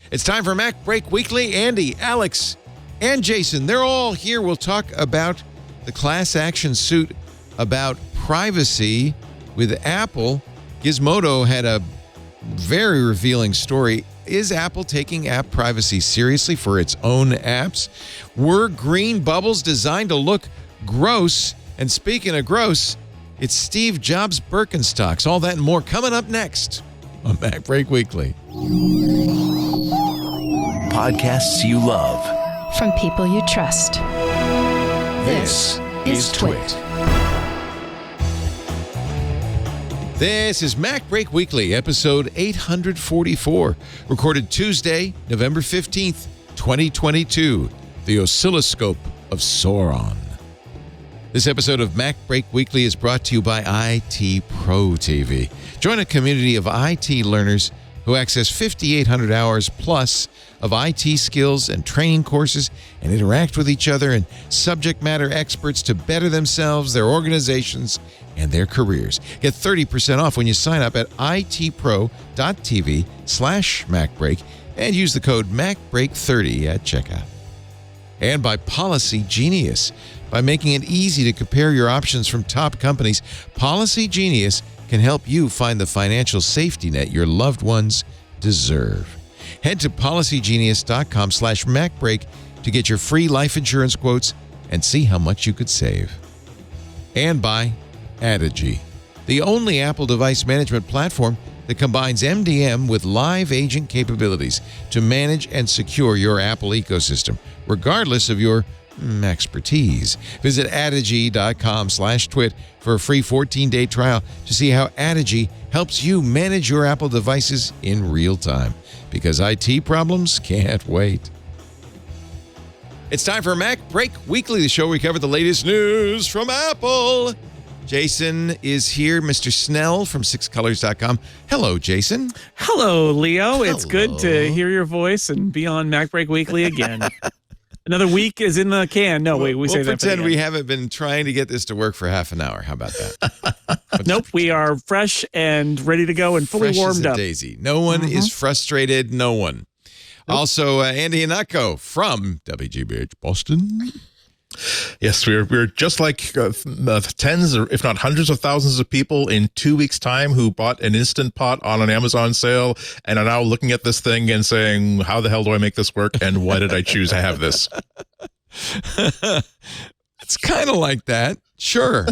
It's time for MacBreak Weekly. Andy, Alex, and Jason, they're all here. We'll talk about the class action suit about privacy with Apple. Gizmodo had a very revealing story. Is Apple taking app privacy seriously for its own apps? Were green bubbles designed to look gross? And speaking of gross, it's Steve Jobs Birkenstocks. All that and more coming up next on MacBreak Weekly. Podcasts you love. From people you trust. This is Twit. This is MacBreak Weekly, episode 844, recorded Tuesday, November 15th, 2022, the Oscilloscope of Sauron. This episode of MacBreak Weekly is brought to you by IT Pro TV. Join a community of IT learners who access 5,800 hours plus of IT skills and training courses and interact with each other and subject matter experts to better themselves, their organizations, and their careers. Get 30% off when you sign up at itpro.tv/MacBreak and use the code MacBreak30 at checkout. And by Policy Genius. By making it easy to compare your options from top companies, Policy Genius can help you find the financial safety net your loved ones deserve. Head to policygenius.com/MacBreak to get your free life insurance quotes and see how much you could save. And by Addigy, the only Apple device management platform that combines MDM with live agent capabilities to manage and secure your Apple ecosystem, regardless of your expertise. Visit Addigy.com/twit for a free 14-day trial to see how Addigy helps you manage your Apple devices in real time. Because IT problems can't wait. It's time for MacBreak Weekly, the show where we cover the latest news from Apple. Jason is here, Mr. Snell from sixcolors.com. Hello, Jason. Hello, Leo. Hello. It's good to hear your voice and be on MacBreak Weekly again. Another week is in the can. No, wait, we say that. We'll pretend we haven't been trying to get this to work for half an hour. How about that? Nope, we are fresh and ready to go and fully fresh warmed as a up. daisy. No one is frustrated. No one. Nope. Also, Andy Ihnatko from WGBH Boston. Yes, we're just like tens or if not hundreds of thousands of people in 2 weeks' time who bought an Instant Pot on an Amazon sale and are now looking at this thing and saying, how the hell do I make this work? And why did I choose to have this? It's kind of like that. Sure.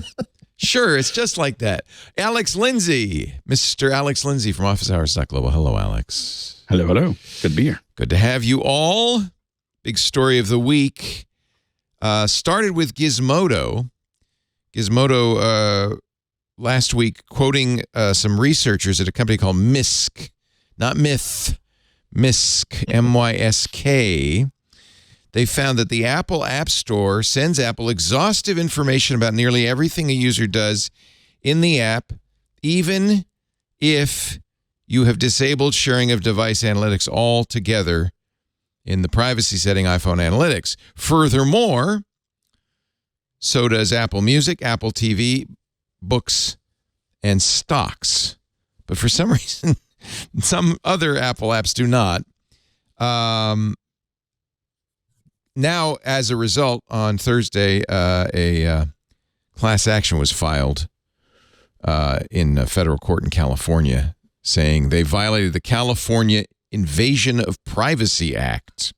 Sure, it's just like that. Alex Lindsay, Mr. Alex Lindsay from OfficeHours.global. Hello, Alex. Hello. Good to be here. Good to have you all. Big story of the week. Started with Gizmodo. Gizmodo last week quoting some researchers at a company called MISC, not Myth, MISC, M-Y-S-K. They found that the Apple App Store sends Apple exhaustive information about nearly everything a user does in the app, even if you have disabled sharing of device analytics altogether in the privacy setting iPhone Analytics. Furthermore, so does Apple Music, Apple TV, Books, and Stocks. But for some reason, some other Apple apps do not. Now, as a result, on Thursday, a class action was filed in a federal court in California saying they violated the California Invasion of Privacy Act.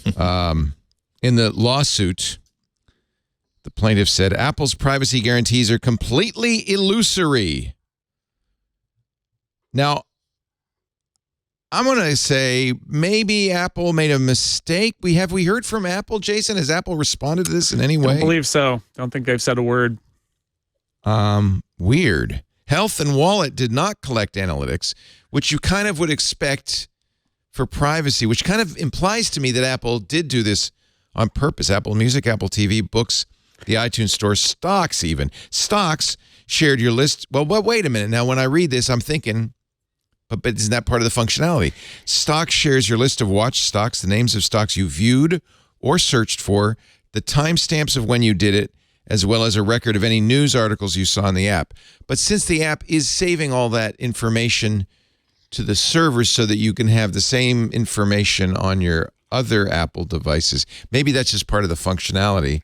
In the lawsuit, the plaintiff said Apple's privacy guarantees are completely illusory. Now, I'm going to say maybe Apple made a mistake. Have we heard from Apple, Jason? Has Apple responded to this in any way? I don't believe so. Don't think they've said a word. Weird. Health and Wallet did not collect analytics, which you kind of would expect for privacy, which kind of implies to me that Apple did do this on purpose. Apple Music, Apple TV, Books, the iTunes Store, Stocks even. Stocks shared your list. Well, wait a minute. Now, when I read this, I'm thinking, but isn't that part of the functionality? Stocks shares your list of watch stocks, the names of stocks you viewed or searched for, the timestamps of when you did it, as well as a record of any news articles you saw in the app. But since the app is saving all that information to the server so that you can have the same information on your other Apple devices. Maybe that's just part of the functionality.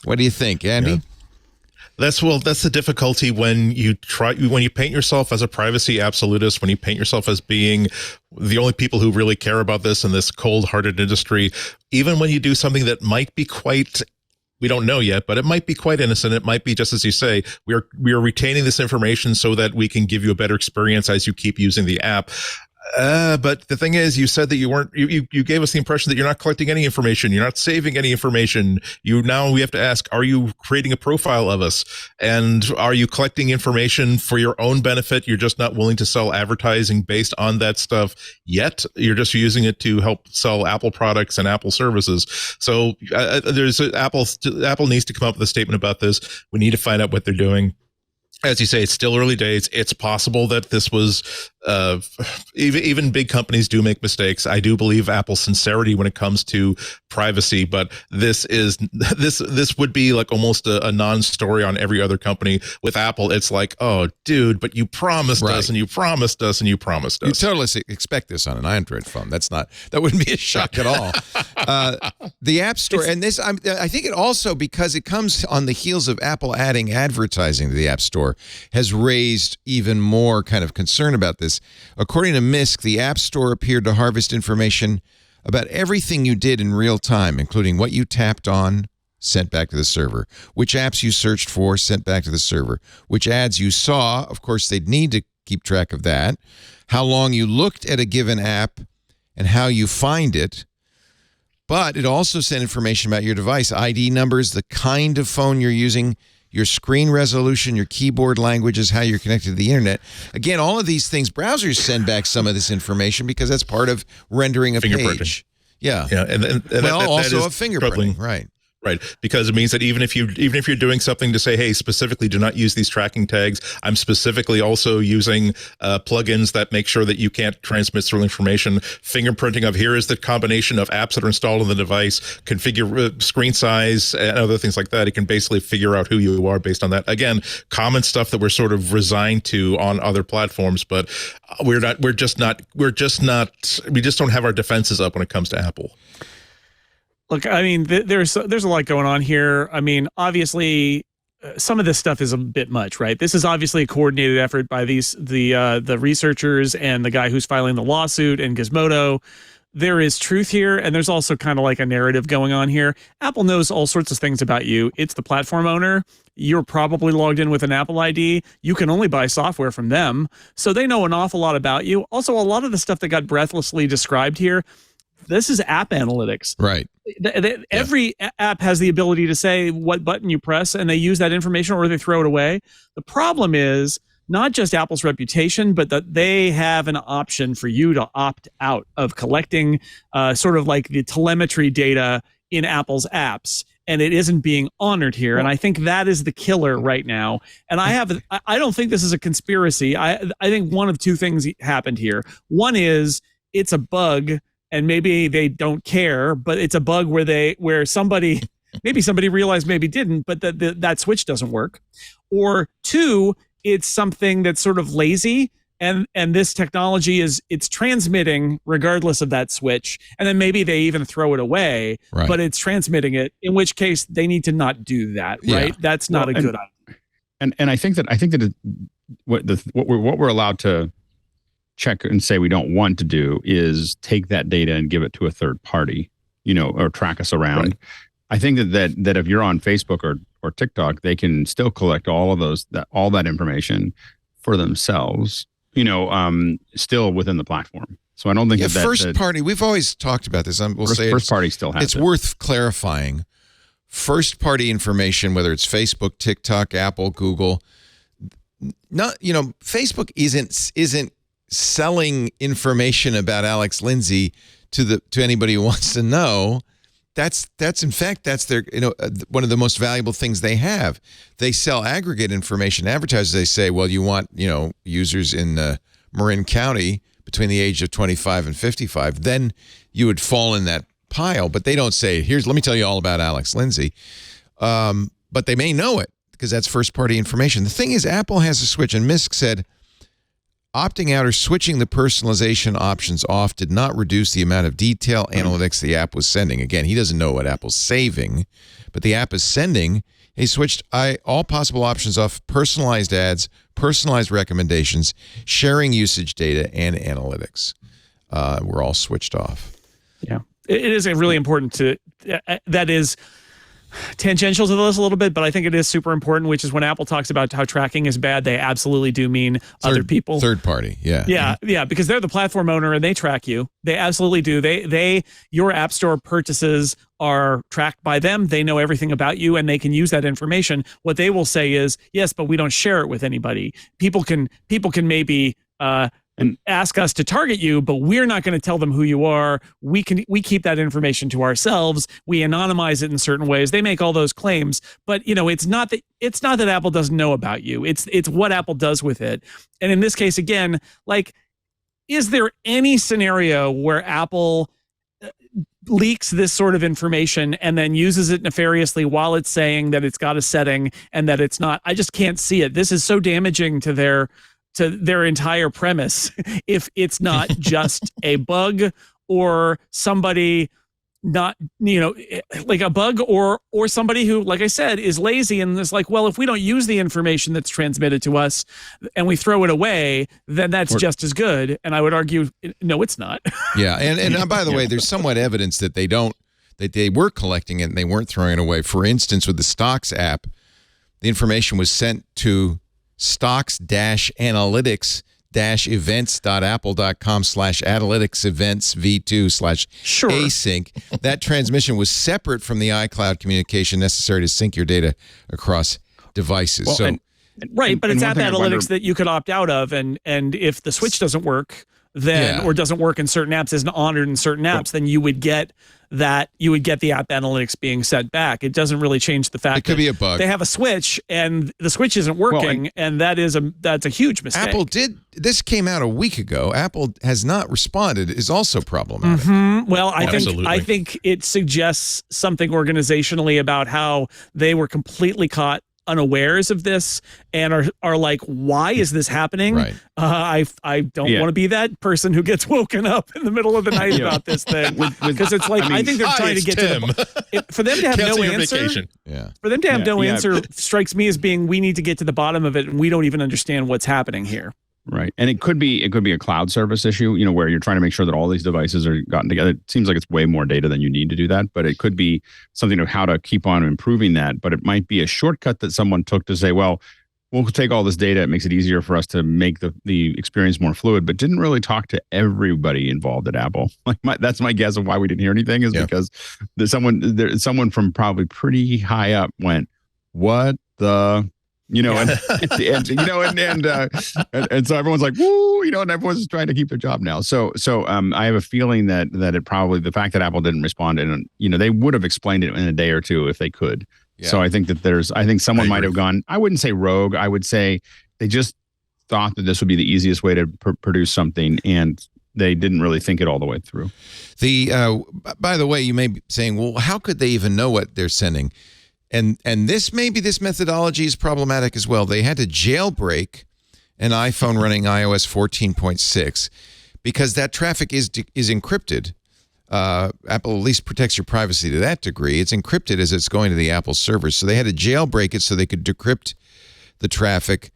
What do you think, Andy? Yeah. That's the difficulty when you paint yourself as a privacy absolutist, when you paint yourself as being the only people who really care about this in this cold-hearted industry. Even when you do something that might be quite, we don't know yet, but it might be quite innocent. It might be just as you say, we are retaining this information so that we can give you a better experience as you keep using the app. But the thing is, you said that you gave us the impression that you're not collecting any information. You're not saving any information. We have to ask, are you creating a profile of us? And are you collecting information for your own benefit? You're just not willing to sell advertising based on that stuff yet. You're just using it to help sell Apple products and Apple services. So Apple needs to come up with a statement about this. We need to find out what they're doing. As you say, it's still early days. It's possible that this was even big companies do make mistakes. I do believe Apple's sincerity when it comes to privacy, but this would be like almost a non-story on every other company. With Apple, it's like, oh, dude, but you promised us, and you promised us, and you promised us. You totally expect this on an Android phone. That wouldn't be a shock at all. The App Store, and this, I think it also, because it comes on the heels of Apple adding advertising to the App Store, has raised even more kind of concern about this. According to MISC, the App Store appeared to harvest information about everything you did in real time, including what you tapped on, sent back to the server, which apps you searched for, sent back to the server, which ads you saw. Of course, they'd need to keep track of that, how long you looked at a given app, and how you find it. But it also sent information about your device, ID numbers, the kind of phone you're using, your screen resolution, your keyboard languages, how you're connected to the internet. Again, all of these things, browsers send back some of this information because that's part of rendering a page. Yeah. And also a fingerprinting, troubling. Right. Right, because it means that even if you're doing something to say, hey, specifically do not use these tracking tags, I'm specifically also using plugins that make sure that you can't transmit certain information. Fingerprinting of here is the combination of apps that are installed on the device, configure screen size and other things like that. It can basically figure out who you are based on that. Again, common stuff that we're sort of resigned to on other platforms, but we just don't have our defenses up when it comes to Apple. Look, I mean, there's a lot going on here. I mean, obviously, some of this stuff is a bit much, right? This is obviously a coordinated effort by the researchers and the guy who's filing the lawsuit and Gizmodo. There is truth here, and there's also kind of like a narrative going on here. Apple knows all sorts of things about you. It's the platform owner. You're probably logged in with an Apple ID. You can only buy software from them. So they know an awful lot about you. Also, a lot of the stuff that got breathlessly described here, this is app analytics. Right. Every app has the ability to say what button you press, and they use that information or they throw it away. The problem is not just Apple's reputation, but that they have an option for you to opt out of collecting sort of like the telemetry data in Apple's apps. And it isn't being honored here. And I think that is the killer right now. And I don't think this is a conspiracy. I think one of two things happened here. One is it's a bug, and maybe they don't care, but it's a bug where somebody realized, maybe didn't, but that switch doesn't work. Or two, it's something that's sort of lazy, and this technology it's transmitting regardless of that switch, and then maybe they even throw it away, right, but it's transmitting it, in which case they need to not do that, right? Yeah. That's not a good idea. And I think that what we're allowed to check and say we don't want to do is take that data and give it to a third party, or track us around. Right. I think that if you're on Facebook or TikTok, they can still collect all of all that information for themselves, still within the platform. So I don't think first party. We've always talked about this. First party still has. It's worth clarifying. First party information, whether it's Facebook, TikTok, Apple, Google, Facebook isn't selling information about Alex Lindsay to anybody who wants to know. That's in fact, that's their, one of the most valuable things they have. They sell aggregate information. Advertisers, they say, well, you want, users in Marin County between the age of 25 and 55, then you would fall in that pile. But they don't say, let me tell you all about Alex Lindsay. But they may know it because that's first party information. The thing is, Apple has a switch, and MISC said, Opting out or switching the personalization options off did not reduce the amount of detail analytics the app was sending. Again, he doesn't know what Apple's saving, but the app is sending. He switched all possible options off: personalized ads, personalized recommendations, sharing usage data, and analytics. Were all switched off. Yeah, it is really important that is tangential to this a little bit, but I think it is super important, which is when Apple talks about how tracking is bad, they absolutely do mean other people. Third party, yeah. Yeah, because they're the platform owner and they track you. They absolutely do. Your App Store purchases are tracked by them. They know everything about you and they can use that information. What they will say is, yes, but we don't share it with anybody. People can maybe and ask us to target you, but we're not going to tell them who you are. We keep that information to ourselves. We anonymize it in certain ways. They make all those claims, but it's not that Apple doesn't know about you. It's what Apple does with it. And in this case, again, like, is there any scenario where Apple leaks this sort of information and then uses it nefariously while it's saying that it's got a setting and that it's not? I just can't see it. This is so damaging to their entire premise if it's not just a bug or somebody not, like a bug or somebody who, like I said, is lazy and is like, well, if we don't use the information that's transmitted to us and we throw it away, then that's just as good. And I would argue, no, it's not. Yeah. And by the way, there's somewhat evidence that they were collecting it and they weren't throwing it away. For instance, with the Stocks app, the information was sent to stocks-analytics-events.apple.com/analytics-events-v2/async. That transmission was separate from the iCloud communication necessary to sync your data across devices. Well, but it's app analytics that you could opt out of, and if the switch doesn't work, then or doesn't work in certain apps, isn't honored in certain apps, then you would get the app analytics being sent back. It doesn't really change the fact it could be a bug. They have a switch and the switch isn't working, and that's a huge mistake. This came out a week ago. Apple has not responded, is also problematic. Mm-hmm. Well, I think it suggests something organizationally about how they were completely caught unawares of this and are like, why is this happening? Right. I don't want to be that person who gets woken up in the middle of the night about this thing, because it's like, I think they're trying to get for them to have no answer. For them to have no answer strikes me as being, we need to get to the bottom of it and we don't even understand what's happening here. Right. And it could be a cloud service issue, where you're trying to make sure that all these devices are gotten together. It seems like it's way more data than you need to do that, but it could be something of how to keep on improving that. But it might be a shortcut that someone took to say, well, we'll take all this data. It makes it easier for us to make the experience more fluid, but didn't really talk to everybody involved at Apple. That's my guess of why we didn't hear anything is because someone from probably pretty high up went, what the... and so everyone's like, woo, and everyone's just trying to keep their job now. So I have a feeling that it probably, the fact that Apple didn't respond, and they would have explained it in a day or two if they could. Yeah. So I think that someone might have gone, I wouldn't say rogue. I would say they just thought that this would be the easiest way to produce something, and they didn't really think it all the way through. By the way, you may be saying, well, how could they even know what they're sending? And this methodology is problematic as well. They had to jailbreak an iPhone running iOS 14.6 because that traffic is encrypted. Apple at least protects your privacy to that degree. It's encrypted as it's going to the Apple servers. So they had to jailbreak it so they could decrypt the traffic.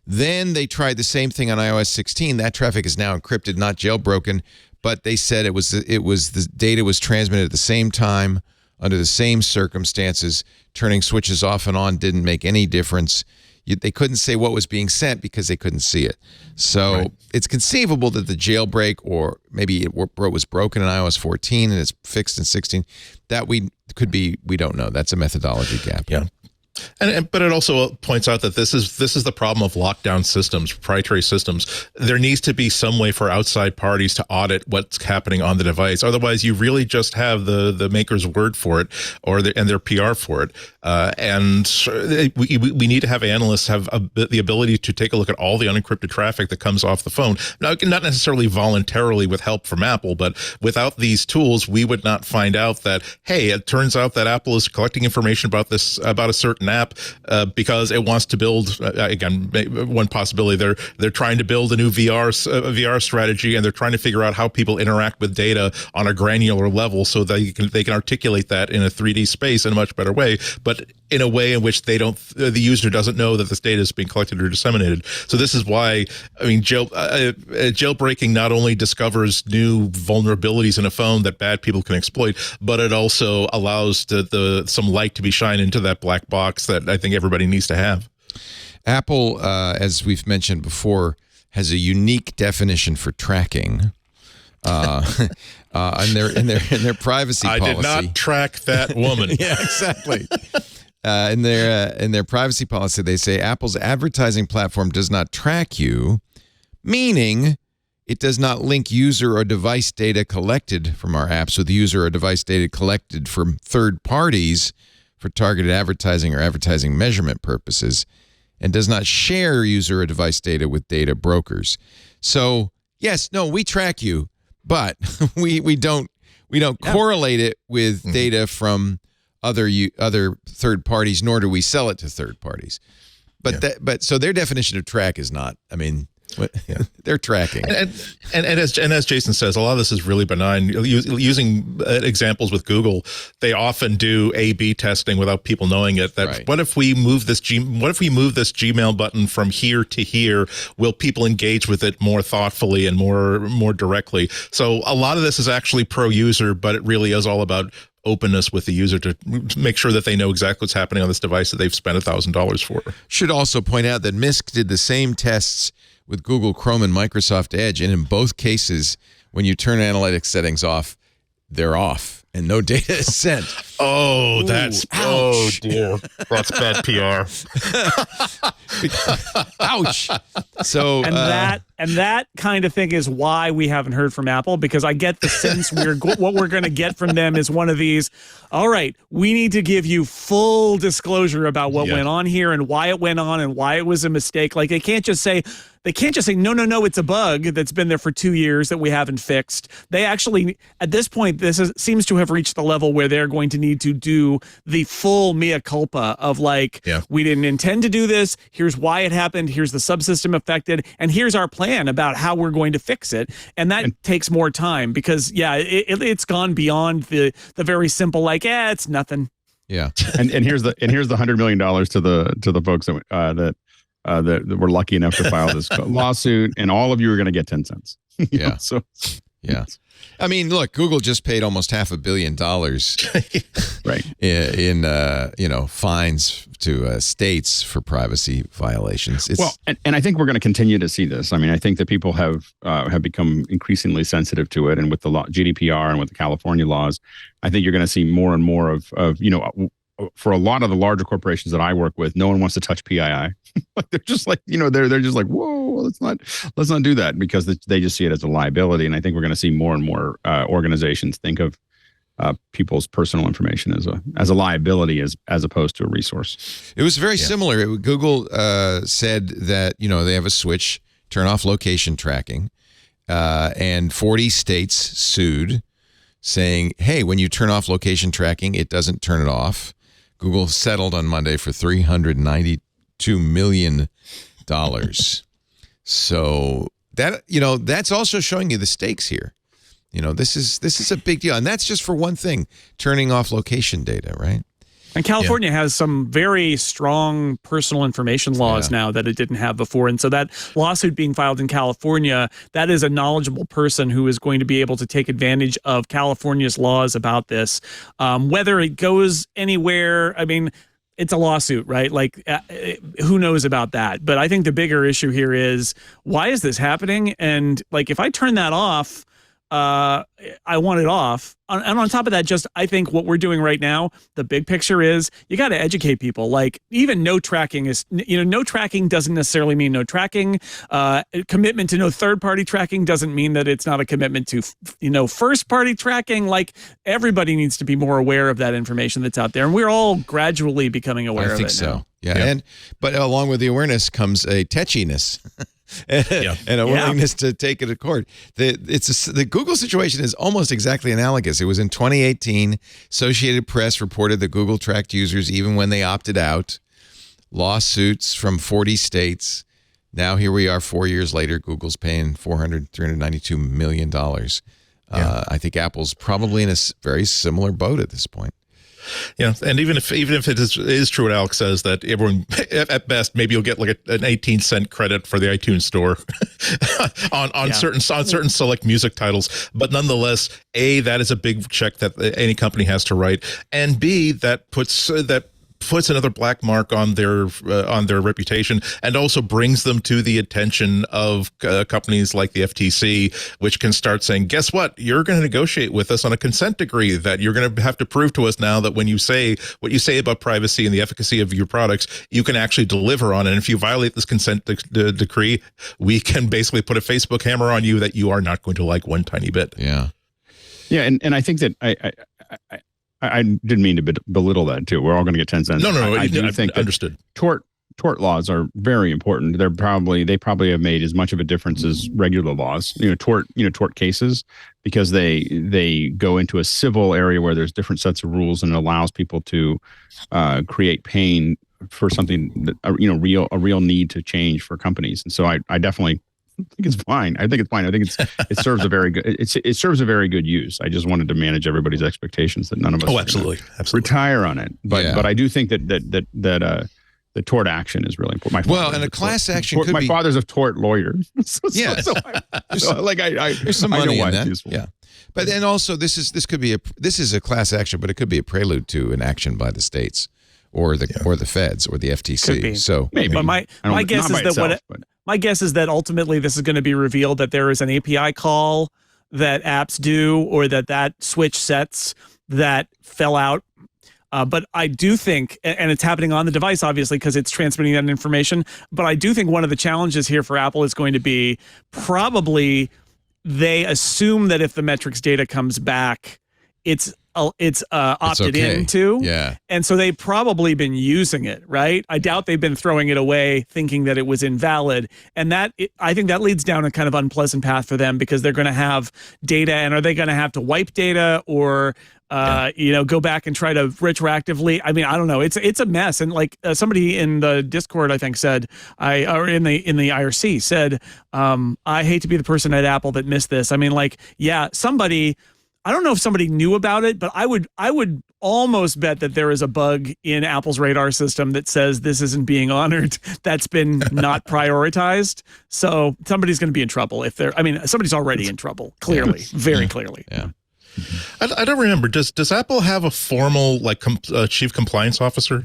Then they tried the same thing on iOS 16. That traffic is now encrypted, not jailbroken, but they said it was the data was transmitted at the same time under the same circumstances. Turning switches off and on didn't make any difference. They couldn't say what was being sent because they couldn't see it. So It's conceivable that the jailbreak, or maybe it was broken in iOS 14 and it's fixed in 16, that we don't know. That's a methodology gap. Yeah. But it also points out that this is the problem of lockdown systems, proprietary systems. There needs to be some way for outside parties to audit what's happening on the device. Otherwise, you really just have the maker's word for it, and their PR for it. And we need to have analysts have the ability to take a look at all the unencrypted traffic that comes off the phone. Now, not necessarily voluntarily with help from Apple, but without these tools, we would not find out that, hey, it turns out that Apple is collecting information about a certain an app because it wants to build, again, one possibility, they're trying to build a new VR strategy, and they're trying to figure out how people interact with data on a granular level so they can articulate that in a 3D space in a much better way, but in a way in which the user doesn't know that this data is being collected or disseminated. So this is why, I mean, jailbreaking not only discovers new vulnerabilities in a phone that bad people can exploit, but it also allows some light to be shined into that black box that I think everybody needs to have. Apple, as we've mentioned before, has a unique definition for tracking. In their privacy policy. I did not track that woman. Yeah, exactly. In their privacy policy, they say Apple's advertising platform does not track you, meaning it does not link user or device data collected from our apps with user or device data collected from third parties for targeted advertising or advertising measurement purposes, and does not share user or device data with data brokers. So, yes, no, we track you, but we don't correlate it with data from other third parties, nor do we sell it to third parties. But so their definition of track is not, I mean, they're tracking. And as Jason says, a lot of this is really benign. Using examples with Google, they often do A/B testing without people knowing it. What if we move this Gmail button from here to here? Will people engage with it more thoughtfully and more directly? So a lot of this is actually pro-user, but it really is all about openness with the user to make sure that they know exactly what's happening on this device that they've spent $1,000 for. Should also point out that MISC did the same tests with Google Chrome and Microsoft Edge, and in both cases, when you turn analytics settings off, they're off and no data is sent. Oh, oh dear, that's bad PR. Ouch. So and that kind of thing is why we haven't heard from Apple, because I get the sense what we're going to get from them is one of these, all right, we need to give you full disclosure about what went on here and why it went on and why it was a mistake. Like they can't just say, no, it's a bug that's been there for 2 years that we haven't fixed. They actually, at this point, seems to have reached the level where they're going to need to do the full mea culpa of we didn't intend to do this. Here's why it happened. Here's the subsystem affected. And here's our plan about how we're going to fix it. And that takes more time because, it's gone beyond the very simple, it's nothing. Yeah. and here's the $100 million to the folks that were lucky enough to file this lawsuit, and all of you are going to get 10 cents. Yeah. So, yeah. I mean, look, Google just paid almost $500 million right. in fines to states for privacy violations. And I think we're going to continue to see this. I mean, I think that people have become increasingly sensitive to it, and with the GDPR and with the California laws, I think you're going to see more and more of for a lot of the larger corporations that I work with, no one wants to touch PII. They're just they're just like, whoa, let's not do that, because they just see it as a liability. And I think we're going to see more and more organizations think of people's personal information as a liability as opposed to a resource. It was very similar. Google said that they have a switch, turn off location tracking, and 40 states sued, saying, hey, when you turn off location tracking, it doesn't turn it off. Google settled on Monday for $392 million. So that's also showing you the stakes here. This is a big deal, and that's just for one thing, turning off location data, right? And California has some very strong personal information laws now that it didn't have before. And so that lawsuit being filed in California, that is a knowledgeable person who is going to be able to take advantage of California's laws about this. Whether it goes anywhere, I mean, it's a lawsuit, right? Who knows about that? But I think the bigger issue here is, why is this happening? And if I turn that off, I want it off. And on top of that, I think what we're doing right now, the big picture is you got to educate people. Even no tracking is, no tracking doesn't necessarily mean no tracking. Commitment to no third-party tracking doesn't mean that it's not a commitment to, first-party tracking. Everybody needs to be more aware of that information that's out there. And we're all gradually becoming aware of it. I think so. Yeah. But along with the awareness comes a tetchiness and a willingness to take it to court. The Google situation is almost exactly analogous. It was in 2018. Associated Press reported that Google tracked users even when they opted out. Lawsuits from 40 states. Now here we are 4 years later. Google's paying $392 million. I think Apple's probably in a very similar boat at this point. Yeah, and even if it is true what Alex says, that everyone at best maybe you'll get like an 18-cent credit for the iTunes store on certain select music titles, but nonetheless, A, that is a big check that any company has to write, and B, that puts another black mark on their reputation, and also brings them to the attention of companies like the FTC, which can start saying, guess what? You're going to negotiate with us on a consent decree that you're going to have to prove to us now that when you say what you say about privacy and the efficacy of your products, you can actually deliver on it. And if you violate this consent decree, we can basically put a Facebook hammer on you that you are not going to like one tiny bit. Yeah. Yeah. And I think that I didn't mean to belittle that too. We're all going to get 10 cents. No. I do think understood. Tort laws are very important. They probably have made as much of a difference as regular laws. Tort cases, because they go into a civil area where there's different sets of rules, and it allows people to create pain for something that a real need to change for companies. And so I definitely think it's fine. I think it's fine. I think it serves a very good it serves a very good use. I just wanted to manage everybody's expectations that none of us absolutely retire on it. But I do think that the tort action is really important. And a class action could my be. My father's a tort lawyer. There's some I money know why in that. it's useful. Yeah. But then also this is a class action, but it could be a prelude to an action by the states or the feds or the FTC. Could be. So maybe. But my guess is that my guess is that ultimately this is going to be revealed that there is an API call that apps do, or that switch sets that fell out. But I do think, and it's happening on the device, obviously, because it's transmitting that information. But I do think one of the challenges here for Apple is going to be probably they assume that if the metrics data comes back, it's opted into. Yeah. And so they've probably been using it, right? I doubt they've been throwing it away thinking that it was invalid. And I think that leads down a kind of unpleasant path for them, because they're going to have data, and are they going to have to wipe data or go back and try to retroactively? I mean, I don't know. It's a mess. And like somebody in the Discord, I think said, or in the IRC said, I hate to be the person at Apple that missed this. I mean, I don't know if somebody knew about it, but I would almost bet that there is a bug in Apple's radar system that says this isn't being honored. That's been not prioritized. So somebody's going to be in trouble somebody's already in trouble, clearly, very clearly. Yeah. I don't remember. Does Apple have a formal chief compliance officer?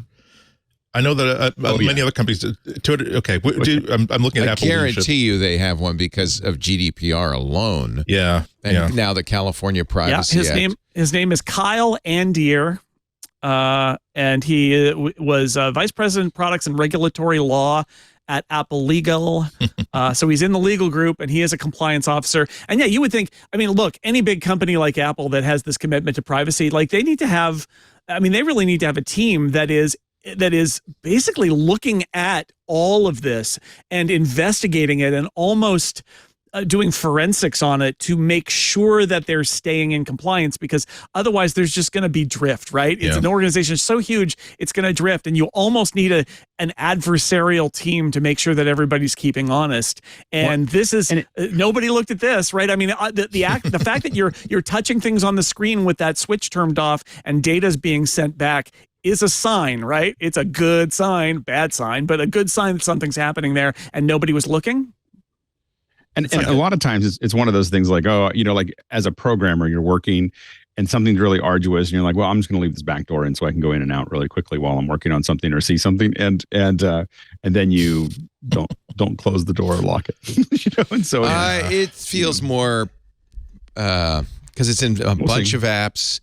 I know that many other companies do. Okay, I'm looking at Apple. I guarantee you they have one because of GDPR alone. Yeah, and now the California Privacy Act. His name is Kyle Andier, and he was Vice President Products and Regulatory Law at Apple Legal. So he's in the legal group, and he is a compliance officer. And yeah, you would think, look, any big company like Apple that has this commitment to privacy, they really need to have a team that is basically looking at all of this and investigating it and almost doing forensics on it to make sure that they're staying in compliance, because otherwise there's just going to be drift, right? It's an organization so huge, it's going to drift, and you almost need an adversarial team to make sure that everybody's keeping honest. And nobody looked at this, right? I mean, the fact that you're touching things on the screen with that switch turned off and data's being sent back is a sign, right? It's a good sign, bad sign, but a good sign that something's happening there and nobody was looking. And a lot of times it's one of those things like as a programmer, you're working and something's really arduous and you're like, well, I'm just going to leave this back door in so I can go in and out really quickly while I'm working on something or see something. And then you don't close the door or lock it. And so it feels more because it's in a bunch of apps.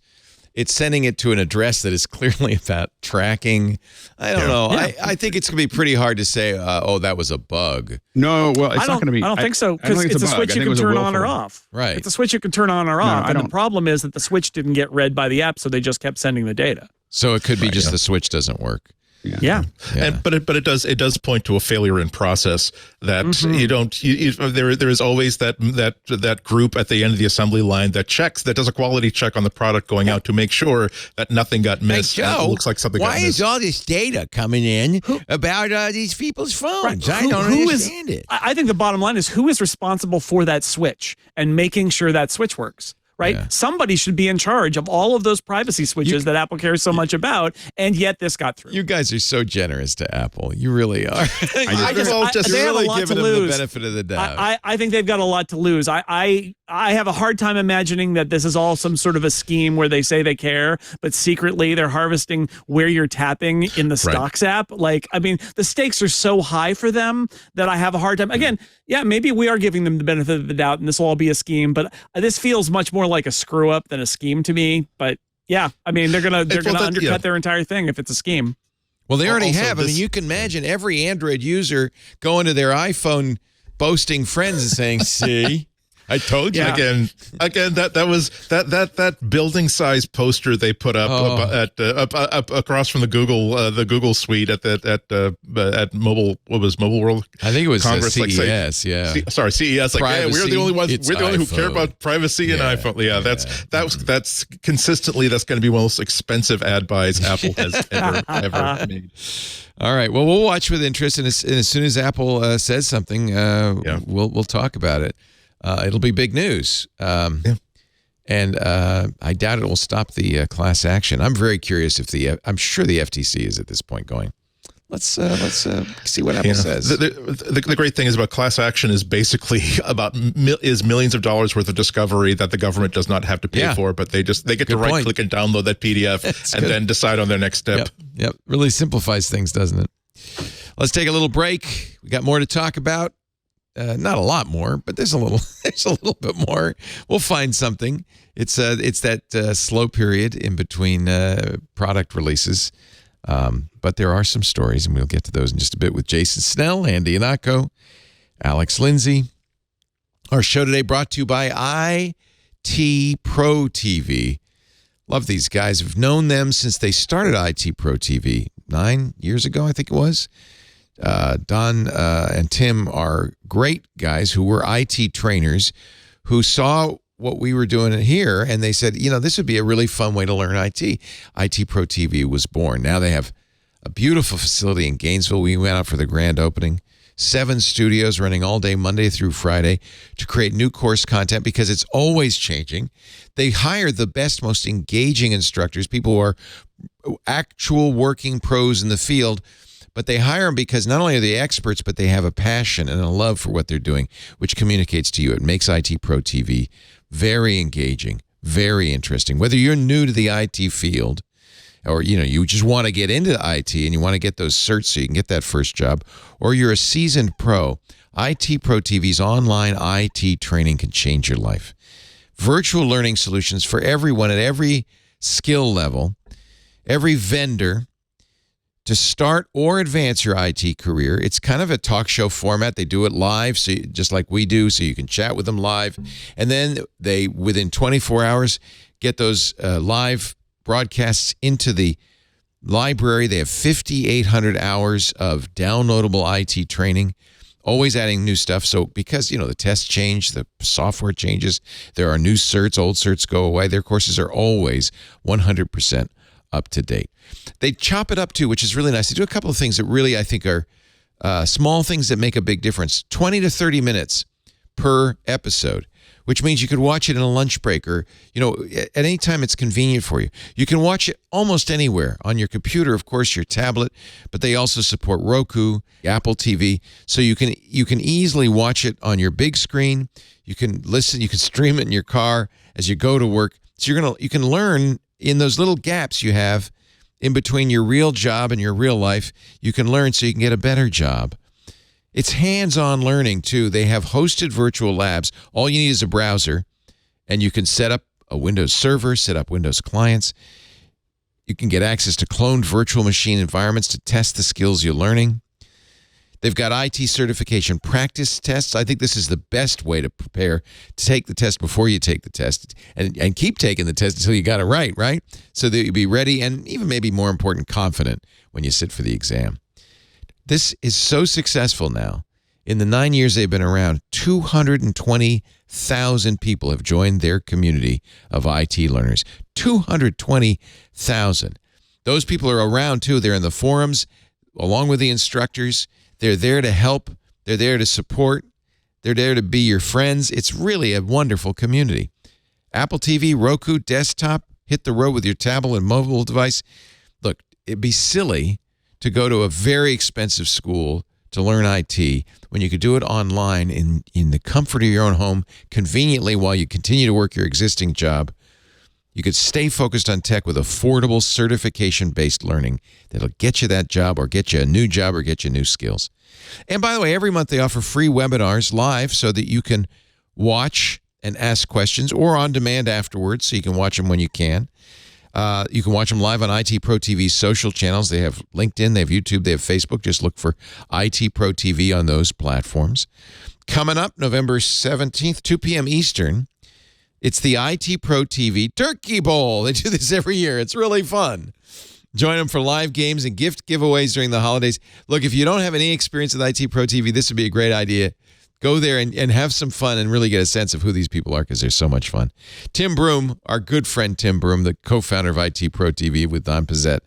It's sending it to an address that is clearly about tracking. I don't know. Yeah. I think it's going to be pretty hard to say, that was a bug. No, well, it's not going to be. I don't think so, because it's a switch you can turn on or off. Right. It's a switch you can turn on or off. And the problem is that the switch didn't get read by the app, so they just kept sending the data. So it could be just the switch doesn't work. Yeah. But it does point to a failure in process that there is always that group at the end of the assembly line that does a quality check on the product going out to make sure that nothing got missed. Hey, Joe, it looks like something got missed. Why is all this data coming in about these people's phones? I don't understand it. I think the bottom line is who is responsible for that switch and making sure that switch works. Right? Yeah. Somebody should be in charge of all of those privacy switches that Apple cares so much about, and yet this got through. You guys are so generous to Apple. You really are. They have a lot to lose. The benefit of the doubt. I think they've got a lot to lose. I have a hard time imagining that this is all some sort of a scheme where they say they care, but secretly they're harvesting where you're tapping in the Stocks app. Like, I mean, the stakes are so high for them that I have a hard time. Again, maybe we are giving them the benefit of the doubt, and this will all be a scheme, but this feels much more like a screw up than a scheme to me. But I mean, they're gonna undercut their entire thing if it's a scheme. Well, they already have. I mean, you can imagine every Android user going to their iPhone, boasting friends and saying, "See, I told you." Again, that was that building size poster they put up up across from the Google suite at Mobile. What was Mobile World? I think it was Congress, CES. CES. Like, we're the only ones. We're the only who care about privacy and iPhone. That's consistently that's going to be one of the most expensive ad buys Apple has ever made. All right. Well, we'll watch with interest, and as soon as Apple says something, we'll talk about it. It'll be big news. And I doubt it will stop the class action. I'm very curious if I'm sure the FTC is at this point going, let's see what Apple says. The great thing is about class action is basically about millions of dollars worth of discovery that the government does not have to pay for, but they get to right click and download that PDF and then decide on their next step. Yep. Really simplifies things, doesn't it? Let's take a little break. We got more to talk about. Not a lot more, but there's a little bit more. We'll find something. It's that slow period in between product releases, but there are some stories, and we'll get to those in just a bit with Jason Snell, Andy Ihnatko, Alex Lindsay. Our show today brought to you by IT Pro TV. Love these guys. I've known them since they started IT Pro TV 9 years ago, I think it was. Don and Tim are great guys who were IT trainers who saw what we were doing here, and they said, this would be a really fun way to learn IT. IT Pro TV was born. Now they have a beautiful facility in Gainesville. We went out for the grand opening. 7 studios running all day, Monday through Friday, to create new course content because it's always changing. They hire the best, most engaging instructors, people who are actual working pros in the field. But they hire them because not only are they experts, but they have a passion and a love for what they're doing, which communicates to you. It makes IT Pro TV very engaging, very interesting. Whether you're new to the IT field or, you just want to get into IT and you want to get those certs so you can get that first job, or you're a seasoned pro, IT Pro TV's online IT training can change your life. Virtual learning solutions for everyone at every skill level, every vendor, to start or advance your IT career. It's kind of a talk show format. They do it live, so just like we do, so you can chat with them live. And then they, within 24 hours, get those live broadcasts into the library. They have 5,800 hours of downloadable IT training, always adding new stuff. So because, the tests change, the software changes, there are new certs, old certs go away. Their courses are always 100% up to date. They chop it up too, which is really nice. They do a couple of things that really, I think, are small things that make a big difference. 20 to 30 minutes per episode, which means you could watch it in a lunch break or, at any time it's convenient for you. You can watch it almost anywhere on your computer, of course, your tablet, but they also support Roku, Apple TV, so you can easily watch it on your big screen. You can listen, you can stream it in your car as you go to work. So you can learn in those little gaps you have in between your real job and your real life. You can learn so you can get a better job. It's hands-on learning, too. They have hosted virtual labs. All you need is a browser, and you can set up a Windows server, set up Windows clients. You can get access to cloned virtual machine environments to test the skills you're learning. They've got IT certification practice tests. I think this is the best way to prepare to take the test before you take the test and keep taking the test until you got it right? So that you'll be ready and even maybe more important, confident when you sit for the exam. This is so successful now. In the 9 years they've been around, 220,000 people have joined their community of IT learners. 220,000. Those people are around too. They're in the forums along with the instructors. They're there to help. They're there to support. They're there to be your friends. It's really a wonderful community. Apple TV, Roku, desktop, hit the road with your tablet and mobile device. Look, it'd be silly to go to a very expensive school to learn IT when you could do it online in the comfort of your own home, conveniently while you continue to work your existing job. You could stay focused on tech with affordable certification-based learning that'll get you that job or get you a new job or get you new skills. And by the way, every month they offer free webinars live so that you can watch and ask questions or on demand afterwards so you can watch them when you can. You can watch them live on IT Pro TV's social channels. They have LinkedIn, they have YouTube, they have Facebook. Just look for IT Pro TV on those platforms. Coming up November 17th, 2 p.m. Eastern, it's the IT Pro TV Turkey Bowl. They do this every year. It's really fun. Join them for live games and gift giveaways during the holidays. Look, if you don't have any experience with IT Pro TV, this would be a great idea. Go there and have some fun and really get a sense of who these people are because they're so much fun. Tim Broom, our good friend Tim Broom, the co-founder of IT Pro TV with Don Pizzette,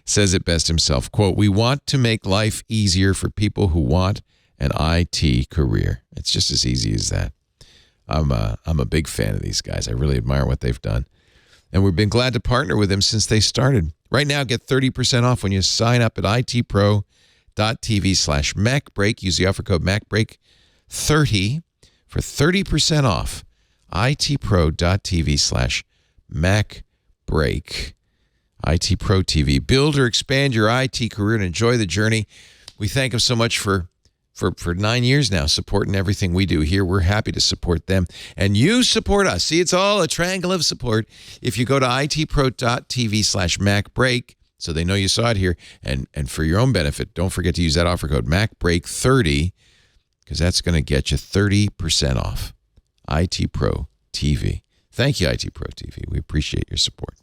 says it best himself. Quote, "We want to make life easier for people who want an IT career." It's just as easy as that. I'm a big fan of these guys. I really admire what they've done. And we've been glad to partner with them since they started. Right now, get 30% off when you sign up at itpro.tv/MacBreak. Use the offer code MacBreak30 for 30% off. itpro.tv/MacBreak. IT Pro TV. Build or expand your IT career and enjoy the journey. We thank them so much for 9 years now, supporting everything we do here. We're happy to support them. And you support us. See, it's all a triangle of support. If you go to itpro.tv/MacBreak, so they know you saw it here, and for your own benefit, don't forget to use that offer code MacBreak30, because that's going to get you 30% off. IT Pro TV. Thank you, IT Pro TV. We appreciate your support.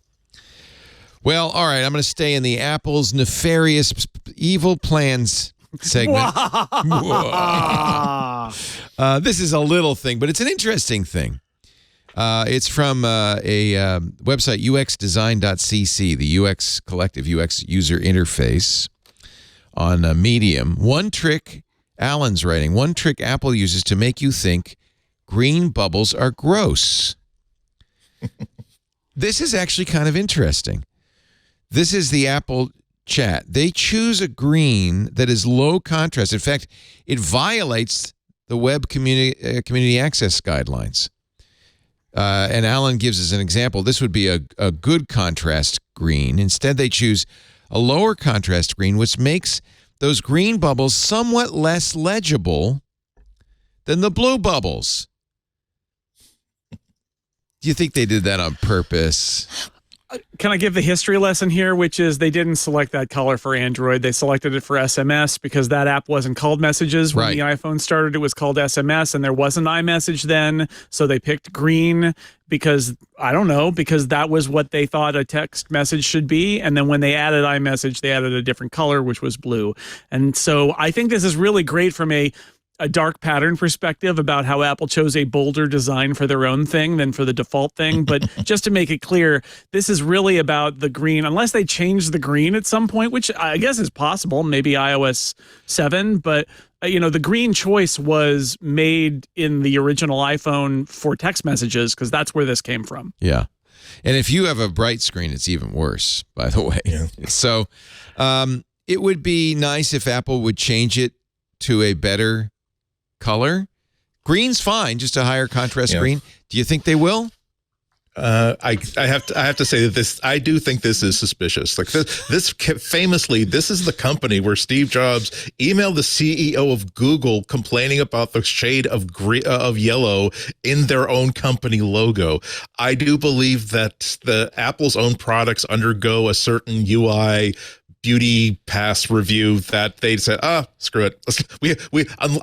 Well, all right, I'm going to stay in the Apple's nefarious evil plans segment. This is a little thing, but it's an interesting thing. It's from a website, uxdesign.cc, the UX Collective UX User Interface on Medium. Alan's writing, one trick Apple uses to make you think green bubbles are gross. This is actually kind of interesting. This is the Apple chat. They choose a green that is low contrast. In fact, it violates the web community access guidelines. And Alan gives us an example. This would be a good contrast green. Instead, they choose a lower contrast green, which makes those green bubbles somewhat less legible than the blue bubbles. Do you think they did that on purpose? Can I give the history lesson here, which is they didn't select that color for Android. They selected it for SMS because that app wasn't called Messages. When the iPhone started, it was called SMS, and there wasn't iMessage then. So they picked green because, I don't know, because that was what they thought a text message should be. And then when they added iMessage, they added a different color, which was blue. And so I think this is really great from a dark pattern perspective about how Apple chose a bolder design for their own thing than for the default thing. But just to make it clear, this is really about the green, unless they change the green at some point, which I guess is possible, maybe iOS 7. But, the green choice was made in the original iPhone for text messages because that's where this came from. Yeah. And if you have a bright screen, it's even worse, by the way. Yeah. So it would be nice if Apple would change it to a better color. Green's fine, just a higher contrast green. Do you think they will? I have to say that I do think this is suspicious. Like this famously, this is the company where Steve Jobs emailed the CEO of Google complaining about the shade of yellow in their own company logo. I do believe that the Apple's own products undergo a certain UI beauty pass review that they said, screw it.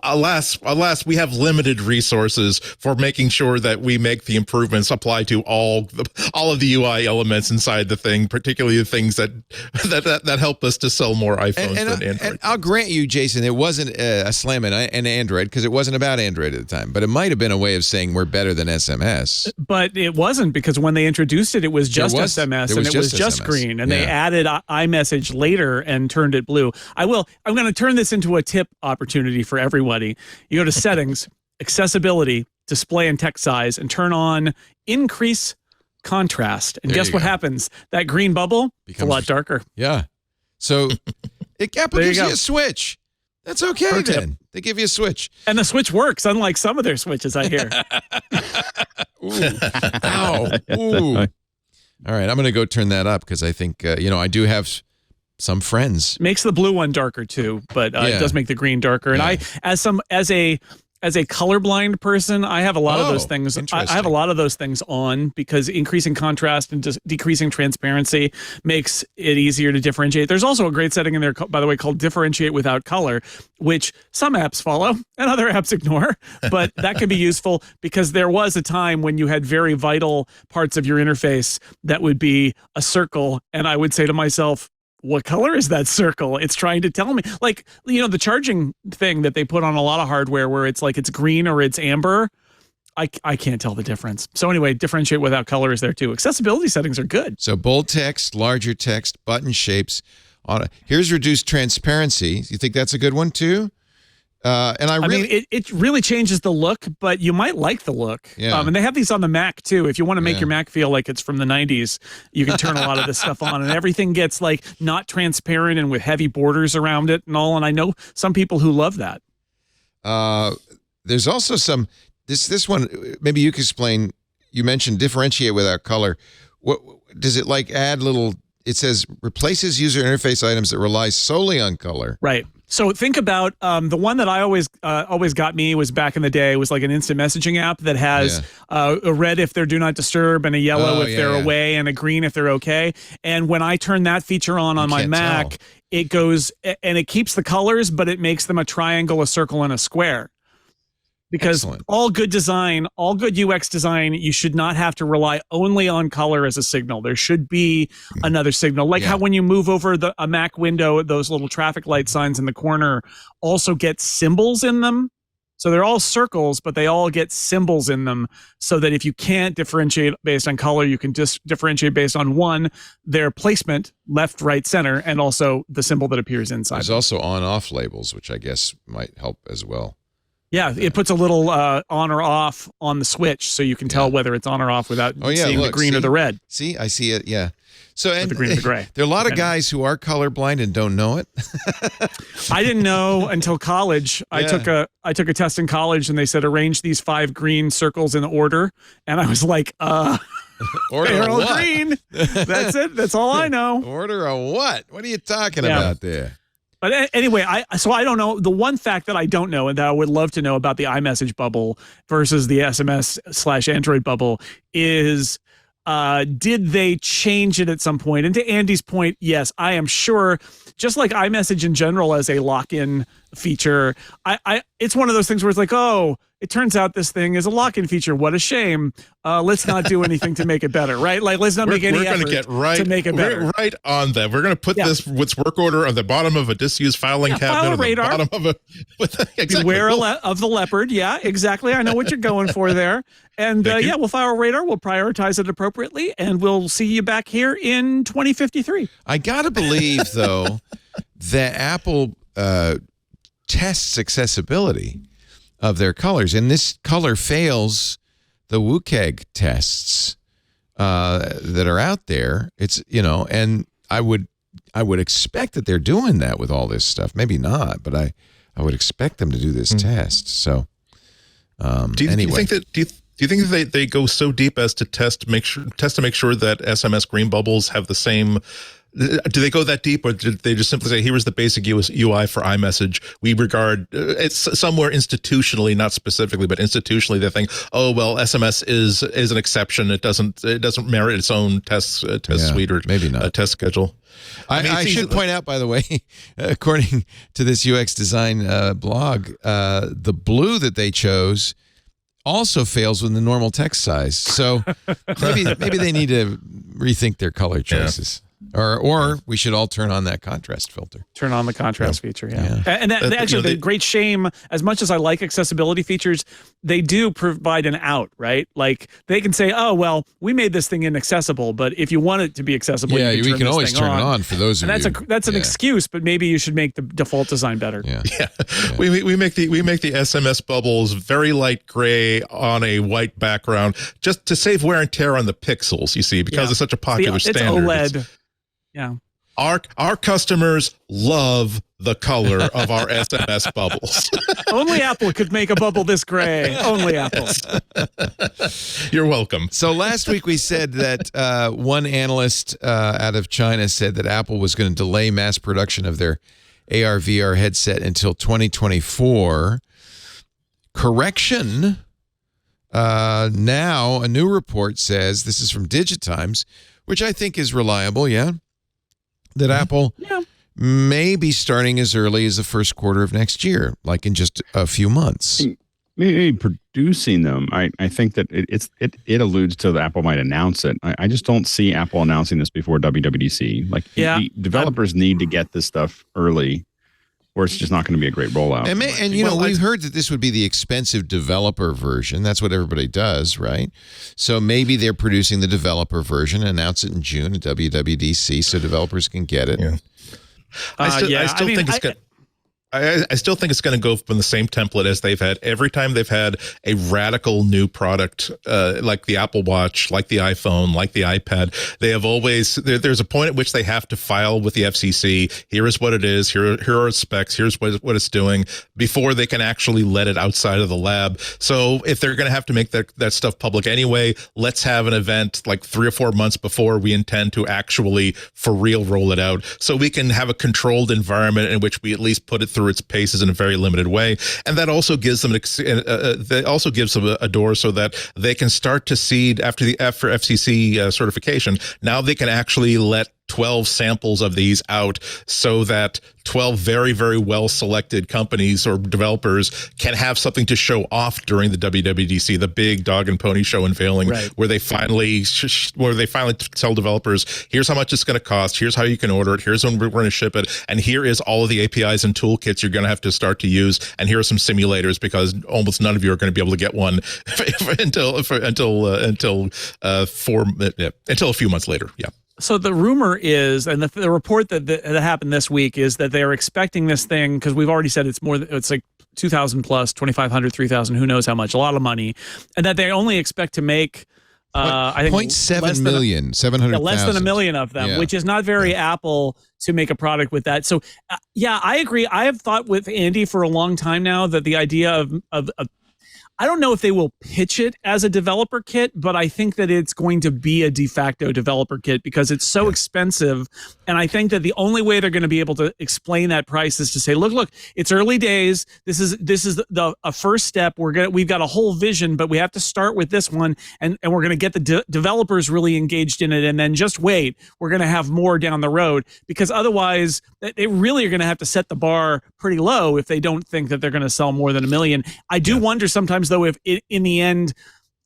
Alas, we have limited resources for making sure that we make the improvements apply to all of the UI elements inside the thing, particularly the things that help us to sell more iPhones than Android. And I'll grant you, Jason, it wasn't a slam in Android because it wasn't about Android at the time, but it might have been a way of saying we're better than SMS. But it wasn't, because when they introduced it, it was just SMS, and it was just green, and they added iMessage later and turned it blue. I'm going to turn this into a tip opportunity for everybody. You go to settings, accessibility, display and text size, and turn on increase contrast. And guess what happens? That green bubble becomes a lot darker. Yeah. So Apple gives you a switch. That's okay then. They give you a switch. And the switch works, unlike some of their switches, I hear. Ooh. Ow. Ooh. All right, I'm going to go turn that up because I think, I do have some friends. Makes the blue one darker too, but it does make the green darker. And I, as a colorblind person, I have a lot of those things. I have a lot of those things on because increasing contrast and just decreasing transparency makes it easier to differentiate. There's also a great setting in there, by the way, called differentiate without color, which some apps follow and other apps ignore, but that could be useful because there was a time when you had very vital parts of your interface that would be a circle. And I would say to myself, what color is that circle? It's trying to tell me, like, the charging thing that they put on a lot of hardware where it's like it's green or it's amber. I can't tell the difference. So anyway, differentiate without color is there too. Accessibility settings are good. So bold text, larger text, button shapes. Here's reduced transparency. You think that's a good one too? I mean, it really changes the look, but you might like the look. Yeah. And they have these on the Mac too. If you want to make your Mac feel like it's from the 90s, you can turn a lot of this stuff on, and everything gets like not transparent and with heavy borders around it and all. And I know some people who love that. There's also some this one. Maybe you could explain. You mentioned differentiate without color. What does it like? Add little. It says replaces user interface items that rely solely on color. Right. So think about the one that I always got me was back in the day was like an instant messaging app that has a red if they're do not disturb and a yellow if they're away and a green if they're okay. And when I turn that feature on my Mac, it goes and it keeps the colors, but it makes them a triangle, a circle, and a square. Because all good design, all good UX design, you should not have to rely only on color as a signal. There should be another signal. Like how when you move over a Mac window, those little traffic light signs in the corner also get symbols in them. So they're all circles, but they all get symbols in them so that if you can't differentiate based on color, you can just differentiate based on their placement, left, right, center, and also the symbol that appears inside. There's also on-off labels, which I guess might help as well. Yeah, it puts a little on or off on the switch, so you can tell whether it's on or off without seeing the green or the red. See, I see it. Yeah. So and the green or the gray. There are a lot of guys who are colorblind and don't know it. I didn't know until college. I took a test in college, and they said arrange these 5 green circles in order, and I was like, order they're all what? Green. That's it. That's all I know. Order a what? What are you talking about there? But anyway, I don't know. The one fact that I don't know and that I would love to know about the iMessage bubble versus the SMS/Android bubble is, did they change it at some point? And to Andy's point, yes, I am sure, just like iMessage in general as a lock-in feature, it's one of those things where it's like, oh, it turns out this thing is a lock-in feature. What a shame. Let's not do anything to make it better, right? Like, let's not make any effort to make it better. We're right on that. We're going to put this with work order on the bottom of a disused filing cabinet. File radar. The bottom of exactly. Beware of the leopard. Yeah, exactly. I know what you're going for there. And we'll file a radar. We'll prioritize it appropriately, and we'll see you back here in 2053. I got to believe, though, that Apple tests accessibility of their colors, and this color fails the WCAG tests that are out there. It's and I would expect that they're doing that with all this stuff. Maybe not, but I would expect them to do this test. So do you think Do you think they go so deep as to test to make sure that SMS green bubbles have the same? Do they go that deep, or did they just simply say, here is the basic UI for iMessage? We regard it's somewhere institutionally, not specifically, but institutionally, they think, oh well, SMS is an exception. It doesn't merit its own test suite or maybe not test schedule. I should point out, by the way, according to this UX design blog, the blue that they chose also fails with the normal text size. So maybe they need to rethink their color choices. Or we should all turn on that contrast filter. Turn on the contrast feature, yeah. And actually, the great shame, as much as I like accessibility features, they do provide an out, right? Like, they can say, oh, well, we made this thing inaccessible, but if you want it to be accessible, we can always turn it on for those of you. That's an excuse, but maybe you should make the default design better. Yeah. We make the SMS bubbles very light gray on a white background, just to save wear and tear on the pixels, you see, because it's such a popular standard. It's OLED. Yeah. Our customers love the color of our SMS bubbles. Only Apple could make a bubble this gray. Only Apple. You're welcome. So last week we said that one analyst out of China said that Apple was going to delay mass production of their AR/VR headset until 2024. Correction. Now a new report says, this is from Digitimes, which I think is reliable, that Apple may be starting as early as the first quarter of next year, like in just a few months. Maybe producing them. I think that it alludes to that Apple might announce it. I just don't see Apple announcing this before WWDC. Like, the developers need to get this stuff early, or it's just not going to be a great rollout. And we've heard that this would be the expensive developer version. That's what everybody does, right? So maybe they're producing the developer version, announce it in June at WWDC so developers can get it. Yeah. I still think it's going to go from the same template as they've had every time they've had a radical new product, like the Apple Watch, like the iPhone, like the iPad. They have always, there's a point at which they have to file with the FCC. Here is what it is. Here are its specs. Here's what it's doing, before they can actually let it outside of the lab. So if they're going to have to make that stuff public anyway, let's have an event like 3 or 4 months before we intend to actually for real roll it out, so we can have a controlled environment in which we at least put it through its paces in a very limited way. And that also gives them a door so that they can start to seed after FCC certification. Now they can actually let 12 samples of these out, so that 12 very, very well selected companies or developers can have something to show off during the WWDC, the big dog and pony show unveiling, where they finally tell developers, here's how much it's going to cost, here's how you can order it, here's when we're going to ship it, and here is all of the APIs and toolkits you're going to have to start to use, and here are some simulators, because almost none of you are going to be able to get one until a few months later. Yeah. So the rumor is, and the report that happened this week is that they're expecting this thing, because we've already said it's like 2,000 plus, 2,500, 3,000, who knows how much, a lot of money, and that they only expect to make, I think, 0.7 million, 700,000. Less than a million of them, which is not very Apple to make a product with that. So, I agree. I have thought with Andy for a long time now that the idea of I don't know if they will pitch it as a developer kit, but I think that it's going to be a de facto developer kit, because it's so expensive. And I think that the only way they're going to be able to explain that price is to say, look, it's early days. This is a first step. We've got a whole vision, but we have to start with this one, and we're going to get the developers really engaged in it. And then just wait, we're going to have more down the road, because otherwise they really are going to have to set the bar pretty low if they don't think that they're going to sell more than 1 million. I do wonder sometimes, though, if in the end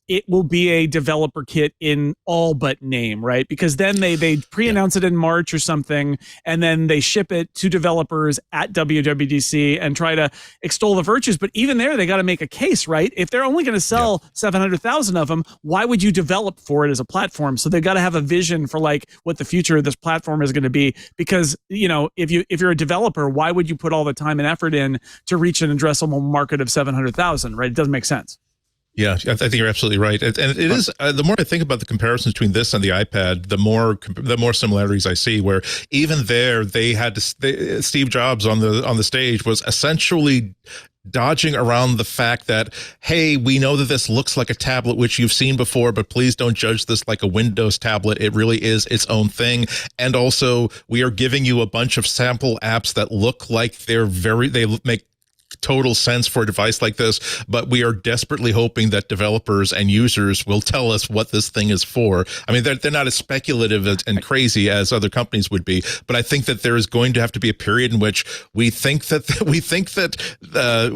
it will be a developer kit in all but name, right? Because then they pre-announce it in March or something, and then they ship it to developers at WWDC and try to extol the virtues. But even there, they got to make a case, right? If they're only going to sell 700,000 of them, why would you develop for it as a platform? So they've got to have a vision for like what the future of this platform is going to be. Because, if you're a developer, why would you put all the time and effort in to reach an addressable market of 700,000, right? It doesn't make sense. Yeah, I think you're absolutely right. And it is, the more I think about the comparisons between this and the iPad, the more similarities I see, where even there they had Steve Jobs on the stage was essentially dodging around the fact that, hey, we know that this looks like a tablet, which you've seen before, but please don't judge this like a Windows tablet. It really is its own thing. And also, we are giving you a bunch of sample apps that look like they make total sense for a device like this, but we are desperately hoping that developers and users will tell us what this thing is for. I mean, they're not as speculative and crazy as other companies would be, but I think that there is going to have to be a period in which we think that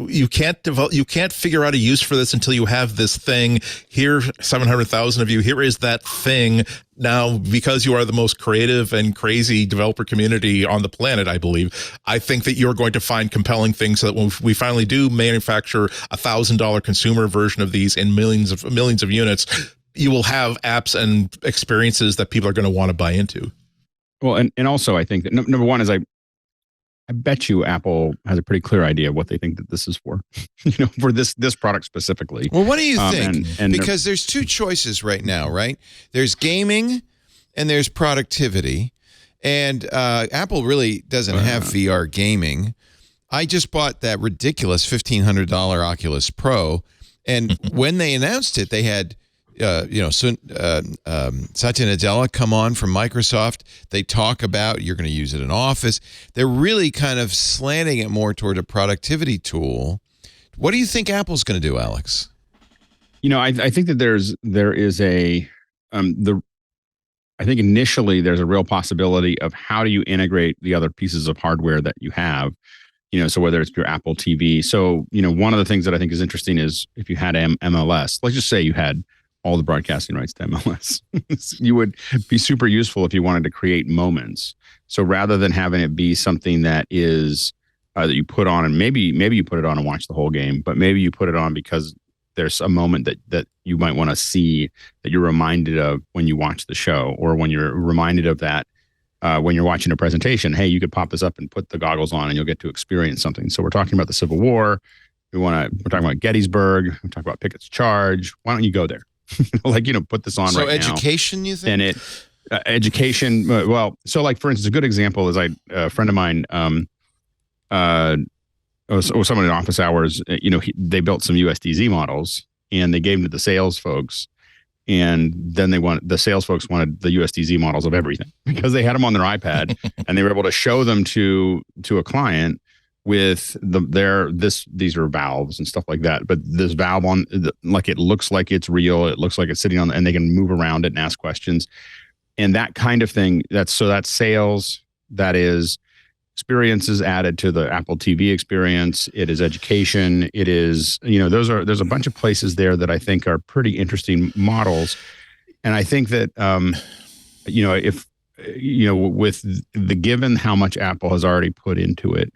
you can't figure out a use for this until you have this thing. Here, 700,000 of you. Here is that thing. Now, because you are the most creative and crazy developer community on the planet, I believe, I think that you're going to find compelling things so that when we finally do manufacture $1,000 consumer version of these in millions of units, you will have apps and experiences that people are going to want to buy into. Well, and also I think that number one is I bet you Apple has a pretty clear idea of what they think that this is for, for this product specifically. Well, what do you think? And because there's two choices right now, right? There's gaming and there's productivity. And Apple really doesn't have VR gaming. I just bought that ridiculous $1,500 Oculus Pro. And when they announced it, they had Satya Nadella come on from Microsoft. They talk about you're going to use it in Office. They're really kind of slanting it more toward a productivity tool. What do you think Apple's going to do, Alex? I think that there is a I think initially there's a real possibility of how do you integrate the other pieces of hardware that you have. So whether it's your Apple TV. So, one of the things that I think is interesting is if you had MLS, let's just say you had all the broadcasting rights to MLS. You would be super useful if you wanted to create moments. So rather than having it be something that is that you put on, and maybe you put it on and watch the whole game, but maybe you put it on because there's a moment that you might want to see that you're reminded of when you watch the show, or when you're reminded of that when you're watching a presentation. Hey, you could pop this up and put the goggles on and you'll get to experience something. So we're talking about the Civil War. We're talking about Gettysburg. We're talking about Pickett's Charge. Why don't you go there? Put this on right now. So education, you think? And education, so like, for instance, a good example is a friend of mine, someone in office hours, they built some USDZ models and they gave them to the sales folks. And then the sales folks wanted the USDZ models of everything because they had them on their iPad and they were able to show them to a client with these are valves and stuff like that. But this valve it looks like it's real. It looks like it's sitting on, and they can move around it and ask questions. And that kind of thing, that's sales, that is experiences added to the Apple TV experience. It is education. It is, there's a bunch of places there that I think are pretty interesting models. And I think that, if, with the given how much Apple has already put into it,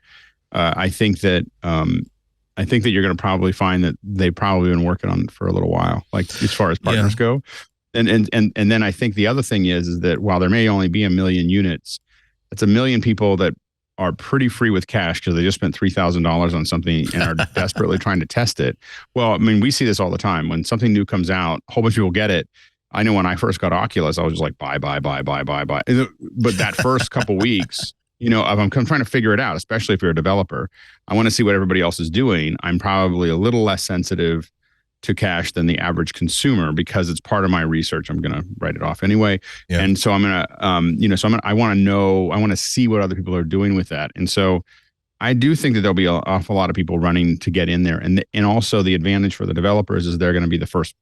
I think that you're going to probably find that they've probably been working on it for a little while, like as far as partners go. And then I think the other thing is that while there may only be 1 million units, it's 1 million people that are pretty free with cash because they just spent $3,000 on something and are desperately trying to test it. Well, I mean, we see this all the time. When something new comes out, a whole bunch of people get it. I know when I first got Oculus, I was just like, buy. But that first couple weeks, I'm trying to figure it out, especially if you're a developer. I want to see what everybody else is doing. I'm probably a little less sensitive to cash than the average consumer because it's part of my research. I'm going to write it off anyway. Yeah. And so I'm going to, I want to see what other people are doing with that. And so I do think that there'll be an awful lot of people running to get in there. And also the advantage for the developers is they're going to be the first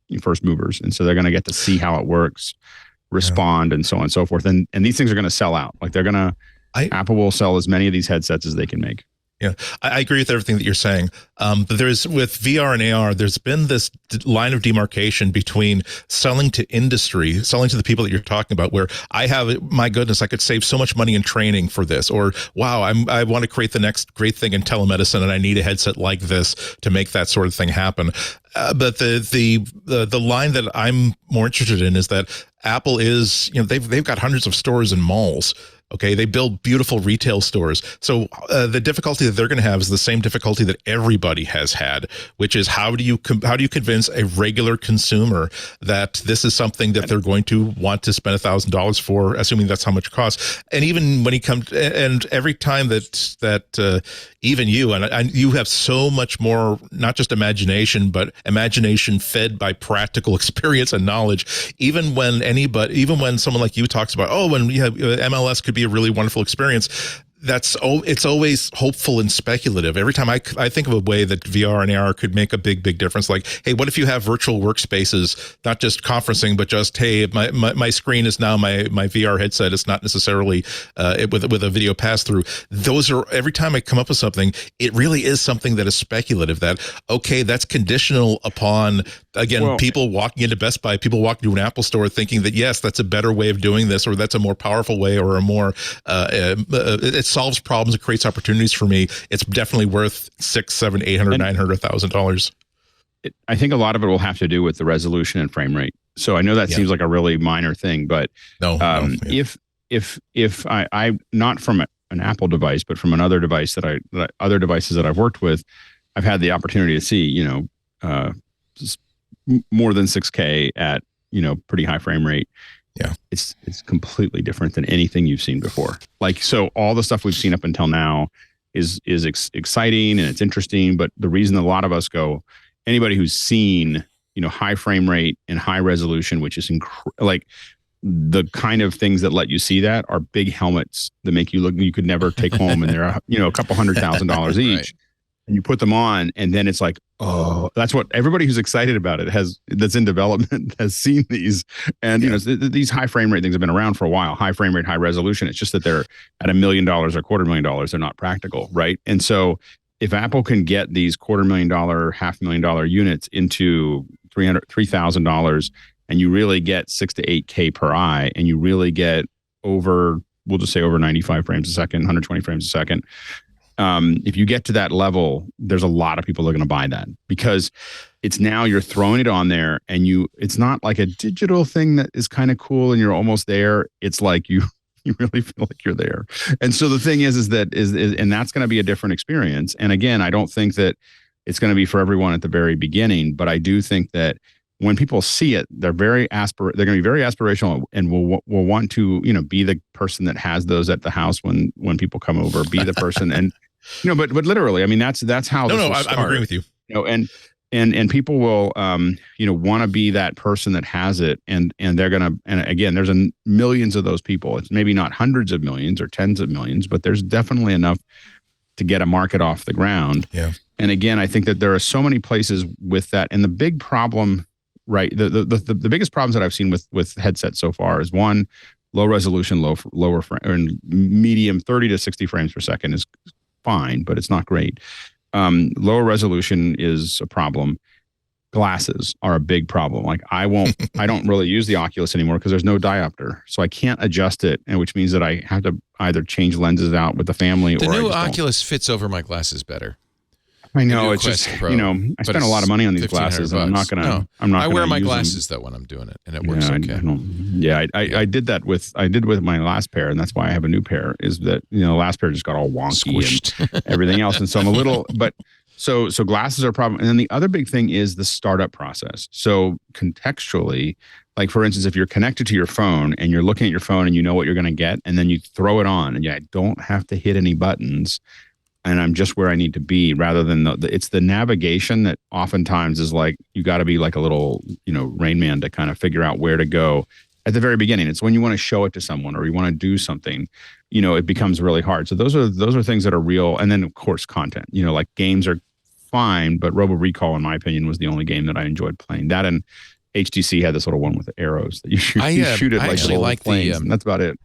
movers. And so they're going to get to see how it works, respond, and so on and so forth. And these things are going to sell out. Like Apple will sell as many of these headsets as they can make. Yeah, I agree with everything that you're saying. But with VR and AR, there's been this line of demarcation between selling to industry, selling to the people that you're talking about, where my goodness, I could save so much money in training for this, or wow, I want to create the next great thing in telemedicine, and I need a headset like this to make that sort of thing happen. But the line that I'm more interested in is that Apple is, they've got hundreds of stores and malls. Okay, they build beautiful retail stores. So the difficulty that they're going to have is the same difficulty that everybody has had, which is how do you convince a regular consumer that this is something that they're going to want to spend $1,000 for, assuming that's how much it costs. And even when he comes, and every time that even you and you have so much more, not just imagination, but imagination fed by practical experience and knowledge. Even when someone like you talks about, oh, when you have MLS could be a really wonderful experience, it's always hopeful and speculative. Every time I think of a way that VR and AR could make a big difference, like, hey, what if you have virtual workspaces, not just conferencing, but just, hey, my screen is now my VR headset. It's not necessarily with a video pass through. Those are, every time I come up with something, it really is something that is speculative, that, okay, that's conditional upon, again, people walking into Best Buy, people walking to an Apple store thinking that, yes, that's a better way of doing this, or that's a more powerful way, or a more, it solves problems, it creates opportunities for me. It's definitely worth $600, $700, $800, $900, $1,000. I think a lot of it will have to do with the resolution and frame rate. So I know that seems like a really minor thing, but if I not from an Apple device, but from another device other devices that I've worked with, I've had the opportunity to see, more than 6K at, pretty high frame rate. Yeah, it's completely different than anything you've seen before. Like, so all the stuff we've seen up until now is exciting and it's interesting. But the reason a lot of us go, anybody who's seen, high frame rate and high resolution, which is like the kind of things that let you see that are big helmets that make you look, you could never take home, and they're a couple $100,000 each. Right. And you put them on, and then it's like, oh, that's what everybody who's excited about it that's in development has seen these. And, these high frame rate things have been around for a while, high frame rate, high resolution. It's just that they're at $1 million or $250,000. They're not practical. Right. And so if Apple can get these $250,000, $500,000 units into $3,000, and you really get 6 to 8K per eye, and you really get we'll just say over 95 frames a second, 120 frames a second. If you get to that level, there's a lot of people that are going to buy that, because it's now you're throwing it on there, and it's not like a digital thing that is kind of cool and you're almost there. It's like you really feel like you're there. And so the thing is and that's going to be a different experience. And again, I don't think that it's going to be for everyone at the very beginning, but I do think that when people see it, they're going to be very aspirational, and will want to, be the person that has those at the house when people come over, be the person. And, but literally, I mean, that's how this will start. I'm agreeing with you. And people will, want to be that person that has it, and they're going to, and again, there's millions of those people. It's maybe not hundreds of millions or tens of millions, but there's definitely enough to get a market off the ground. Yeah. And again, I think that there are so many places with that. And the big problem, right, the biggest problems that I've seen with headsets so far is, one, low resolution, lower frame, or medium 30 to 60 frames per second is fine, but it's not great. Lower resolution is a problem. Glasses are a big problem. Like I don't really use the Oculus anymore because there's no diopter, so I can't adjust it, and which means that I have to either change lenses out with the family. The new Oculus fits over my glasses better. I know, it's just, Pro, I spent a lot of money on these glasses, and I'm not going to. I wear my glasses though when I'm doing it, and it works okay. I did that with my last pair, and that's why I have a new pair. Is that the last pair just got all wonky Squished. And everything else, and so I'm a little. But so glasses are a problem, and then the other big thing is the startup process. So contextually, like for instance, if you're connected to your phone and you're looking at your phone and you know what you're going to get, and then you throw it on, and I don't have to hit any buttons, and I'm just where I need to be, rather than it's the navigation that oftentimes is like, you got to be like a little, Rain Man to kind of figure out where to go at the very beginning. It's when you want to show it to someone or you want to do something, it becomes really hard. So those are things that are real. And then of course, content, like games are fine, but Robo Recall, in my opinion, was the only game that I enjoyed playing. That, and HTC had this little one with the arrows that you shoot it like little planes, and that's about it.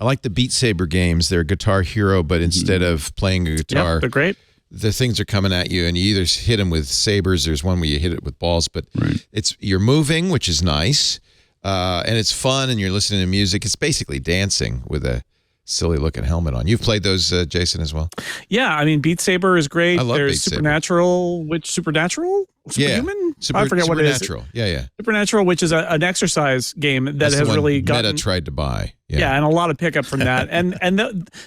I like the Beat Saber games. They're Guitar Hero, but instead of playing a guitar, they're great. The things are coming at you, and you either hit them with sabers. There's one where you hit it with balls, but you're moving, which is nice, and it's fun, and you're listening to music. It's basically dancing with a silly-looking helmet on. You've played those, Jason, as well? Yeah, I mean, Beat Saber is great. I love There's Beat Saber. Supernatural, Superhuman? I forget what it is. Yeah. Supernatural, which is an exercise game that has really gotten... Meta tried to buy. Yeah, and a lot of pickup from that.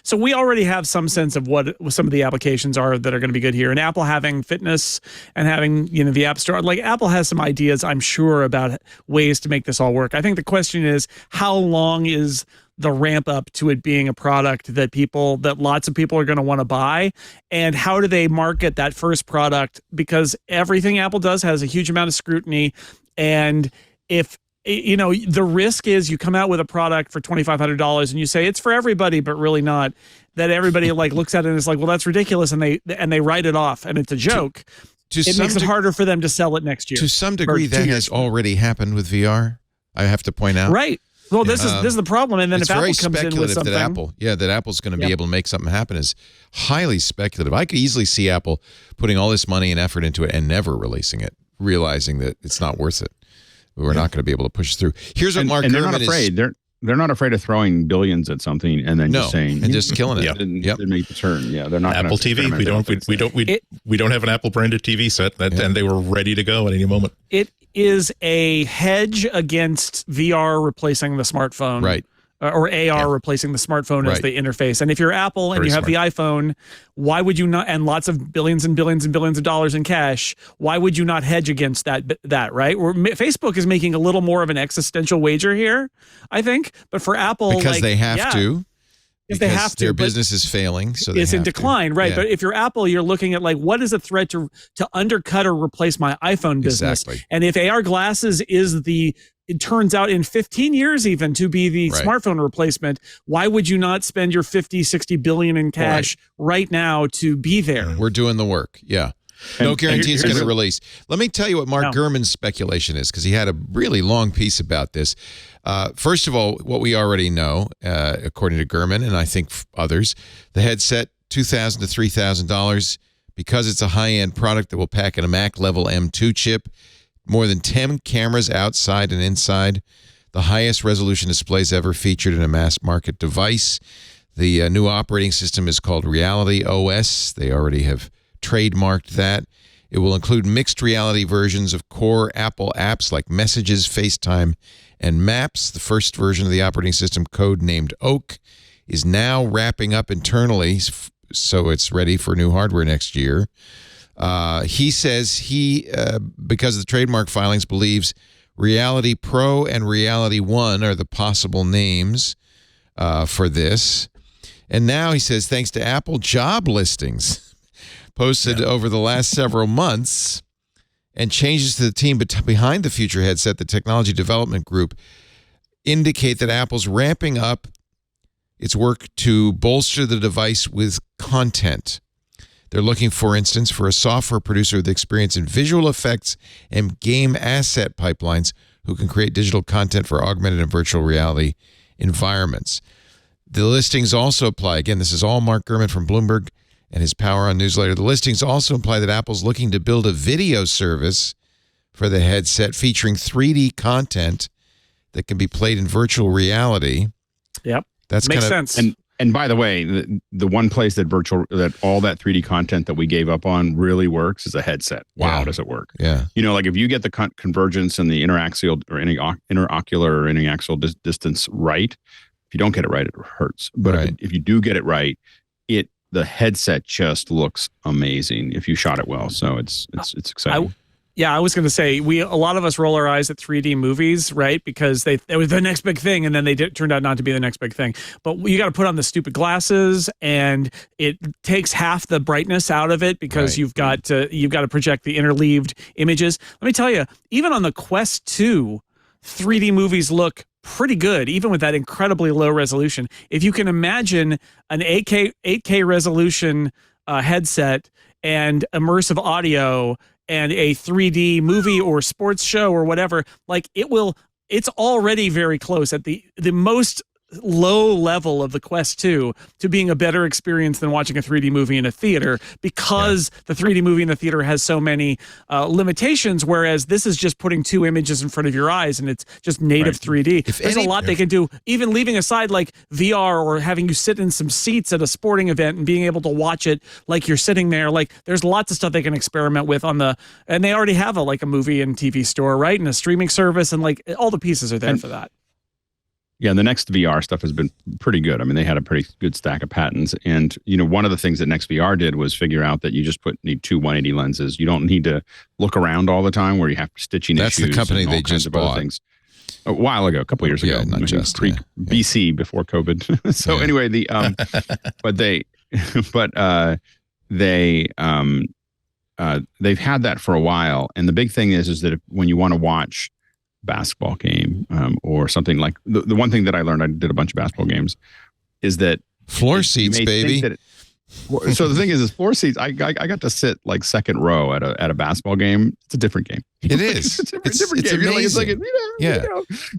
So we already have some sense of what some of the applications are that are going to be good here. And Apple having fitness and having, the App Store, like Apple has some ideas, I'm sure, about ways to make this all work. I think the question is, how long is the ramp up to it being a product that lots of people are going to want to buy, and how do they market that first product? Because everything Apple does has a huge amount of scrutiny, and if the risk is you come out with a product for $2,500 and you say it's for everybody, but really not, that everybody looks at it and is like, well, that's ridiculous, and they write it off, and it's a joke. It makes it harder for them to sell it next year. To some degree, that has already happened with VR. I have to point out, right? Well, this is the problem, and then if Apple comes in with something, that Apple's going to be able to make something happen is highly speculative. I could easily see Apple putting all this money and effort into it and never releasing it, realizing that it's not worth it. We're not going to be able to push through. Here's what Mark Gurman they're not afraid. They're not afraid of throwing billions at something and then just saying and just killing it. Didn't make the turn. Yeah, they're not Apple TV. We don't have an Apple branded TV set, and they were ready to go at any moment. It is a hedge against VR replacing the smartphone, right? Or AR replacing the smartphone as the interface. And if you're Apple and you have the iPhone, why would you not? And lots of billions and billions and billions of dollars in cash. Why would you not hedge against that? Right? Facebook is making a little more of an existential wager here, I think. But for Apple, because they have to. If they have to, their business is failing, so it's in decline, right? But if you're Apple, you're looking at what is a threat to undercut or replace my iPhone business? Exactly. And if AR glasses it turns out in 15 years even to be the smartphone replacement, why would you not spend your 50-60 billion in cash right now to be there? We're doing the work. Yeah. No guarantee it's going to release. Let me tell you what Mark Gurman's speculation is, because he had a really long piece about this. First of all, what we already know, according to Gurman, and I think others, the headset, $2,000 to $3,000, because it's a high-end product that will pack in a Mac-level M2 chip, more than 10 cameras outside and inside, the highest resolution displays ever featured in a mass-market device. The new operating system is called Reality OS. They already have trademarked that. It will include mixed reality versions of core Apple apps like Messages, FaceTime, and Maps. The first version of the operating system, code-named Oak, is now wrapping up internally, so it's ready for new hardware next year. He says because of the trademark filings, believes Reality Pro and Reality One are the possible names for this. And now he says, thanks to Apple job listings posted over the last several months and changes to the team behind the future headset, the technology development group, indicate that Apple's ramping up its work to bolster the device with content. They're looking, for instance, for a software producer with experience in visual effects and game asset pipelines who can create digital content for augmented and virtual reality environments. The listings also apply, again, this is all Mark Gurman from Bloomberg and his Power On newsletter. The listings also imply that Apple's looking to build a video service for the headset featuring 3D content that can be played in virtual reality. Yep. That's makes kind of sense. And by the way, the one place that all that 3D content that we gave up on really works is a headset. Wow, does it work? Yeah. If you get the convergence and the interaxial or interocular or interaxial distance right, if you don't get it right, it hurts. But if you do get it right, the headset just looks amazing if you shot it well. So it's exciting. I was going to say, a lot of us roll our eyes at 3D movies, right? Because it was the next big thing, and then they turned out not to be the next big thing. But you got to put on the stupid glasses, and it takes half the brightness out of it because you've got to project the interleaved images. Let me tell you, even on the Quest 2, 3D movies look pretty good, even with that incredibly low resolution. If you can imagine an 8K resolution headset and immersive audio and a 3D movie or sports show or whatever, it's already very close at the most low level of the Quest 2 to being a better experience than watching a 3D movie in a theater, because the 3D movie in the theater has so many limitations, whereas this is just putting two images in front of your eyes and it's just native 3D. There's a lot they can do, even leaving aside VR or having you sit in some seats at a sporting event and being able to watch it like you're sitting there. There's lots of stuff they can experiment with and they already have a movie and TV store, right? And a streaming service, and all the pieces are there for that. Yeah, the next VR stuff has been pretty good. I mean, they had a pretty good stack of patents. And, you know, one of the things that Next VR did was figure out that you just need two 180 lenses. You don't need to look around all the time where you have stitching That's issues. the company and all they kinds just of other bought. things. A while ago, a couple of years ago. Not just. BC before COVID. So anyway, they've had that for a while. And the big thing is that when you want to watch basketball game or something like the one thing that I learned, I did a bunch of basketball games, is that floor seats, baby. So the thing is floor seats. I got to sit like second row at a basketball game. It's a different game. It is. It's a different game. Amazing.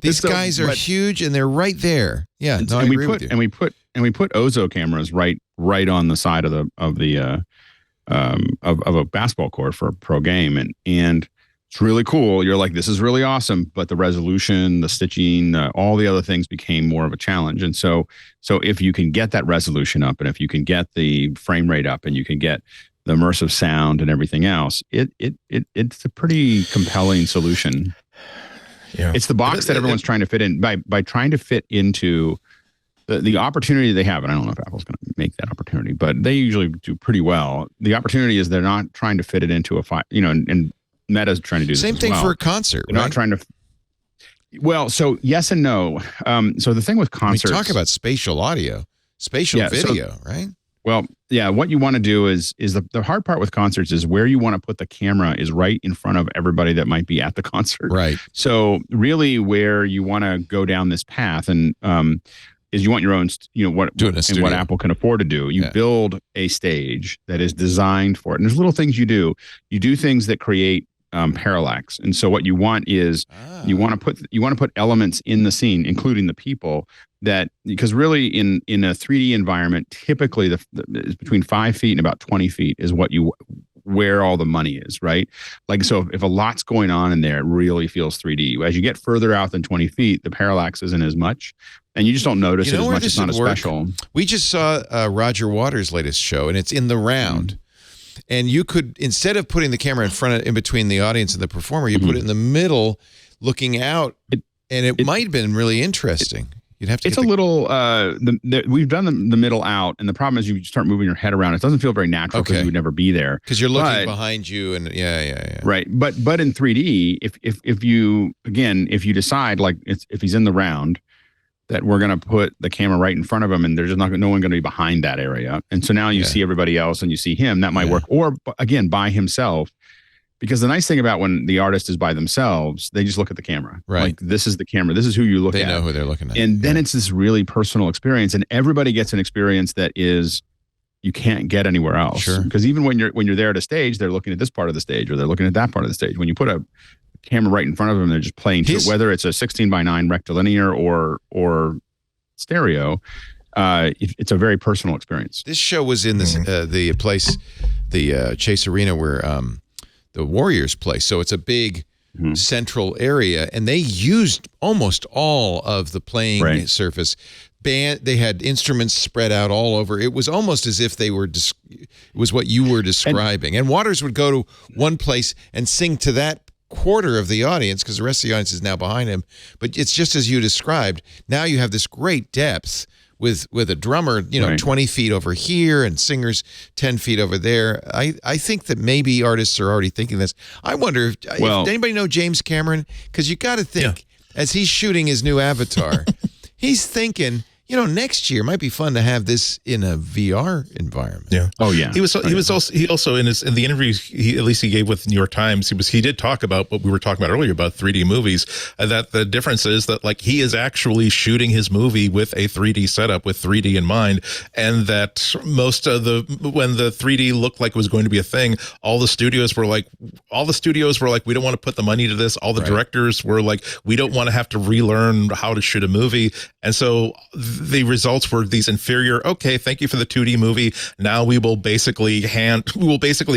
These guys are huge and they're right there. Yeah, no, I agree with you. And we put Ozo cameras right on the side of a basketball court for a pro game, and it's really cool. You're like, this is really awesome, but the resolution, the stitching, all the other things became more of a challenge. And so if you can get that resolution up, and if you can get the frame rate up, and you can get the immersive sound and everything else, it's a pretty compelling solution. Yeah. It's the box that everyone's trying to fit in by trying to fit into the opportunity they have. And I don't know if Apple's going to make that opportunity, but they usually do pretty well. The opportunity is they're not trying to fit it into and Meta's trying to do the same thing for a concert. They're not trying to. Well, so yes and no. So the thing with concerts, talk about spatial audio, spatial video, right? Well, yeah. What you want to do is the hard part with concerts is where you want to put the camera is right in front of everybody that might be at the concert. Right. So really, where you want to go down this path and is you want your own, what Apple can afford to do. You build a stage that is designed for it, and there's little things you do. You do things that create parallax, and so what you want is you want to put elements in the scene, including the people, that because really in a 3D environment, typically the between 5 feet and about 20 feet is where all the money is, right? Like, so if a lot's going on in there, it really feels 3D. As you get further out than 20 feet, the parallax isn't as much, and you just don't notice it as much. It's not as special. We just saw Roger Waters' latest show, and it's in the round. And you could, instead of putting the camera in between the audience and the performer, you put it in the middle, looking out, and it might have been really interesting. You'd have to. It's a little. We've done the middle out, and the problem is you start moving your head around. It doesn't feel very natural because you would never be there. Because you're looking behind you, and yeah. Right, but in 3D, if you decide like if he's in the round, that we're going to put the camera right in front of him, and there's just no one going to be behind that area, and so now you see everybody else, and you see him. That might work, or again by himself. Because the nice thing about when the artist is by themselves, they just look at the camera. Right. Like, this is the camera. This is who you look at. They know who they're looking at. And then it's this really personal experience. And everybody gets an experience that is you can't get anywhere else. Sure. Because even when you're there at a stage, they're looking at this part of the stage or they're looking at that part of the stage. When you put a camera right in front of them, they're just playing to it, whether it's a 16:9 rectilinear or stereo. It's a very personal experience. This show was in this the place, the Chase Arena where the Warriors play. So it's a big central area, and they used almost all of the playing surface. They had instruments spread out all over. It was almost as if they were. It was what you were describing. And Waters would go to one place and sing to that quarter of the audience because the rest of the audience is now behind him. But it's just as you described. Now you have this great depth with a drummer, 20 feet over here and singers 10 feet over there. I think that maybe artists are already thinking this. I wonder if anybody know James Cameron? Because you got to think, as he's shooting his new Avatar, he's thinking, next year might be fun to have this in a VR environment. Yeah. Oh yeah. He also in the interview he gave with New York Times, he did talk about what we were talking about earlier about 3D movies, that the difference is that like he is actually shooting his movie with a 3D setup with 3D in mind, and that most of when the 3D looked like it was going to be a thing, all the studios were like we don't want to put the money to this. All the directors were like, we don't want to have to relearn how to shoot a movie, and so the results were these inferior. Okay, thank you for the 2D movie. Now we will basically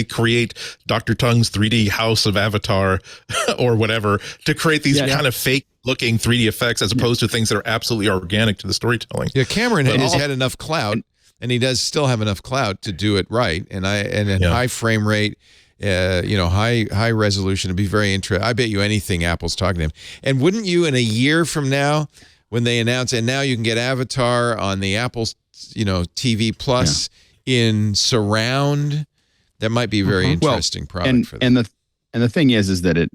create Dr. Tung's 3D House of Avatar or whatever to create these kind of fake looking 3D effects as opposed to things that are absolutely organic to the storytelling. Yeah, Cameron has had enough clout, and he does still have enough clout to do it right, and high frame rate. High resolution. It'd be very interesting. I bet you anything Apple's talking to him. And wouldn't you, in a year from now, when they announce, and now you can get Avatar on the Apple, TV Plus in surround. That might be a very interesting product for them. And the thing is that it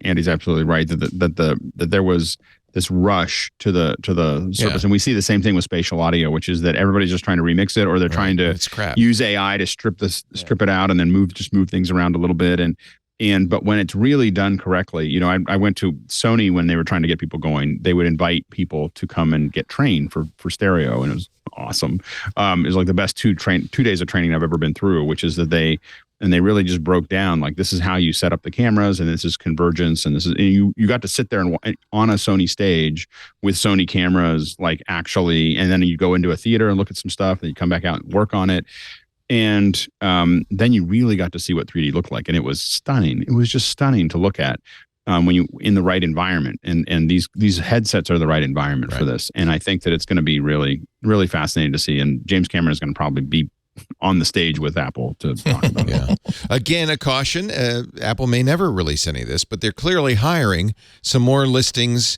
Andy's absolutely right that there was this rush to the surface, and we see the same thing with spatial audio, which is that everybody's just trying to remix it, or they're trying to use AI to strip it out and then move things around a little bit, but when it's really done correctly, I went to Sony when they were trying to get people going. They would invite people to come and get trained for stereo, and it was awesome. It was like the best 2 days of training I've ever been through, which is that they really just broke down, like, this is how you set up the cameras, and this is convergence, and you got to sit there and on a Sony stage with Sony cameras, like, actually, and then you go into a theater and look at some stuff, and you come back out and work on it. And then you really got to see what 3D looked like, and it was stunning. It was just stunning to look at when you in the right environment. And these headsets are the right environment for this. And I think that it's going to be really, really fascinating to see. And James Cameron is going to probably be on the stage with Apple to talk about it. Again, a caution: Apple may never release any of this, but they're clearly hiring. Some more listings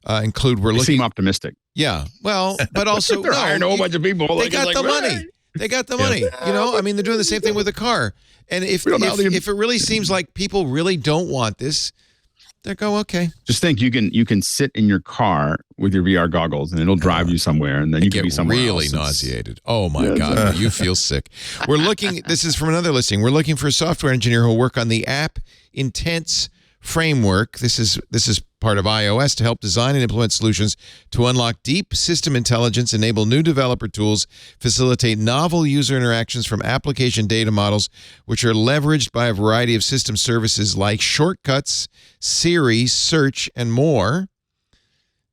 include. They seem optimistic. Yeah, well, but also they're hiring a whole bunch of people. They got the money. They got the money. I mean, they're doing the same thing with the car. And if it really seems like people really don't want this, they go, okay. Just think, you can sit in your car with your VR goggles, and it'll drive you somewhere, and then you can be somewhere really else. Nauseated. Oh my God, you feel sick. We're looking. This is from another listing. We're looking for a software engineer who will work on the App Intense framework. This is part of iOS to help design and implement solutions to unlock deep system intelligence, enable new developer tools, facilitate novel user interactions from application data models, which are leveraged by a variety of system services like shortcuts, Siri, search, and more.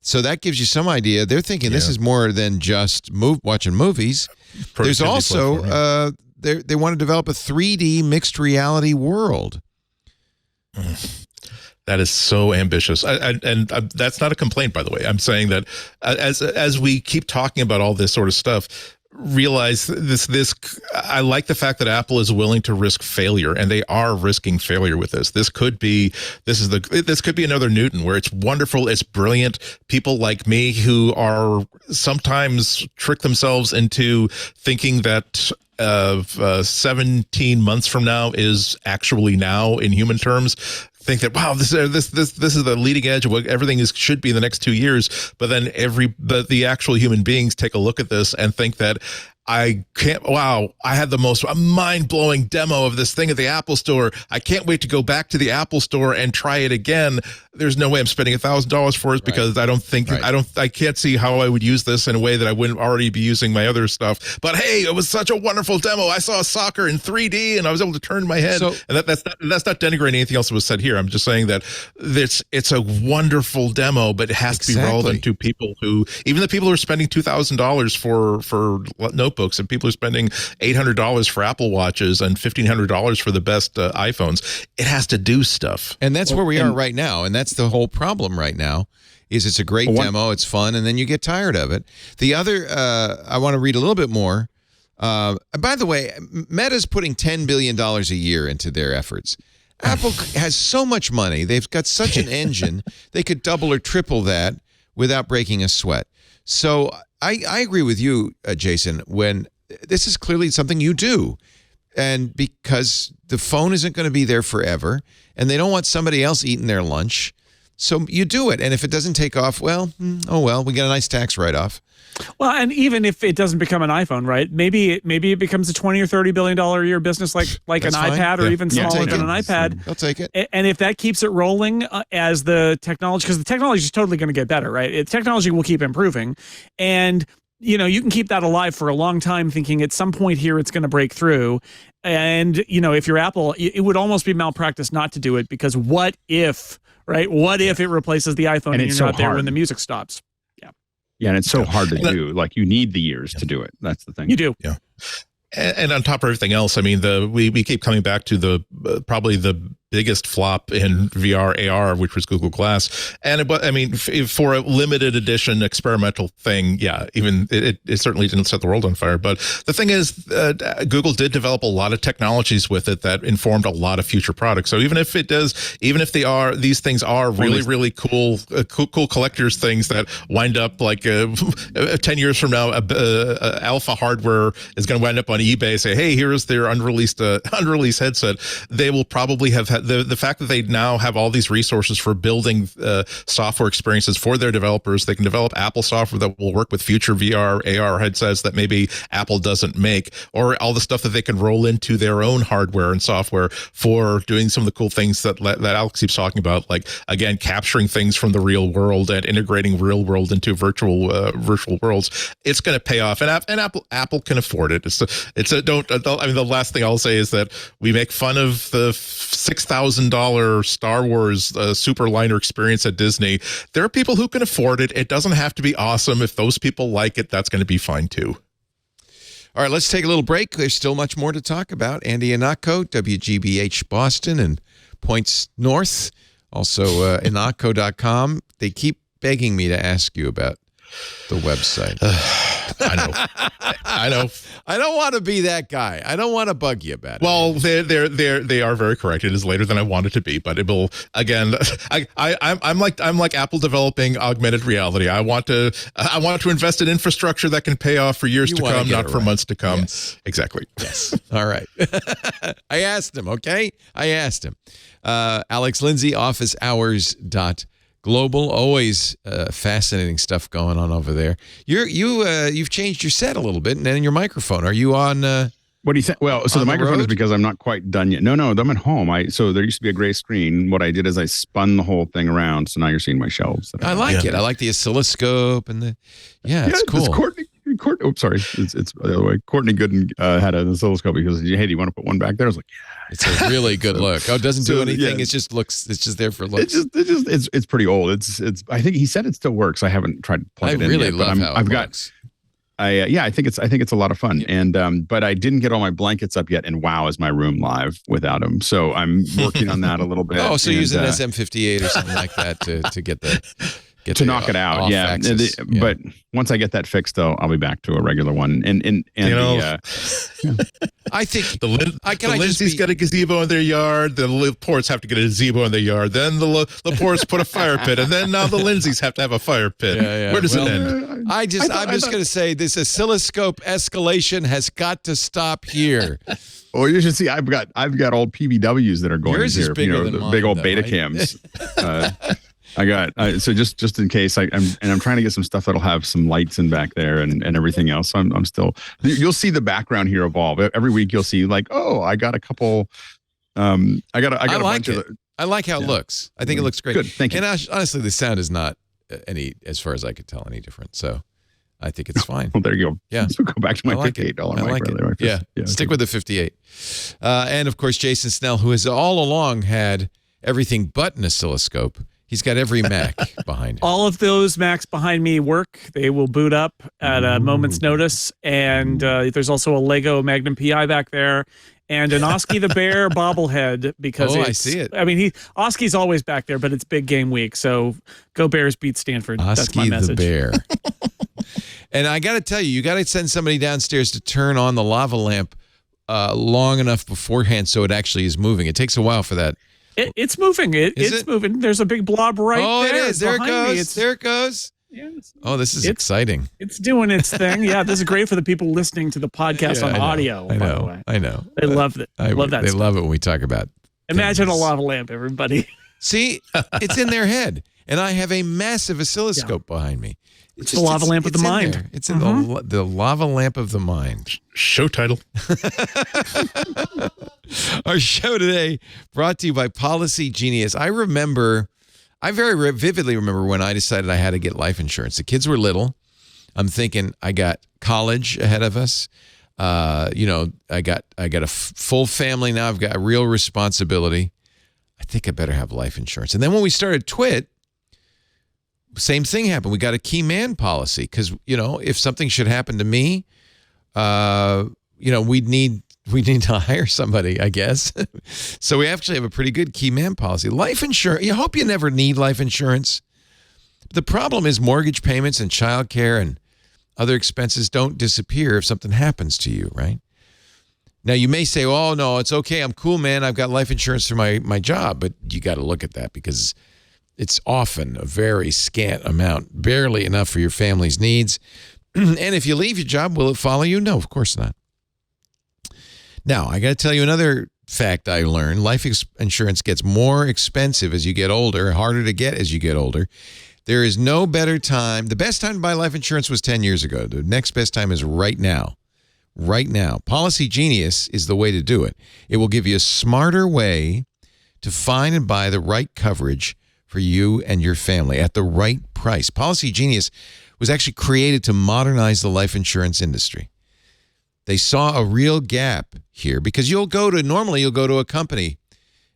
So that gives you some idea. They're thinking this is more than just watching movies. There's also they want to develop a 3D mixed reality world. That is so ambitious, and that's not a complaint, by the way. I'm saying that as we keep talking about all this sort of stuff, realize this. I like the fact that Apple is willing to risk failure, and they are risking failure with this. This could be another Newton, where it's wonderful, it's brilliant. People like me who are sometimes trick themselves into thinking that 17 months from now is actually now in human terms, think that, wow, this is the leading edge of what everything should be in the next 2 years. But then the actual human beings take a look at this and think that I had the most mind-blowing demo of this thing at the Apple Store. I can't wait to go back to the Apple Store and try it again. There's no way I'm spending $1,000 for it because I can't see how I would use this in a way that I wouldn't already be using my other stuff. But hey, it was such a wonderful demo. I saw soccer in 3D and I was able to turn my head. And that's not denigrating anything else that was said here. I'm just saying that it's a wonderful demo, but it has to be relevant to people even the people who are spending $2,000 for notebooks, and people are spending $800 for Apple Watches and $1,500 for the best iPhones. It has to do stuff. And that's where we are right now. And that's the whole problem right now, is it's a great demo, it's fun, and then you get tired of it. The other, I want to read a little bit more. By the way, Meta's putting $10 billion a year into their efforts. Apple has so much money. They've got such an engine. They could double or triple that without breaking a sweat. So I agree with you, Jason, when this is clearly something you do. And because the phone isn't going to be there forever, and they don't want somebody else eating their lunch, so you do it. And if it doesn't take off, we get a nice tax write-off. Well, and even if it doesn't become an iPhone, right? Maybe it becomes a $20 or $30 billion a year business, like That's an fine. iPad, or even smaller than an iPad. I'll take it. And if that keeps it rolling as the technology, because the technology is totally going to get better, right? Technology will keep improving, and you can keep that alive for a long time, thinking at some point here it's going to break through. And if you're Apple, it would almost be malpractice not to do it, because what if, right? What if it replaces the iPhone and you're not there when the music stops? Yeah, and it's so hard to do. Like, you need the years to do it. That's the thing. You do. Yeah. And on top of everything else, I mean, we keep coming back to probably the biggest flop in VR AR, which was Google Glass. And but I mean, for a limited edition experimental thing, yeah, even it certainly didn't set the world on fire. But the thing is, Google did develop a lot of technologies with it that informed a lot of future products. So even if these things are really cool collectors things that wind up like 10 years from now, alpha hardware is going to wind up on eBay, say, hey, here's their unreleased headset. They will probably have had the fact that they now have all these resources for building software experiences for their developers. They can develop Apple software that will work with future VR, AR headsets that maybe Apple doesn't make, or all the stuff that they can roll into their own hardware and software for doing some of the cool things that Alex keeps talking about, like, again, capturing things from the real world and integrating real world into virtual worlds. It's going to pay off, and Apple can afford it. The last thing I'll say is that we make fun of the $6,000 Star Wars Superliner experience at Disney. There are people who can afford it. It doesn't have to be awesome. If those people like it, that's going to be fine too. All right, let's take a little break. There's still much more to talk about. Andy Ihnatko, WGBH Boston and Points North, also Ihnatko.com. They keep begging me to ask you about the website. I know. I don't want to be that guy. I don't want to bug you about it. Well, they are very correct. It is later than I want it to be, but it will, again, I'm like Apple developing augmented reality. I want to invest in infrastructure that can pay off for years to come, not for months to come. Yes. Exactly. Yes. All right. I asked him, okay? I asked him. Alex Lindsay, officehours.global. Always fascinating stuff going on over there. You've changed your set a little bit, and then your microphone. Are you on? What do you think? Well, so the microphone is because I'm not quite done yet. No, I'm at home. So there used to be a gray screen. What I did is I spun the whole thing around. So now you're seeing my shelves. I like it. I like the oscilloscope and it's cool. Courtney, sorry, it's the other way. Courtney Gooden had an oscilloscope because, hey, do you want to put one back there? I was like, yeah. It's a really good look. Oh, it doesn't do anything. Yeah. It's just there for looks. It's pretty old. I think he said it still works. I haven't tried to plug it in. I really love how it looks. I think it's a lot of fun. And but I didn't get all my blankets up yet, and WoW is my room live without them. So I'm working on that a little bit. So use an SM58 or something like that to get to knock it out. Yeah. But once I get that fixed, though, I'll be back to a regular one. I think the Lindsay's got a gazebo in their yard. The Laportes have to get a gazebo in their yard. Then the Laportes put a fire pit, and then now the Lindsays have to have a fire pit. Where does it end? I'm just going to say this oscilloscope escalation has got to stop here. Well, you should see. I've got old PVWs that are going Yours here. Is bigger than the mine, big old though, beta right? cams. I got so just in case I'm trying to get some stuff that'll have some lights in back there and everything else. I'm still. You'll see the background here evolve every week. You'll see like, oh, I got a couple. I got a bunch of. I like how it looks. I think it looks great. Good, thank you. And honestly, the sound is not any, as far as I could tell, any different. So I think it's fine. Well, there you go. Yeah. So go back to my $58 mic. Yeah. Stick with the 58. And of course, Jason Snell, who has all along had everything but an oscilloscope. He's got every Mac behind him. All of those Macs behind me work. They will boot up at a moment's notice. And there's also a Lego Magnum PI back there. And an Oski the Bear bobblehead because I see it. I mean, Oski's always back there, but it's big game week. So go Bears beat Stanford. That's my message. Oski the Bear. And I got to tell you got to send somebody downstairs to turn on the lava lamp long enough beforehand so it actually is moving. It takes a while for that. It's moving. It's moving. There's a big blob right there. Oh, it is. There it goes. There it goes. Yes. Oh, this is exciting. It's doing its thing. Yeah, this is great for the people listening to the podcast on audio, by the way. I know. They love it. I love that. They love it when we talk about Imagine things. a lava lamp, everybody. See, it's in their head. And I have a massive oscilloscope behind me. It's the lava lamp of the mind. There. It's in the lava lamp of the mind. Show title. Our show today brought to you by Policy Genius. I very vividly remember when I decided I had to get life insurance. The kids were little. I'm thinking I got college ahead of us. I got a full family now. I've got a real responsibility. I think I better have life insurance. And then when we started Twit, same thing happened. We got a key man policy because, if something should happen to me, we'd need we need to hire somebody, I guess. So we actually have a pretty good key man policy. Life insurance, you hope you never need life insurance. The problem is mortgage payments and childcare and other expenses don't disappear if something happens to you, right? Now, you may say, oh, no, it's okay. I'm cool, man. I've got life insurance through my job. But you got to look at that because it's often a very scant amount, barely enough for your family's needs. And if you leave your job, will it follow you? No, of course not. Now, I got to tell you another fact I learned. Life insurance gets more expensive as you get older, harder to get as you get older. There is no better time. The best time to buy life insurance was 10 years ago. The next best time is right now. Right now. Policy Genius is the way to do it. It will give you a smarter way to find and buy the right coverage for you and your family at the right price. Policy Genius was actually created to modernize the life insurance industry. They saw a real gap here because normally you'll go to a company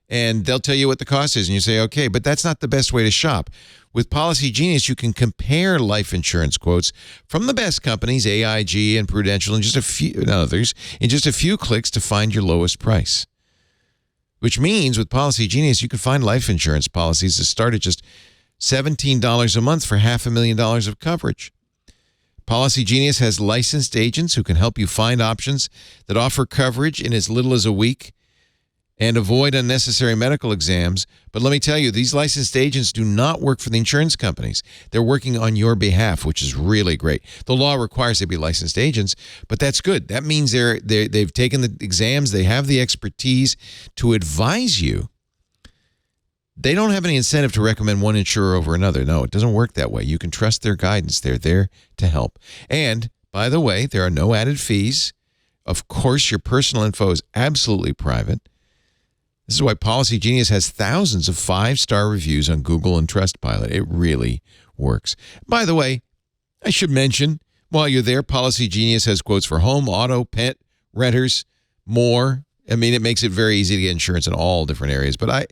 and they'll tell you what the cost is and you say, okay, but that's not the best way to shop. With Policy Genius, you can compare life insurance quotes from the best companies, AIG and Prudential, and just a few others, in just a few clicks to find your lowest price. Which means with Policy Genius, you can find life insurance policies that start at just $17 a month for $500,000 of coverage. Policy Genius has licensed agents who can help you find options that offer coverage in as little as a week and avoid unnecessary medical exams. But let me tell you, these licensed agents do not work for the insurance companies. They're working on your behalf, which is really great. The law requires they be licensed agents, but that's good. That means they've taken the exams. They have the expertise to advise you. They don't have any incentive to recommend one insurer over another. No, it doesn't work that way. You can trust their guidance. They're there to help. And, by the way, there are no added fees. Of course, your personal info is absolutely private. This is why Policy Genius has thousands of 5-star reviews on Google and Trustpilot. It really works. By the way, I should mention, while you're there, Policy Genius has quotes for home, auto, pet, renters, more. I mean, it makes it very easy to get insurance in all different areas. But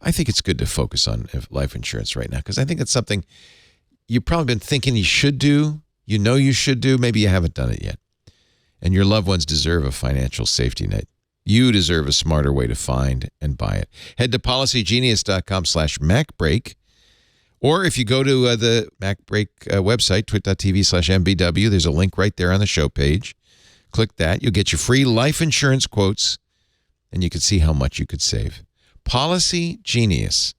I think it's good to focus on life insurance right now because I think it's something you've probably been thinking you should do. You know you should do. Maybe you haven't done it yet. And your loved ones deserve a financial safety net. You deserve a smarter way to find and buy it. Head to policygenius.com/MacBreak. Or if you go to the MacBreak website, twit.tv/MBW, there's a link right there on the show page. Click that. You'll get your free life insurance quotes, and you can see how much you could save. Policy Genius.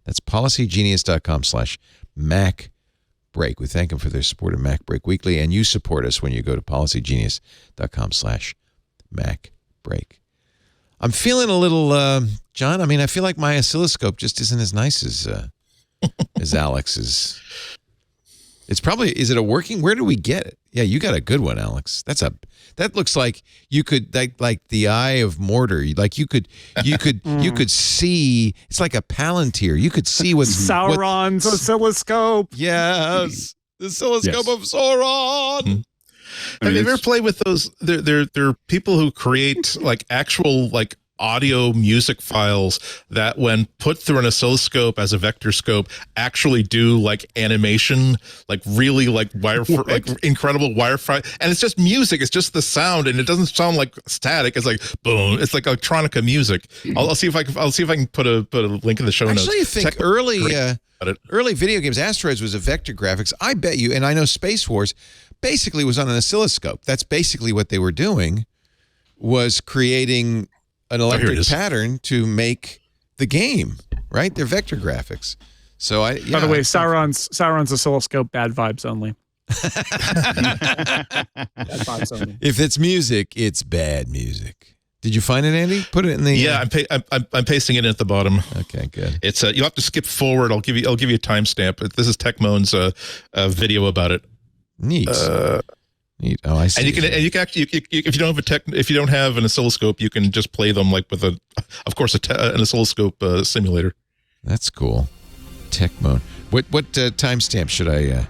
That's policygenius.com/MacBreak. We thank them for their support of MacBreak Weekly, and you support us when you go to policygenius.com/MacBreak. I'm feeling a little, John, I feel like my oscilloscope just isn't as nice as Alex's. It's probably, is it a working? Where do we get it? Yeah, you got a good one, Alex. That looks like you could, like the eye of Mordor. Like you could see. It's like a Palantir. You could see what's Sauron's oscilloscope. Yes, the oscilloscope of Sauron. Have you ever played with those? There are people who create like actual like audio music files that when put through an oscilloscope as a vector scope actually do like animation, like really like like incredible wireframe, and it's just music. It's just the sound, and it doesn't sound like static. It's like boom. It's like electronica music. I'll see if I can put a link in the show notes. Actually, I think early video games, Asteroids was a vector graphics. I bet you, and I know Space Wars basically was on an oscilloscope. That's basically what they were doing, was creating an electric pattern to make the game, right? They're vector graphics. So by the way, Sauron's oscilloscope, bad vibes only. Bad vibes only. If it's music, it's bad music. Did you find it, Andy? Put it in the. Yeah, I'm pasting it at the bottom. Okay, good. It's you'll have to skip forward. I'll give you a timestamp. This is Techmoan's video about it. Neat. Neat. Oh, I see. And you can actually, if you don't have an oscilloscope, you can just play them like with an oscilloscope simulator. That's cool. Techmoan. What timestamp should I?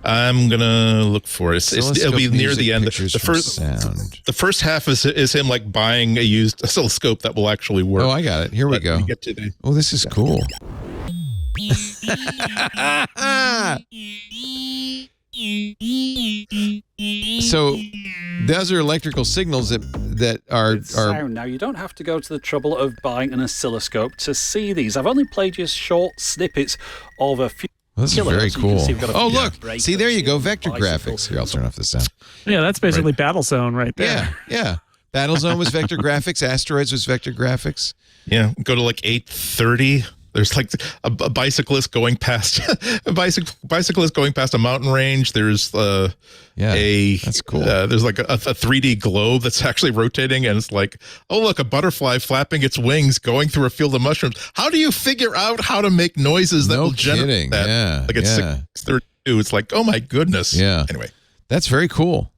I'm gonna look for it. It'll be near the end. The first half is him like buying a used oscilloscope that will actually work. Oh, I got it. Here we go. Oh, this is cool. So those are electrical signals that that are sound. Now, you don't have to go to the trouble of buying an oscilloscope to see these. I've only played you short snippets of a few. This is very cool. Oh, look. break See, there you go. that's Vector graphics. Here, I'll turn off the sound. Yeah, that's basically Battlezone right there. Yeah. Battlezone was vector graphics. Asteroids was vector graphics. Yeah, go to like 8:30. There's like a bicyclist going past a bicyclist going past a mountain range. There's that's cool. There's like a 3D globe that's actually rotating, and it's like, oh look, a butterfly flapping its wings going through a field of mushrooms. How do you figure out how to make noises that will generate that? Yeah, like it's 6:32. It's like, oh my goodness. Yeah. Anyway, that's very cool.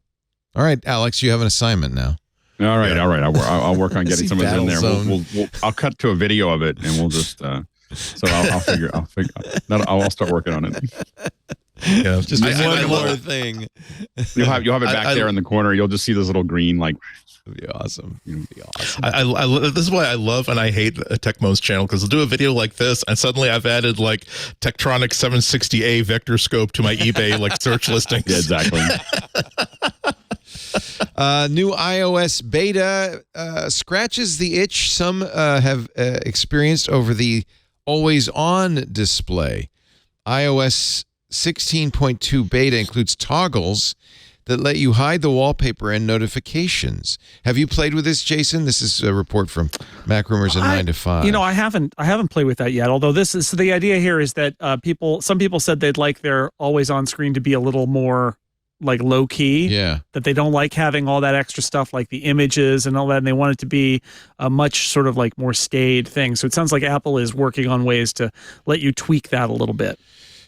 All right, Alex, you have an assignment now. All right. I'll work on getting some of this in there. I'll cut to a video of it, and we'll just. So I'll figure. I'll start working on it. Yeah, just one more thing. You'll have it back there in the corner. You'll just see this little green like. It'll be awesome. This is why I love and I hate Tecmo's channel, because they'll do a video like this, and suddenly I've added like Tektronix 760A vector scope to my eBay like search listings. Yeah, exactly. New iOS beta scratches the itch some have experienced over the always-on display. iOS 16.2 beta includes toggles that let you hide the wallpaper and notifications. Have you played with this, Jason? This is a report from Mac Rumors and 9 to 5. You know, I haven't played with that yet. Although so the idea here is that some people said they'd like their always-on screen to be a little more like low key, that they don't like having all that extra stuff like the images and all that, and they want it to be a much sort of like more staid thing. So it sounds like Apple is working on ways to let you tweak that a little bit.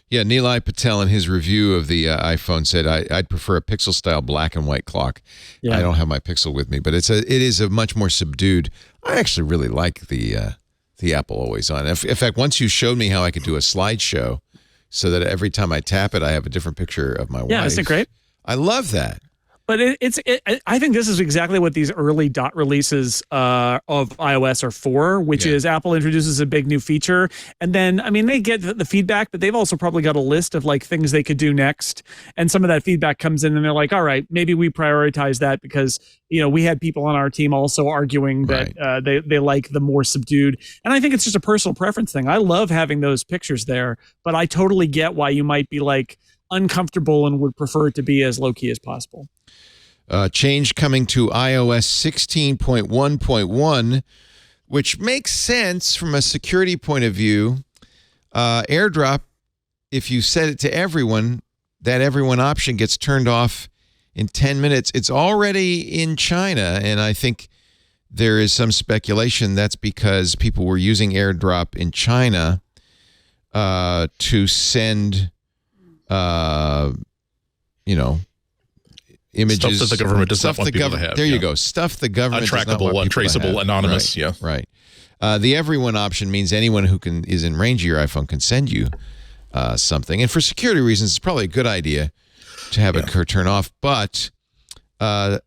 Yeah, Nilay Patel in his review of the iPhone said, I'd prefer a Pixel style black and white clock. Yeah. I don't have my Pixel with me, but it is a much more subdued. I actually really like the Apple always on. In fact, once you showed me how I could do a slideshow so that every time I tap it, I have a different picture of my wife. Yeah, isn't it great? I love that. But I think this is exactly what these early dot releases of iOS are for, which is Apple introduces a big new feature. And then, I mean, they get the feedback, but they've also probably got a list of like things they could do next. And some of that feedback comes in and they're like, all right, maybe we prioritize that because, you know, we had people on our team also arguing that they like the more subdued. And I think it's just a personal preference thing. I love having those pictures there, but I totally get why you might be like uncomfortable and would prefer it to be as low key as possible. Change coming to iOS 16.1.1, which makes sense from a security point of view. AirDrop, if you set it to everyone, that everyone option gets turned off in 10 minutes. It's already in China, and I think there is some speculation that's because people were using AirDrop in China to send, images, stuff that the government does not want people to have. There you go. Stuff the government untrackable, untraceable, anonymous. Right. The everyone option means anyone who is in range of your iPhone can send you something. And for security reasons, it's probably a good idea to have it turn off. But the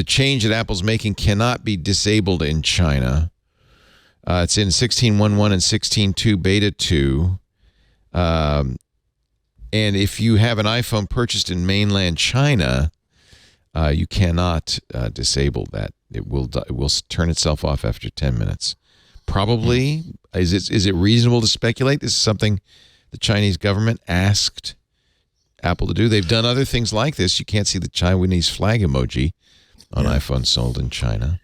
change that Apple's making cannot be disabled in China. It's in 16.1.1 and 16.2 Beta 2. And if you have an iPhone purchased in mainland China, you cannot disable that. It will turn itself off after 10 minutes. Probably, is it reasonable to speculate this is something the Chinese government asked Apple to do? They've done other things like this. You can't see the Chinese flag emoji on iPhones sold in China.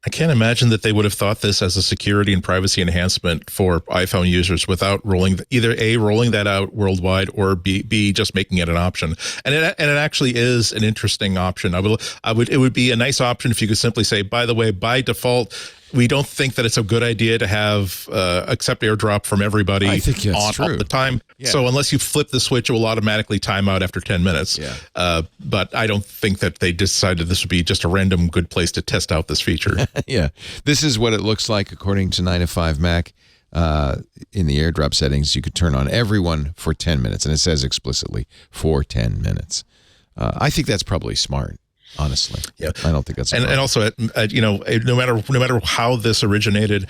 I can't imagine that they would have thought this as a security and privacy enhancement for iPhone users without either A, rolling that out worldwide, or B, just making it an option. And it actually is an interesting option. It would be a nice option if you could simply say, by the way, by default, we don't think that it's a good idea to have accept AirDrop from everybody I think on all the time. Yeah. So unless you flip the switch, it will automatically time out after 10 minutes. Yeah. But I don't think that they decided this would be just a random good place to test out this feature. Yeah. This is what it looks like according to 9 to 5 Mac. In the AirDrop settings, you could turn on everyone for 10 minutes. And it says explicitly for 10 minutes. I think that's probably smart. Honestly, I don't think that's and also no matter how this originated,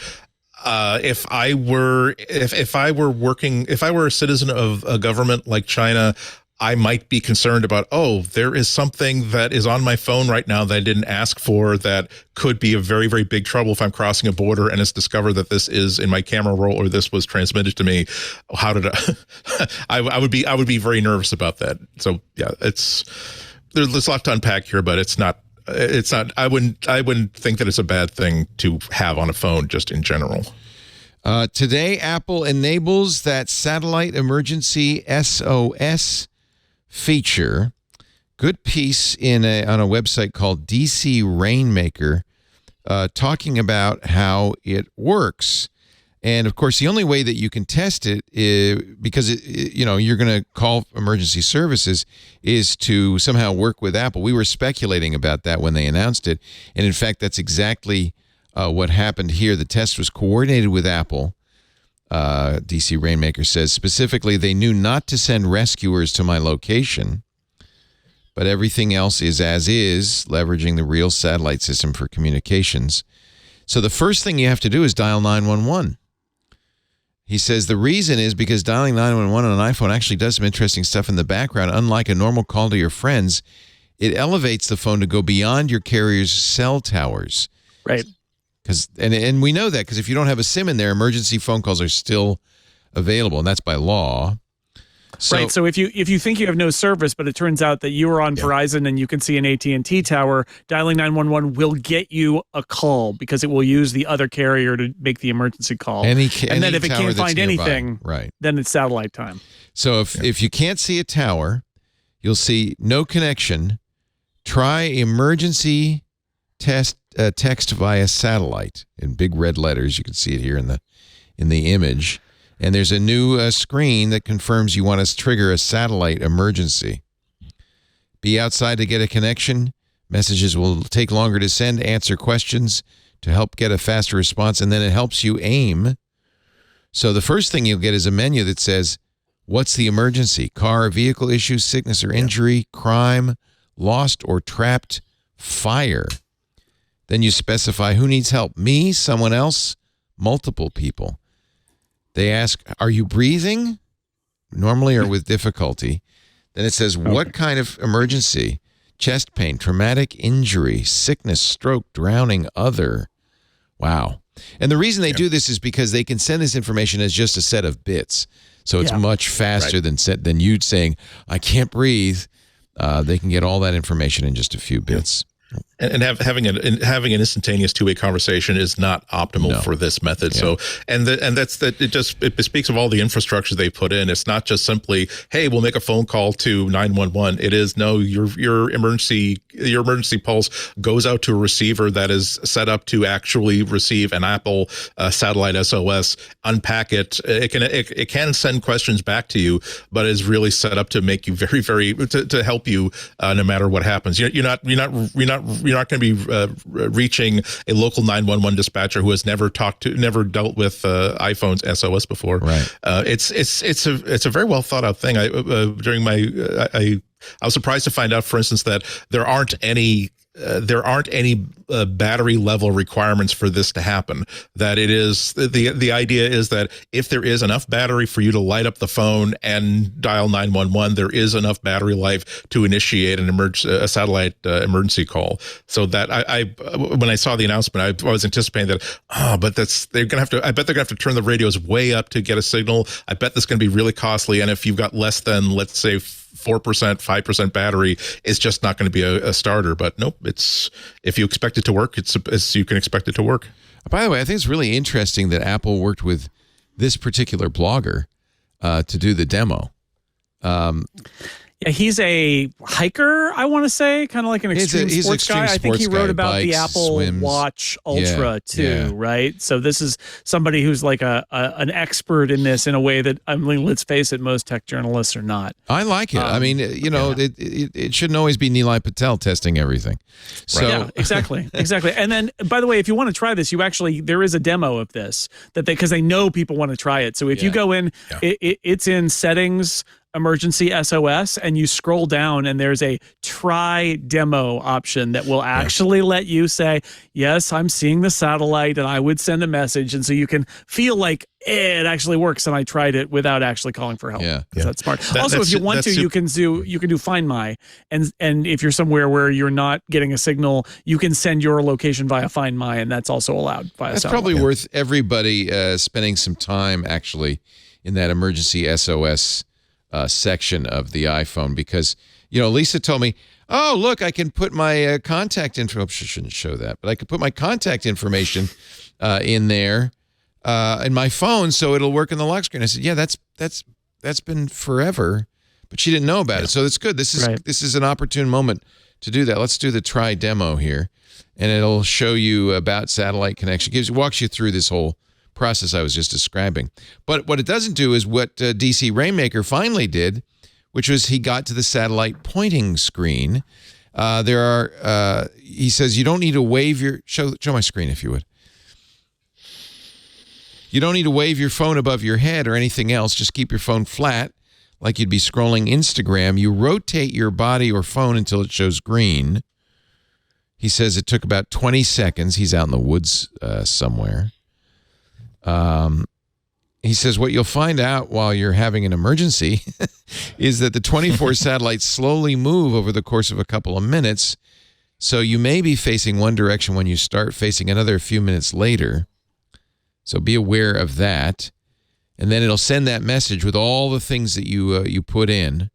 if I were a citizen of a government like China, I might be concerned about, there is something that is on my phone right now that I didn't ask for that could be a very, very big trouble if I'm crossing a border and it's discovered that this is in my camera roll or this was transmitted to me. How did I would be very nervous about that. So yeah, there's a lot to unpack here, but it's not, I wouldn't think that it's a bad thing to have on a phone just in general. Today, Apple enables that Satellite Emergency SOS feature. Good piece on a website called DC Rainmaker, talking about how it works. And of course, the only way that you can test it is because you're going to call emergency services is to somehow work with Apple. We were speculating about that when they announced it, and in fact, that's exactly what happened here. The test was coordinated with Apple. DC Rainmaker says specifically they knew not to send rescuers to my location, but everything else is as is, leveraging the real satellite system for communications. So the first thing you have to do is dial 911. He says the reason is because dialing 911 on an iPhone actually does some interesting stuff in the background. Unlike a normal call to your friends, it elevates the phone to go beyond your carrier's cell towers. Right. And we know that because if you don't have a SIM in there, emergency phone calls are still available, and that's by law. Right. So if you think you have no service, but it turns out that you are on Verizon and you can see an AT&T tower, dialing 911 will get you a call because it will use the other carrier to make the emergency call. And then if it can't find anything, then it's satellite time. So if you can't see a tower, you'll see no connection. Try emergency text via satellite in big red letters. You can see it here in the image. And there's a new screen that confirms you want to trigger a satellite emergency. Be outside to get a connection. Messages will take longer to send. Answer questions to help get a faster response. And then it helps you aim. So the first thing you'll get is a menu that says, what's the emergency? Car or vehicle issue, sickness or injury, crime, lost or trapped, fire. Then you specify who needs help. Me, someone else, multiple people. They ask, are you breathing? Normally or with difficulty. Then it says, what kind of emergency? Chest pain, traumatic injury, sickness, stroke, drowning, other. Wow. And the reason they do this is because they can send this information as just a set of bits. So it's much faster than you saying, I can't breathe. They can get all that information in just a few bits. And having an instantaneous two-way conversation is not optimal for this method. So, it speaks of all the infrastructure they put in. It's not just simply, hey, we'll make a phone call to 911. It is your emergency pulse goes out to a receiver that is set up to actually receive an Apple satellite SOS, unpack it. It can send questions back to you, but is really set up to make you very, very to help you no matter what happens. You're not going to be reaching a local 911 dispatcher who has never dealt with iPhone's SOS before. Right. It's a very well thought out thing. I was surprised to find out, for instance, that there aren't any battery level requirements for this to happen. That it is the idea is that if there is enough battery for you to light up the phone and dial 911, there is enough battery life to initiate a satellite emergency call. So that when I saw the announcement, I was anticipating that. But they're gonna have to. I bet they're gonna have to turn the radios way up to get a signal. I bet that's gonna be really costly. And if you've got less than, let's say, 4%, 5% battery, is just not going to be a starter. But nope, if you expect it to work, you can expect it to work. By the way, I think it's really interesting that Apple worked with this particular blogger to do the demo. He's a hiker, I want to say, kind of like an extreme sports guy. I think he wrote about the Apple Watch Ultra too, right? So this is somebody who's like an expert in this in a way that, I mean, let's face it, most tech journalists are not. I like it. I mean, it shouldn't always be Nilay Patel testing everything. So yeah, exactly. And then, by the way, if you want to try this, there is a demo of this because they know people want to try it. So if you go in, it's in settings. Emergency SOS and you scroll down and there's a try demo option that will actually let you say, yes, I'm seeing the satellite and I would send a message. And so you can feel like it actually works. And I tried it without actually calling for help. Yeah. That's smart. Also, if you want to, you can do Find My. And if you're somewhere where you're not getting a signal, you can send your location via Find My. And that's also allowed via That's satellite. probably worth everybody spending some time actually in that emergency SOS section of the iPhone, because Lisa told me, oh look, I can put my contact info. She shouldn't show that, but I could put my contact information in there in my phone, so it'll work in the lock screen. I said, yeah, that's been forever, but she didn't know about it, so it's good. This is an opportune moment to do that. Let's do the try demo here, and it'll show you about satellite connection. Walks you through this whole process I was just describing. But what it doesn't do is what DC Rainmaker finally did, which was he got to the satellite pointing screen. He says you don't need to wave your, show my screen if you would. You don't need to wave your phone above your head or anything else. Just keep your phone flat like you'd be scrolling Instagram. You rotate your body or phone until it shows green. He says it took about 20 seconds. He's out in the woods somewhere. He says what you'll find out while you're having an emergency is that the 24 satellites slowly move over the course of a couple of minutes. So you may be facing one direction when you start, facing another a few minutes later. So be aware of that. And then it'll send that message with all the things that you put in.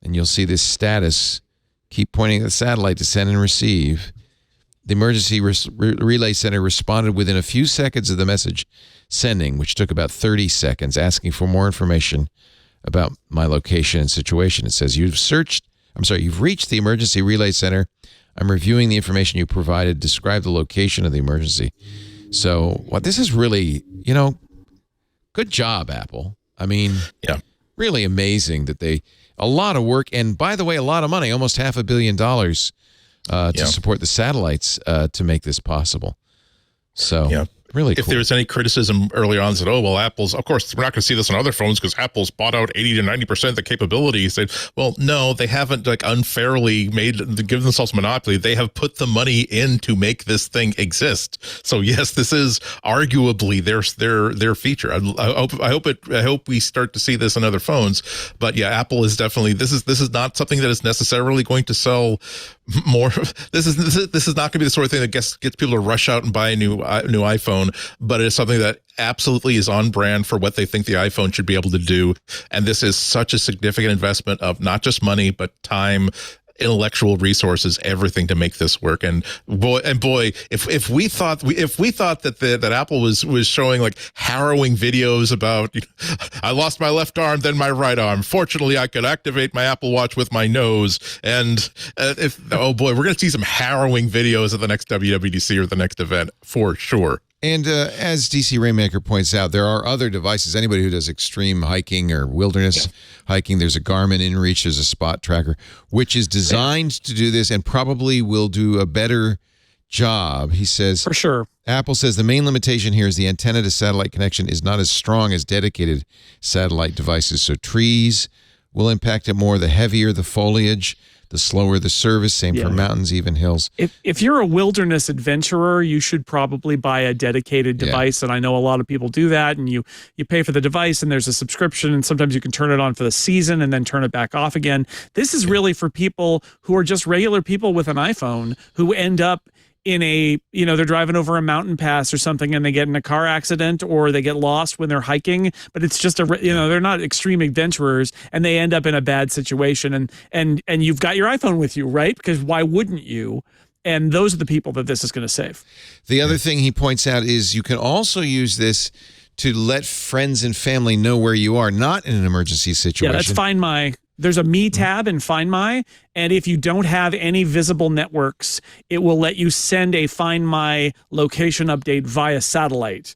And you'll see this status. Keep pointing at the satellite to send and receive. The Emergency Relay Center responded within a few seconds of the message sending, which took about 30 seconds, asking for more information about my location and situation. It says, you've reached the Emergency Relay Center. I'm reviewing the information you provided. Describe the location of the emergency. So this is really, good job, Apple. I mean, really amazing that a lot of work, and by the way, a lot of money, almost $500 million to support the satellites to make this possible. So really cool. If there was any criticism early on, said, oh, well, Apple's, of course, we're not going to see this on other phones because Apple's bought out 80 to 90% of the capabilities. Well, no, they haven't unfairly given themselves monopoly. They have put the money in to make this thing exist. So yes, this is arguably their feature. I hope we start to see this in other phones. But yeah, Apple is definitely, this is not something that is necessarily going to sell more. This is not going to be the sort of thing that gets people to rush out and buy a new iPhone, but it's something that absolutely is on brand for what they think the iPhone should be able to do. And this is such a significant investment of not just money, but time, intellectual resources, everything to make this work. And boy, if we thought that Apple was showing harrowing videos about, I lost my left arm, then my right arm. Fortunately, I could activate my Apple Watch with my nose. And we're going to see some harrowing videos at the next WWDC or the next event for sure. And as DC Rainmaker points out, there are other devices. Anybody who does extreme hiking or wilderness hiking, there's a Garmin InReach, there's a spot tracker, which is designed to do this and probably will do a better job. He says, for sure. Apple says the main limitation here is the antenna to satellite connection is not as strong as dedicated satellite devices. So trees will impact it more. The heavier the foliage, the slower the service. Same for mountains, even hills. If you're a wilderness adventurer, you should probably buy a dedicated device. And I know a lot of people do that. And you pay for the device and there's a subscription. And sometimes you can turn it on for the season and then turn it back off again. This is really for people who are just regular people with an iPhone who end up in they're driving over a mountain pass or something and they get in a car accident or they get lost when they're hiking, but it's just they're not extreme adventurers and they end up in a bad situation and you've got your iPhone with you, right? Because why wouldn't you? And those are the people that this is going to save. The other thing he points out is you can also use this to let friends and family know where you are, not in an emergency situation. Yeah, that's Find My. There's a Me tab in Find My, and if you don't have any visible networks, it will let you send a Find My location update via satellite.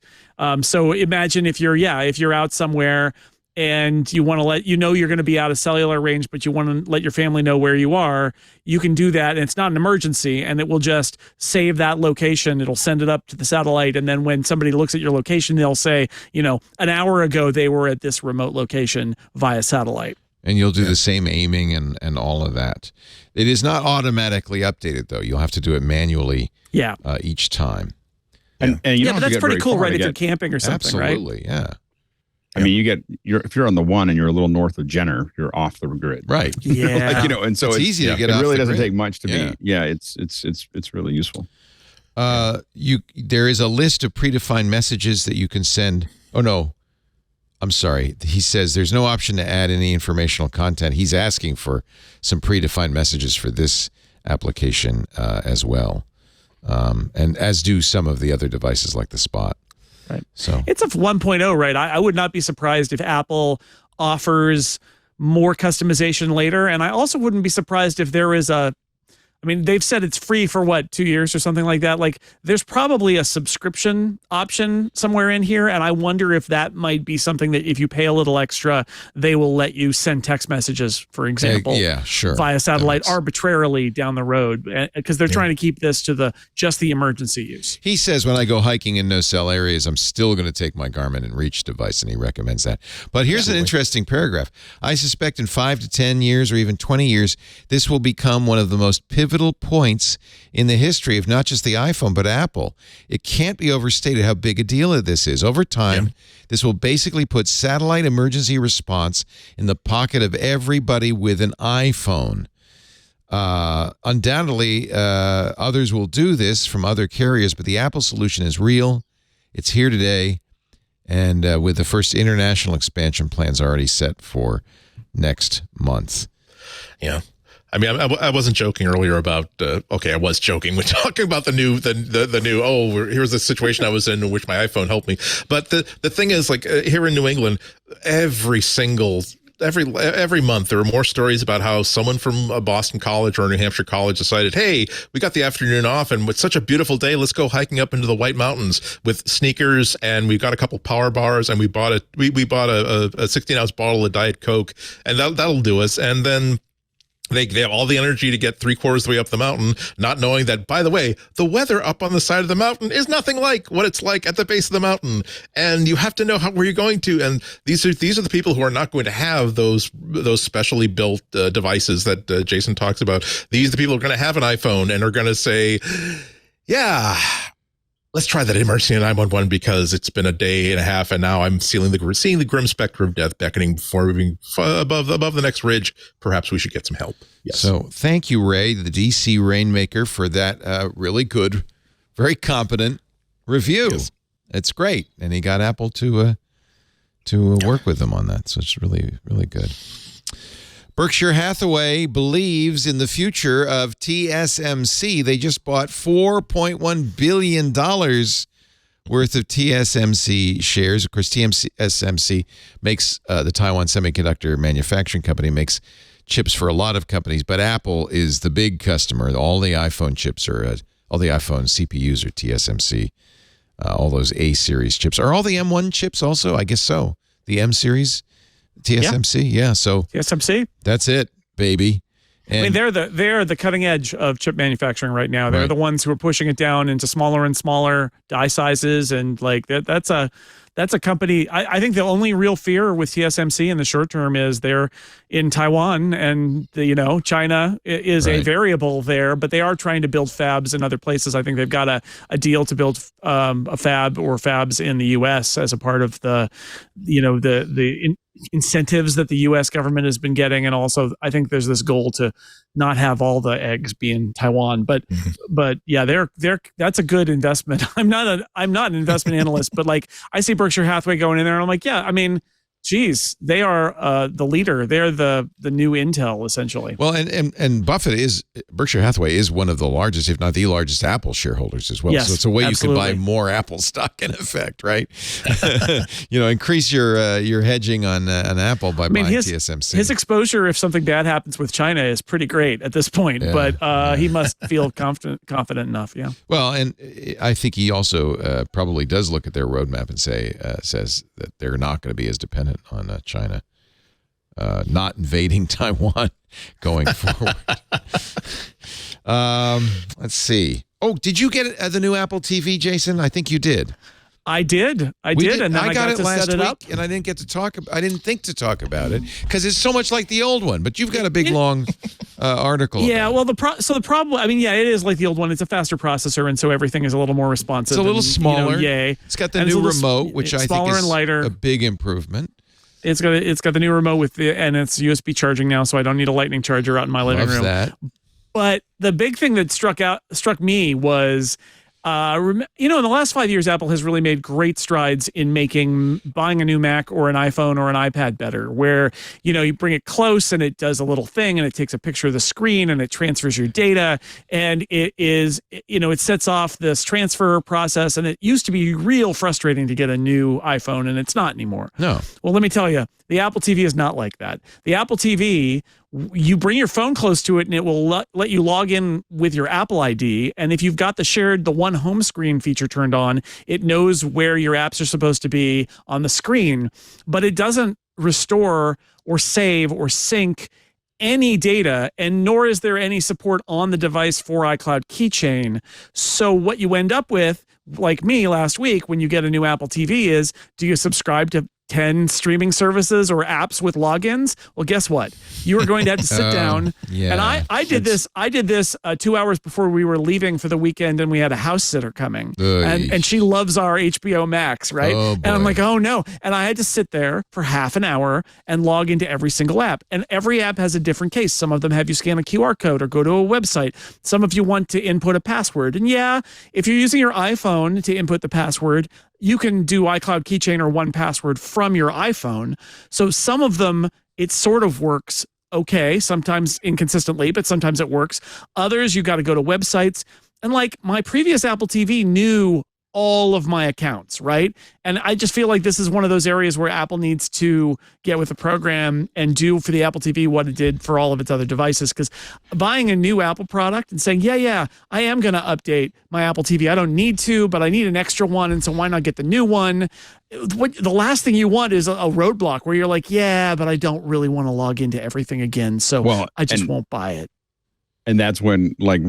So imagine if you're out somewhere and you want to you're going to be out of cellular range, but you want to let your family know where you are, you can do that. And it's not an emergency, and it will just save that location. It'll send it up to the satellite. And then when somebody looks at your location, they'll say, an hour ago, they were at this remote location via satellite. And you'll do the same aiming and all of that. It is not automatically updated, though. You'll have to do it manually each time. And you don't but have to that's get pretty very cool, far right? to If you're get- camping or something, right? Absolutely, yeah. I mean, if you're on the 1 and you're a little north of Jenner, you're off the grid. Right. Yeah. And so It's easy to get off It really the doesn't grid. take much to be. Yeah, it's really useful. There is a list of predefined messages that you can send. Oh, no. I'm sorry. He says there's no option to add any informational content. He's asking for some predefined messages for this application as well. And as do some of the other devices like the Spot. Right. So it's a 1.0, right? I would not be surprised if Apple offers more customization later. And I also wouldn't be surprised if there is they've said it's free for 2 years or something like that. Like there's probably a subscription option somewhere in here. And I wonder if that might be something that if you pay a little extra, they will let you send text messages, for example, sure, via satellite arbitrarily down the road, because they're trying to keep this to just the emergency use. He says when I go hiking in no-cell areas, I'm still going to take my Garmin and Reach device, and he recommends that. But here's an interesting paragraph. I suspect in 5 to 10 years or even 20 years, this will become one of the most pivotal points in the history of not just the iPhone, but Apple. It can't be overstated how big a deal this is. Over time, this will basically put satellite emergency response in the pocket of everybody with an iPhone. Undoubtedly, others will do this from other carriers, but the Apple solution is real. It's here today, and with the first international expansion plans already set for next month. Yeah. I mean, I wasn't joking earlier about. I was joking. We're talking about the new. Here's the situation I was in which my iPhone helped me. But the thing is, like here in New England, every month there are more stories about how someone from a Boston college or a New Hampshire college decided, hey, we got the afternoon off and it's such a beautiful day, let's go hiking up into the White Mountains with sneakers, and we got a couple power bars, and we bought a 16-ounce bottle of Diet Coke, and that'll do us. And then they have all the energy to get 3/4 of the way up the mountain, not knowing that, by the way, the weather up on the side of the mountain is nothing like what it's like at the base of the mountain. And you have to know where you're going to. And these are the people who are not going to have those specially built devices that Jason talks about. These are the people who are going to have an iPhone and are going to say, yeah, let's try that emergency 911 because it's been a day and a half, and now I'm seeing the grim specter of death beckoning before moving above the next ridge. Perhaps we should get some help. Yes. So thank you, Ray, the DC Rainmaker, for that really good, very competent review. Yes. It's great, and he got Apple to work with him on that. So it's really, really good. Berkshire Hathaway believes in the future of TSMC. They just bought $4.1 billion worth of TSMC shares. Of course, TSMC makes the Taiwan Semiconductor Manufacturing Company, makes chips for a lot of companies, but Apple is the big customer. All the iPhone chips all the iPhone CPUs are TSMC. All those A-series chips. Are all the M1 chips also? I guess so. The M-series? TSMC, yeah. So TSMC, that's it, baby. And they're the cutting edge of chip manufacturing right now. They're Right. the ones who are pushing it down into smaller and smaller die sizes, and like that's a company. I think the only real fear with TSMC in the short term is they're in Taiwan, and China is a Right. variable there, but they are trying to build fabs in other places. I think they've got a deal to build a fab or fabs in the U.S. as a part of the incentives that the U.S. government has been getting, and also I think there's this goal to not have all the eggs be in Taiwan. But yeah, that's a good investment. I'm not an investment analyst, but like I see Berkshire Hathaway going in there, and I'm like, yeah, I mean, geez, they are the leader. They're the new Intel essentially. well, and Berkshire Hathaway is one of the largest, if not the largest, Apple shareholders as well. Yes, so it's a way absolutely. you can buy more Apple stock in effect, right? Increase your hedging on Apple by buying TSMC. His exposure, if something bad happens with China, is pretty great at this point. Yeah, but he must feel confident enough. Yeah. Well, and I think he also probably does look at their roadmap and says that they're not going to be as dependent on China not invading Taiwan going forward. Let's see. Oh, did you get the new Apple TV, Jason? I think you did. I did, and then I got to last set it up. week, and I didn't get to talk. I didn't think to talk about it because it's so much like the old one. But you've got a big long article. Yeah, about well, the problem. I mean, yeah, it is like the old one. It's a faster processor, and so everything is a little more responsive. It's a little smaller. Yay! It's got the new remote, which I think is and lighter. A big imprument. It's got the new remote and it's USB charging now, so I don't need a lightning charger out in my living room. That. But the big thing that struck me was, in the last 5 years, Apple has really made great strides in making buying a new Mac or an iPhone or an iPad better, where, you bring it close and it does a little thing and it takes a picture of the screen and it transfers your data. And it sets off this transfer process. And it used to be real frustrating to get a new iPhone, and it's not anymore. No. Well, let me tell you, the Apple TV is not like that. The Apple TV, you bring your phone close to it and it will let you log in with your Apple ID. And if you've got the one home screen feature turned on, it knows where your apps are supposed to be on the screen, but it doesn't restore or save or sync any data, and nor is there any support on the device for iCloud Keychain. So what you end up with, like me last week, when you get a new Apple TV is, do you subscribe to 10 streaming services or apps with logins? Well, guess what? You are going to have to sit down. Yeah. And I did this 2 hours before we were leaving for the weekend, and we had a house sitter coming. And she loves our HBO Max, right? Oh, and I'm like, oh no. And I had to sit there for half an hour and log into every single app. And every app has a different case. Some of them have you scan a QR code or go to a website. Some of you want to input a password. And yeah, if you're using your iPhone to input the password, you can do iCloud Keychain or 1Password from your iPhone. So some of them, it sort of works okay, sometimes inconsistently, but sometimes it works. Others, you got to go to websites. And like my previous Apple TV knew all of my accounts, right? And I just feel like this is one of those areas where Apple needs to get with the program and do for the Apple TV what it did for all of its other devices. Because buying a new Apple product and saying, yeah, I am going to update my Apple TV. I don't need to, but I need an extra one, and so why not get the new one? The last thing you want is a roadblock where you're like, yeah, but I don't really want to log into everything again, so I just won't buy it. And that's when, like,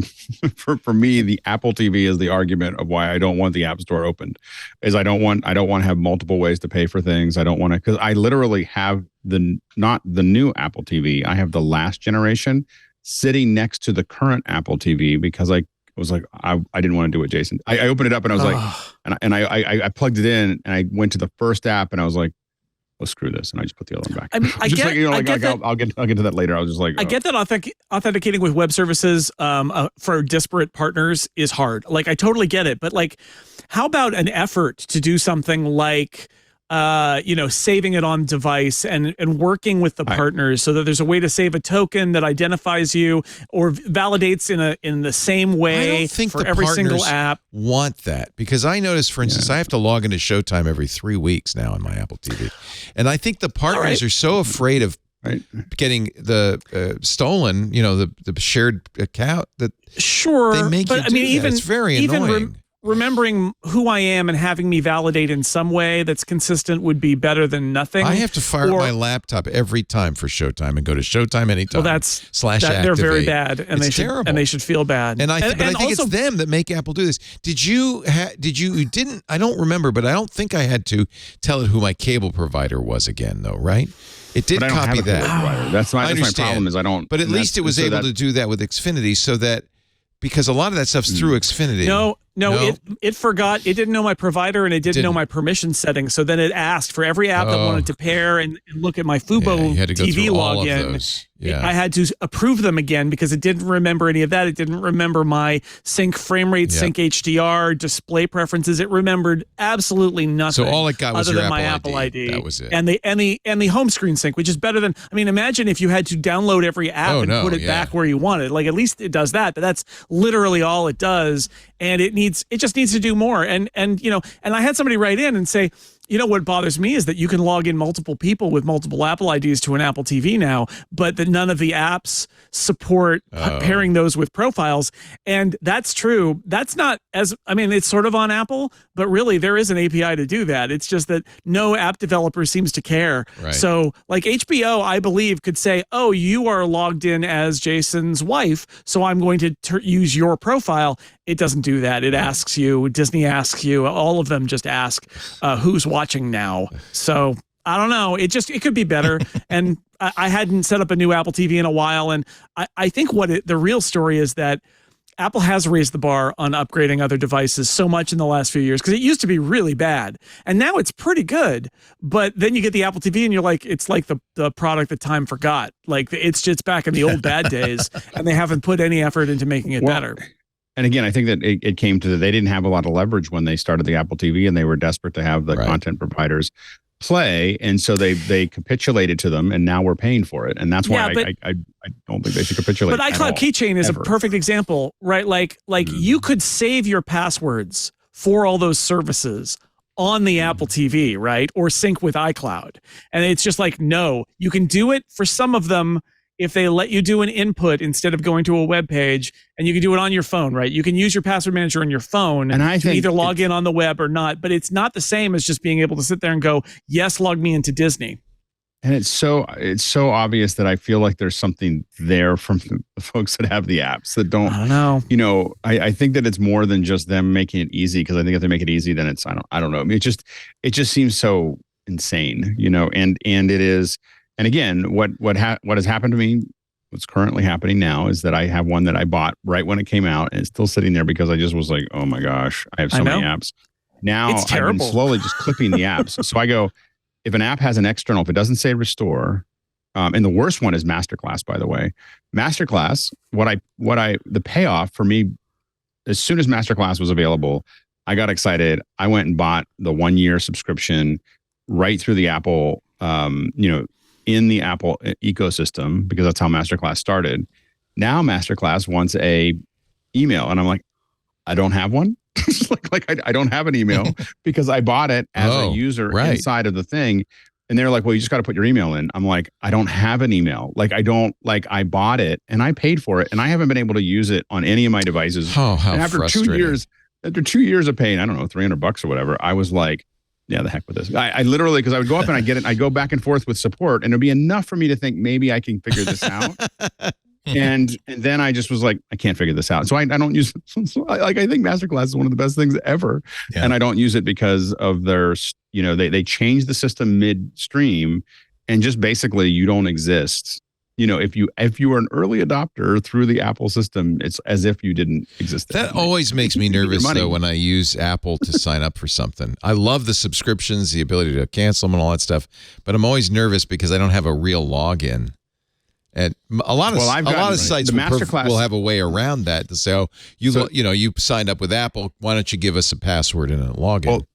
for me, the Apple TV is the argument of why I don't want the App Store opened. Is I don't want to have multiple ways to pay for things. I don't want to, because I literally have not the new Apple TV. I have the last generation sitting next to the current Apple TV because I was like, I didn't want to do it, Jason. I opened it up and I was like, and I plugged it in and I went to the first app and I was like, well, screw this, and I just put the other one back. I mean, I'll get to that later. I was just like, I get that authenticating with web services for disparate partners is hard. Like, I totally get it, but like, how about an effort to do something like, saving it on device and working with the partners so that there's a way to save a token that identifies you or validates in the same way. I don't think for every single app. Want that, because I noticed, for instance, I have to log into Showtime every 3 weeks now on my Apple TV, and I think the partners are so afraid of getting the stolen, the shared account that they make you do that. It's very annoying. Remembering who I am and having me validate in some way that's consistent would be better than nothing. I have to fire up my laptop every time for Showtime and go to Showtime anytime. Well, /activate. They're very bad, and terrible. They should feel bad. And I think also, it's them that make Apple do this. You didn't? I don't remember, but I don't think I had to tell it who my cable provider was again, though, right? It did copy that. That's my problem. Is I don't. But at least it was able to do that with Xfinity, so that because a lot of that stuff's through Xfinity. No, it forgot. It didn't know my provider and it didn't know my permission settings. So then it asked for every app that wanted to pair and look at my Fubo TV login. I had to approve them again because it didn't remember any of that. It didn't remember my sync frame rate, sync HDR, display preferences. It remembered absolutely nothing. So all it got was other your than my Apple ID. That was it. And the home screen sync, which is better than. I mean, imagine if you had to download every app and put it back where you want it. Like, at least it does that, but that's literally all it does. And it just needs to do more. And I had somebody write in and say, You know what bothers me is that you can log in multiple people with multiple Apple IDs to an Apple TV now, but that none of the apps support pairing those with profiles. And that's true. That's not it's sort of on Apple, but really there is an API to do that. It's just that no app developer seems to care. Right. So like HBO, I believe, could say, oh, you are logged in as Jason's wife, so I'm going to use your profile. It doesn't do that. It asks you, Disney asks you, all of them just ask who's watching now. So I don't know. It could be better. And I hadn't set up a new Apple TV in a while. And I think the real story is that Apple has raised the bar on upgrading other devices so much in the last few years, because it used to be really bad. And now it's pretty good. But then you get the Apple TV and you're like, it's like the product that time forgot. Like it's back in the old bad days, and they haven't put any effort into making it better. And again, I think that it came to they didn't have a lot of leverage when they started the Apple TV, and they were desperate to have the content providers play, and so they capitulated to them, and now we're paying for it, and that's why I don't think they should capitulate. But iCloud Keychain is a perfect example, right? Like you could save your passwords for all those services on the Apple TV, right? Or sync with iCloud, and it's just like, no, you can do it for some of them if they let you do an input instead of going to a web page, and you can do it on your phone, right? You can use your password manager on your phone to either log in on the web or not, but it's not the same as just being able to sit there and go, yes, log me into Disney. And it's so obvious that I feel like there's something there from the folks that have the apps that don't. I don't know. You know, I think that it's more than just them making it easy, because I think if they make it easy, then it's I don't know. I mean, it just seems so insane, you know, and it is. And again, what has happened to me, what's currently happening now, is that I have one that I bought right when it came out, and it's still sitting there because I just was like, oh my gosh, I have so many apps. Now I've been slowly just clipping the apps. So I go, if an app has an external, if it doesn't say restore, and the worst one is Masterclass, by the way. Masterclass, the payoff for me, as soon as Masterclass was available, I got excited. I went and bought the 1-year subscription right through the Apple, in the Apple ecosystem, because that's how Masterclass started. Now Masterclass wants a email, and I'm like, I don't have one. I don't have an email because I bought it as a user inside of the thing. And they're like, well, you just got to put your email in. I'm like, I don't have an email. I bought it and I paid for it, and I haven't been able to use it on any of my devices. Oh, how and after frustrating. After 2 years of paying, I don't know, $300 or whatever, I was like, yeah, the heck with this. I literally, because I would go up and I get it, I go back and forth with support, and it'd be enough for me to think maybe I can figure this out. and then I just was like, I can't figure this out. So I don't use it. I think Masterclass is one of the best things ever. Yeah. And I don't use it because of their, they changed the system midstream, and just basically you don't exist. You know, if you are an early adopter through the Apple system, it's as if you didn't exist. That always makes me nervous, though, when I use Apple to sign up for something. I love the subscriptions, the ability to cancel them and all that stuff, but I'm always nervous because I don't have a real login. And a lot of sites will have a way around that to say, oh, you signed up with Apple, why don't you give us a password and a login? Well,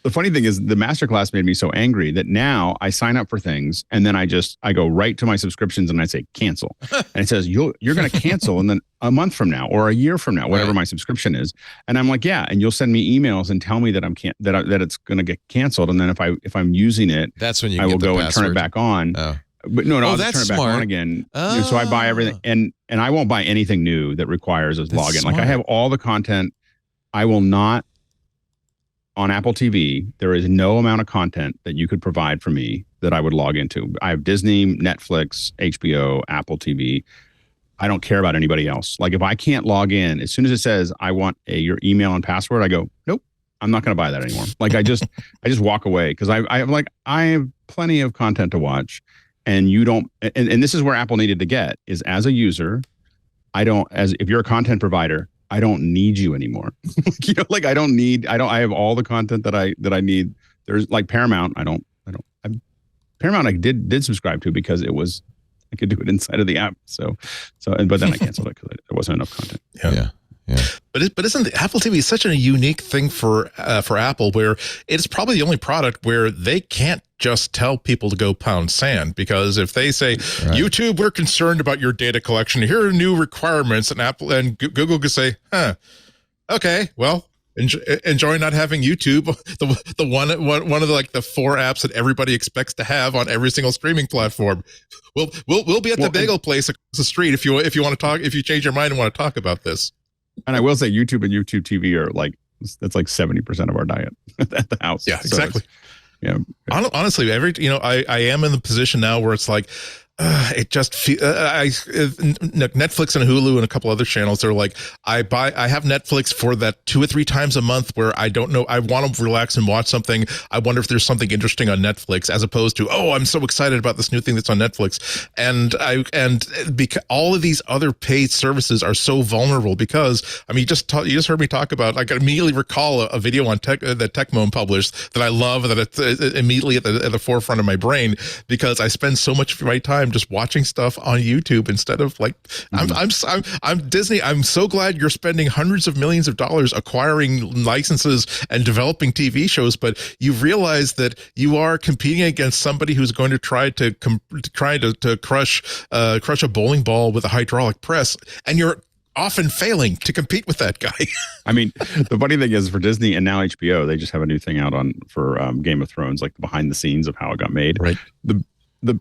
the funny thing is, the Masterclass made me so angry that now I sign up for things, and then I go right to my subscriptions and I say cancel, and it says you're going to cancel, and then a month from now or a year from now, whatever my subscription is, and I'm like, yeah, and you'll send me emails and tell me that that it's going to get canceled, and then if I'm using it, that's when I will go and turn it back on. Oh. But no, I'll that's just turn it back smart. on again. Oh. So I buy everything, and I won't buy anything new that requires a login. Smart. Like I have all the content. I will not. On Apple TV, there is no amount of content that you could provide for me that I would log into. I have Disney, Netflix, HBO, Apple TV. I don't care about anybody else. Like if I can't log in, as soon as it says I want your email and password, I go, nope, I'm not going to buy that anymore. Like I just walk away, because I have plenty of content to watch, and you don't. And this is where Apple needed to get, is as a user, if you're a content provider, I don't need you anymore. I have all the content that I need. There's like Paramount. Paramount I did subscribe to because I could do it inside of the app. But then I canceled it because there wasn't enough content. Yeah. But isn't the Apple TV such a unique thing for Apple, where it's probably the only product where they can't just tell people to go pound sand? Because if they say, YouTube, we're concerned about your data collection, here are new requirements, and Apple and Google could say, okay, well, Enjoy not having YouTube, the one of the, like the 4 apps that everybody expects to have on every single streaming platform. We'll be at the bagel place across the street if you want to talk, if you change your mind and want to talk about this. And I will say YouTube and YouTube TV are like, that's like 70% of our diet at the house. Yeah, exactly. So honestly, I am in the position now where it's like, it just Netflix and Hulu and a couple other channels, they're like, I have Netflix for that 2 or 3 times a month where I don't know, I want to relax and watch something. I wonder if there's something interesting on Netflix, as opposed to, oh, I'm so excited about this new thing that's on Netflix. And because all of these other paid services are so vulnerable, because I mean, you just heard me talk about, I can immediately recall a video on that TechMoan published that I love, that it's immediately at the forefront of my brain, because I spend so much of my time just watching stuff on YouTube instead of like, I'm Disney. I'm so glad you're spending hundreds of millions of dollars acquiring licenses and developing TV shows, but you realize that you are competing against somebody who's going to try to crush a bowling ball with a hydraulic press, and you're often failing to compete with that guy. I mean, the funny thing is, for Disney and now HBO, they just have a new thing out for Game of Thrones, like the behind the scenes of how it got made. Right.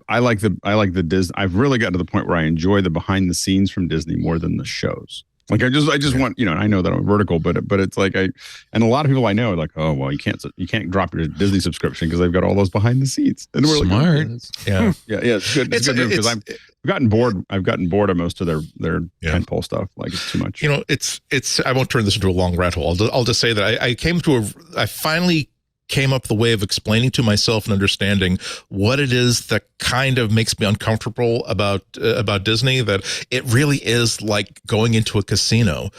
I like the Disney. I've really gotten to the point where I enjoy the behind the scenes from Disney more than the shows. Like I just want, I know that I'm vertical, but it's like and a lot of people I know are like, oh, well, you can't drop your Disney subscription because they've got all those behind the scenes. And we're smart. Like, yeah. It's good. It's good because I've gotten bored. I've gotten bored of most of their tentpole stuff. Like, it's too much. It's. I won't turn this into a long rat hole. I'll just say that I finally came up the way of explaining to myself and understanding what it is that kind of makes me uncomfortable about Disney, that it really is like going into a casino.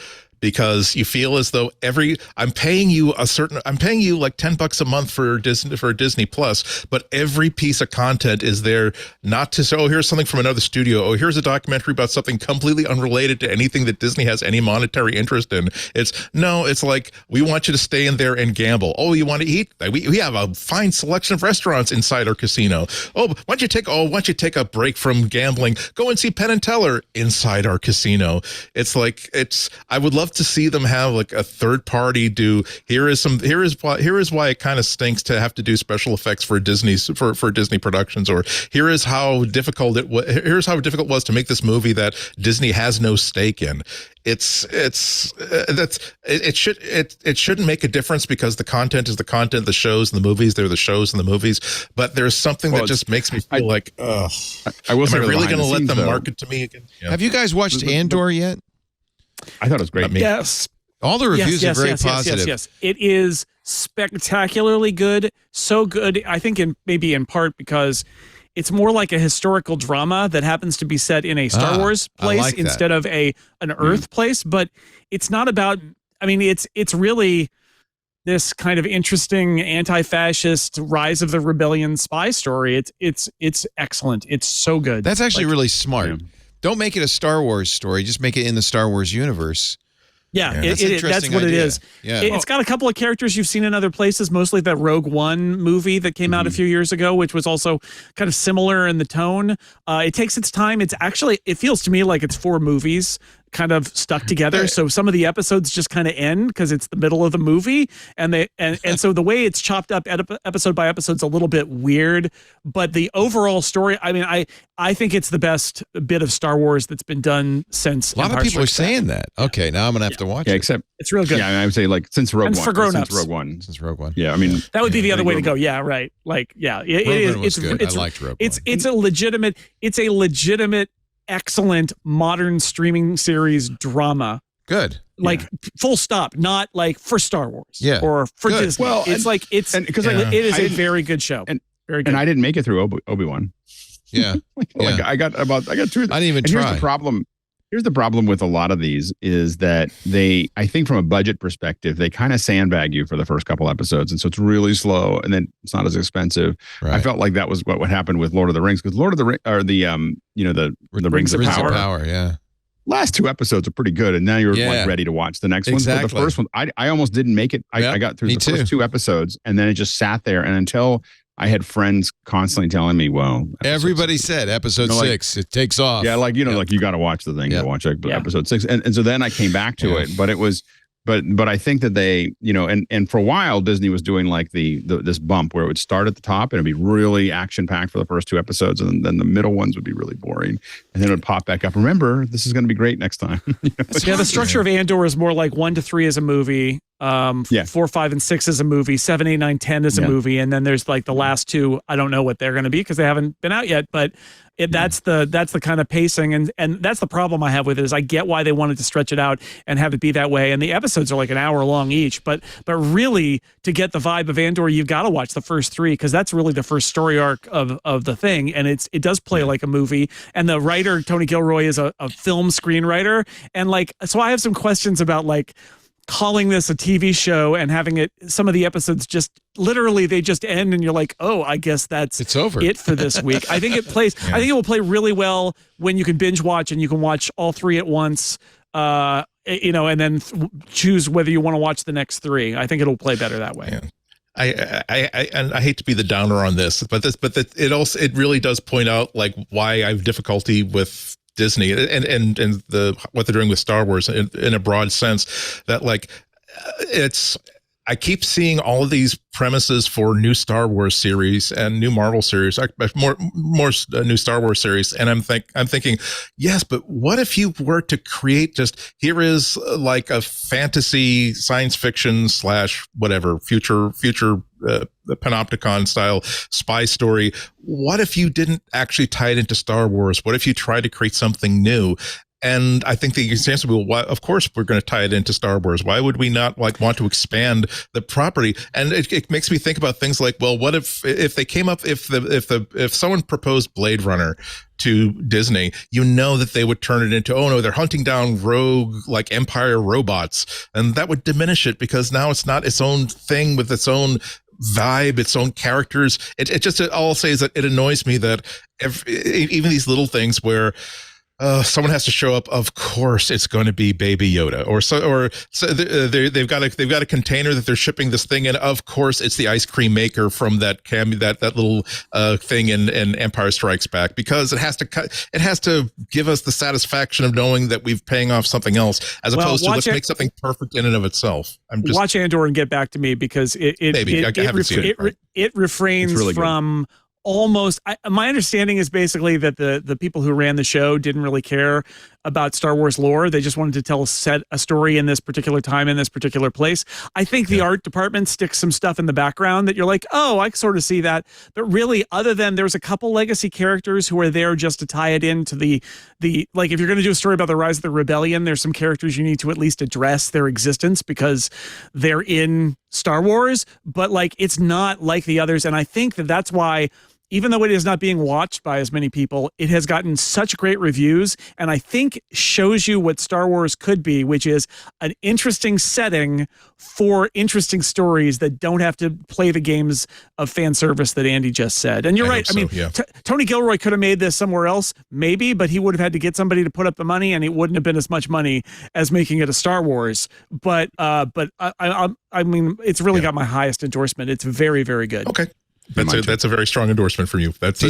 Because you feel as though I'm paying you like $10 a month for Disney Plus, but every piece of content is there not to say, oh, here's something from another studio. Oh, here's a documentary about something completely unrelated to anything that Disney has any monetary interest in. It's like, we want you to stay in there and gamble. Oh, you want to eat? We have a fine selection of restaurants inside our casino. Oh, why don't you take a break from gambling? Go and see Penn and Teller inside our casino. I would love to see them have like a third party do, here is why it kind of stinks to have to do special effects for Disney productions, or here's how difficult it was to make this movie that Disney has no stake in. It shouldn't make a difference, because the content is the content, the shows and the movies, they're the shows and the movies. But there's something that just makes me feel like, ugh, am I really going to let them market to me again? Yeah. Have you guys watched Andor yet? I thought it was great. Yes. All the reviews are very positive. Yes. It is spectacularly good. So good, I think, maybe in part because it's more like a historical drama that happens to be set in a Star Wars place instead of an Earth place. But it's not about, I mean, it's really this kind of interesting anti-fascist rise of the rebellion spy story. It's excellent. It's so good. That's actually really smart. Yeah. Don't make it a Star Wars story. Just make it in the Star Wars universe. Yeah, that's what it is. Yeah. It's got a couple of characters you've seen in other places, mostly that Rogue One movie that came out a few years ago, which was also kind of similar in the tone. It takes its time. It feels to me like it's 4 movies kind of stuck together. So some of the episodes just kind of end because it's the middle of the movie, and so the way it's chopped up episode by episode is a little bit weird. But the overall story, I mean, I think it's the best bit of Star Wars that's been done since. A lot of people are saying that. Okay, now I'm gonna have to watch it. Except it's real good. Yeah, I would say like since Rogue One. For grown-ups. Since Rogue One. Yeah, I mean that would be the other way to go. Yeah, right. Like, yeah, it is. It's good. I liked Rogue One. It's a legitimate, excellent modern streaming series drama. Good. Like full stop, not like for Star Wars or for Disney. Well, it is a very good show. Very good. And I didn't make it through Obi-Wan. Yeah. I got through. I didn't even try. Here's the problem with a lot of these is that I think from a budget perspective, they kind of sandbag you for the first couple episodes. And so it's really slow and then it's not as expensive. Right. I felt like that was what happened with Lord of the Rings, because Lord of the Rings, or the Rings of Power. Yeah. Last 2 episodes are pretty good. And now you're like ready to watch the next one. But the first one, I almost didn't make it. I got through the first 2 episodes and then it just sat there. And until I had friends constantly telling me, well, everybody said episode 6, it takes off. Yeah. Like, like you got to watch the thing to watch episode 6. And so then I came back to it, but it was But I think that they, and for a while Disney was doing like this bump where it would start at the top and it'd be really action packed for the first 2 episodes, and then the middle ones would be really boring, and then it would pop back up. Remember, this is going to be great next time. Yeah, the structure of Andor is more like 1 to 3 is a movie, 4, 5, and 6 is a movie, 7, 8, 9, 10 is a movie, and then there's like the last 2. I don't know what they're going to be because they haven't been out yet, but that's the kind of pacing, and that's the problem I have with it. Is I get why they wanted to stretch it out and have it be that way, and the episodes are like an hour long each, but really to get the vibe of Andor, you've got to watch the first 3 because that's really the first story arc of the thing, and it does play like a movie. And the writer Tony Gilroy is a film screenwriter, and like so I have some questions about like calling this a TV show and having some of the episodes just literally they just end and you're like, oh, I guess it's over it for this week. I think it plays. I think it will play really well when you can binge watch and you can watch all 3 at once. And then choose whether you want to watch the next 3. I think it'll play better that way. Yeah. I hate to be the downer on this, but it really does point out like why I have difficulty with Disney and what they're doing with Star Wars in a broad sense, that like I keep seeing all of these premises for new Star Wars series and new Marvel series, more new Star Wars series, and I'm thinking, yes, but what if you were to create here is like a fantasy science fiction / whatever future panopticon style spy story? What if you didn't actually tie it into Star Wars? What if you tried to create something new? And I think the answer will be, well, of course we're going to tie it into Star Wars. Why would we not like want to expand the property? And it makes me think about things like, well, what if they came up, if someone proposed Blade Runner to Disney, that they would turn it into, oh no, they're hunting down rogue like Empire robots, and that would diminish it because now it's not its own thing with its own vibe, its own characters. All I'll say is that it annoys me that even these little things where someone has to show up. Of course, it's going to be Baby Yoda, they've got a container that they're shipping this thing in. Of course, it's the ice cream maker from that little thing in Empire Strikes Back, because it has to give us the satisfaction of knowing that we've paying off something else, as opposed to let's make something perfect in and of itself. Watch Andor and get back to me, because it refrains really from. Almost, my understanding is basically that the people who ran the show didn't really care about Star Wars lore. They just wanted to tell a story in this particular time, in this particular place. I think the art department sticks some stuff in the background that you're like, oh, I sort of see that. But really, other than there's a couple legacy characters who are there just to tie it into the like, if you're going to do a story about the rise of the rebellion, there's some characters you need to at least address their existence because they're in Star Wars, but like, it's not like the others. And I think that's why, even though it is not being watched by as many people, it has gotten such great reviews, and I think shows you what Star Wars could be, which is an interesting setting for interesting stories that don't have to play the games of fan service that Andy just said. And you're right. I mean, Tony Gilroy could have made this somewhere else, maybe, but he would have had to get somebody to put up the money, and it wouldn't have been as much money as making it a Star Wars. But I mean, it's really got my highest endorsement. It's very, very good. Okay. That's a very strong endorsement for you. That's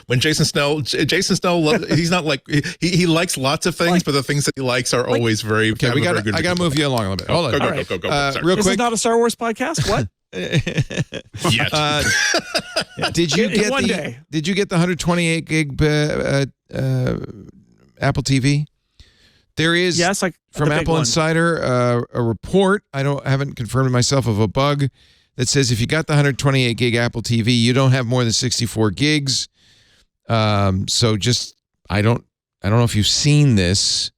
when Jason Snell, he's not like he likes lots of things, but the things that he likes are always very. Okay, I got to move you along a little bit. Hold on, go. Real quick. This is not a Star Wars podcast. What? Did you get the 128 gig Apple TV? There is from Apple Insider a report. I haven't confirmed it myself, of a bug that says if you got the 128 gig Apple TV, you don't have more than 64 gigs. So just I don't know if you've seen this,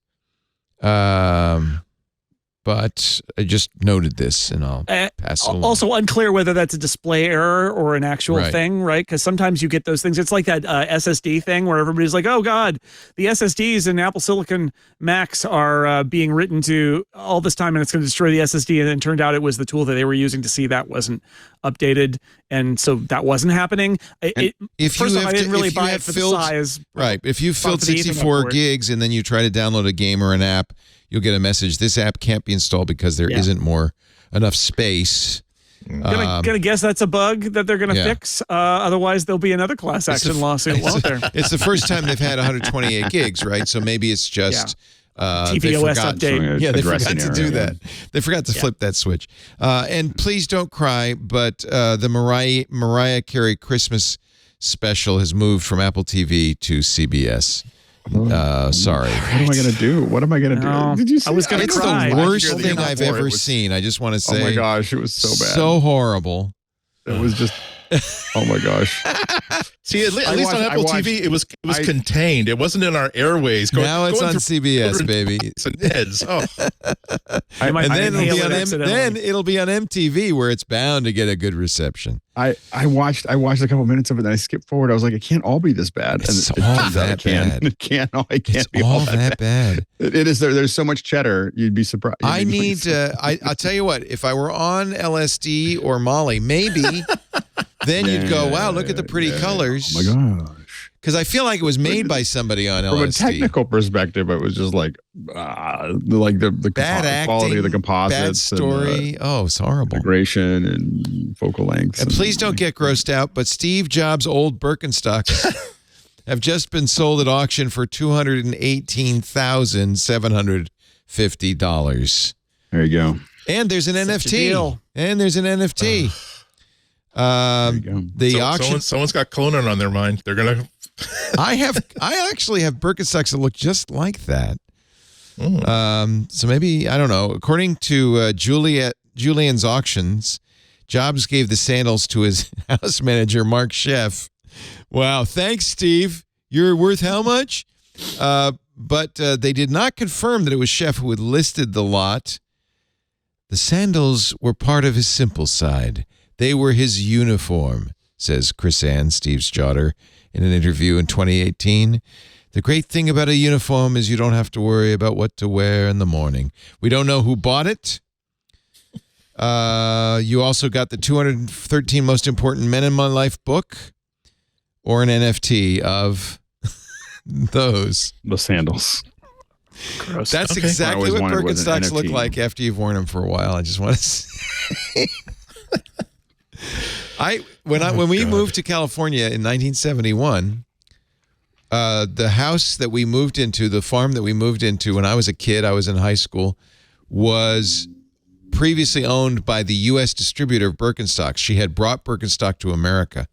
but I just noted this, and I'll pass it along. Also unclear whether that's a display error or an actual thing, right? Because sometimes you get those things. It's like that SSD thing where everybody's like, oh, God, the SSDs in Apple Silicon Macs are being written to all this time, and it's going to destroy the SSD. And then it turned out it was the tool that they were using to see that wasn't updated. And so that wasn't happening. First off, I didn't really buy it for the size. Right. If you filled 64 gigs and then you try to download a game or an app, you'll get a message, this app can't be installed because there isn't enough space. Gonna guess that's a bug that they're gonna fix. Otherwise, there'll be another class action lawsuit out there. It's the first time they've had 128 gigs, right? So maybe it's just tvOS update. Yeah, they forgot addressing to error, do yeah. that. They forgot to flip that switch. And please don't cry, but the Mariah Carey Christmas special has moved from Apple TV to CBS. Sorry. What am I going to do? What am I going to No, do? Did you see I was gonna It's cry. the worst Last year, thing the year I've before, ever it was- seen. I just want to say. Oh my gosh, it was so bad. So horrible. It was just. Oh my gosh. See, at least on Apple TV, it was contained. It wasn't in our airways. Now it's on CBS, baby. And heads. Oh, You might And then inhale it then accidentally. it'll be on MTV where it's bound to get a good reception. I watched a couple minutes of it, then I skipped forward. I was like, it can't all be this bad. It's it all turns out that it can. bad. It can't. It can't It's be all all that bad. It is. There's so much cheddar. You'd be surprised. I need I'll tell you what, if I were on LSD or Molly, maybe then you'd go, wow, look at the pretty colors. Oh my gosh. Because I feel like it was made by somebody on From LSD. a technical perspective, it was just like the Bad the quality of the acting, composites, bad story. Oh, it's horrible. integration and focal length. And please don't get grossed out, but Steve Jobs' old Birkenstocks have just been sold at auction for $218,750. There you go. And there's an Such a NFT. deal. And there's an NFT. There you go. The auction. someone's got Conan on their mind. They're gonna. I actually have Birkenstocks that look just like that. So maybe, I don't know. According to Julian's Auctions, Jobs gave the sandals to his house manager, Mark Sheff. Wow, thanks, Steve. You're worth how much? But they did not confirm that it was Sheff who had listed the lot. The sandals were part of his simple side. They were his uniform, says Chris Ann, Steve's daughter, in an interview in 2018. The great thing about a uniform is you don't have to worry about what to wear in the morning. We don't know who bought it. You also got the 213 Most Important Men in My Life book or an NFT of those. The sandals. Gross. That's Okay. exactly I always what wondered what an Birkenstocks look NFT like after you've worn them for a while. I just want to say. When we moved to California in 1971, the house that we moved into, the farm that we moved into when I was a kid, I was in high school, was previously owned by the U.S. distributor of Birkenstocks. She had brought Birkenstock to America.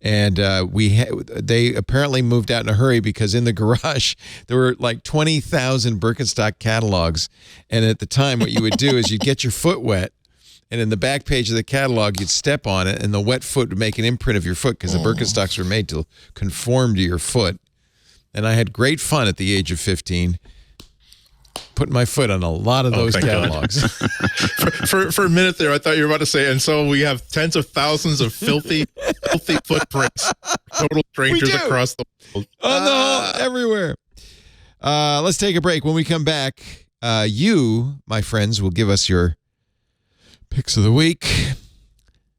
And they apparently moved out in a hurry because in the garage there were like 20,000 Birkenstock catalogs. And at the time, what you would do is you'd get your foot wet, and in the back page of the catalog, you'd step on it, and the wet foot would make an imprint of your foot because the Birkenstocks were made to conform to your foot. And I had great fun at the age of 15. Putting my foot on a lot of those thank God. catalogs. For a minute there, I thought you were about to say, and so we have tens of thousands of filthy footprints, total strangers do. across the world. On the whole, everywhere. Let's take a break. When we come back, you, my friends, will give us your picks of the week.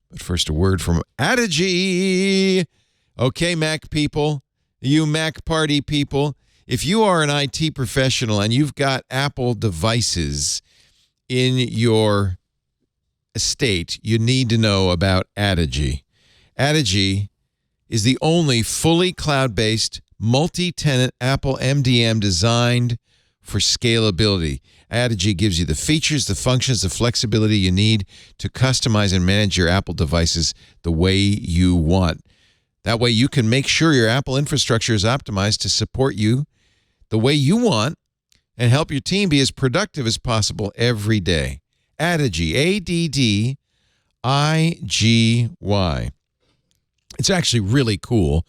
But first, a word from Addigy. Okay, Mac people, you Mac party people, if you are an IT professional and you've got Apple devices in your estate, you need to know about Addigy. Addigy is the only fully cloud-based, multi-tenant Apple MDM designed for scalability. Addigy gives you the features, the functions, the flexibility you need to customize and manage your Apple devices the way you want. That way you can make sure your Apple infrastructure is optimized to support you the way you want and help your team be as productive as possible every day. Addigy, Addigy. It's actually really cool.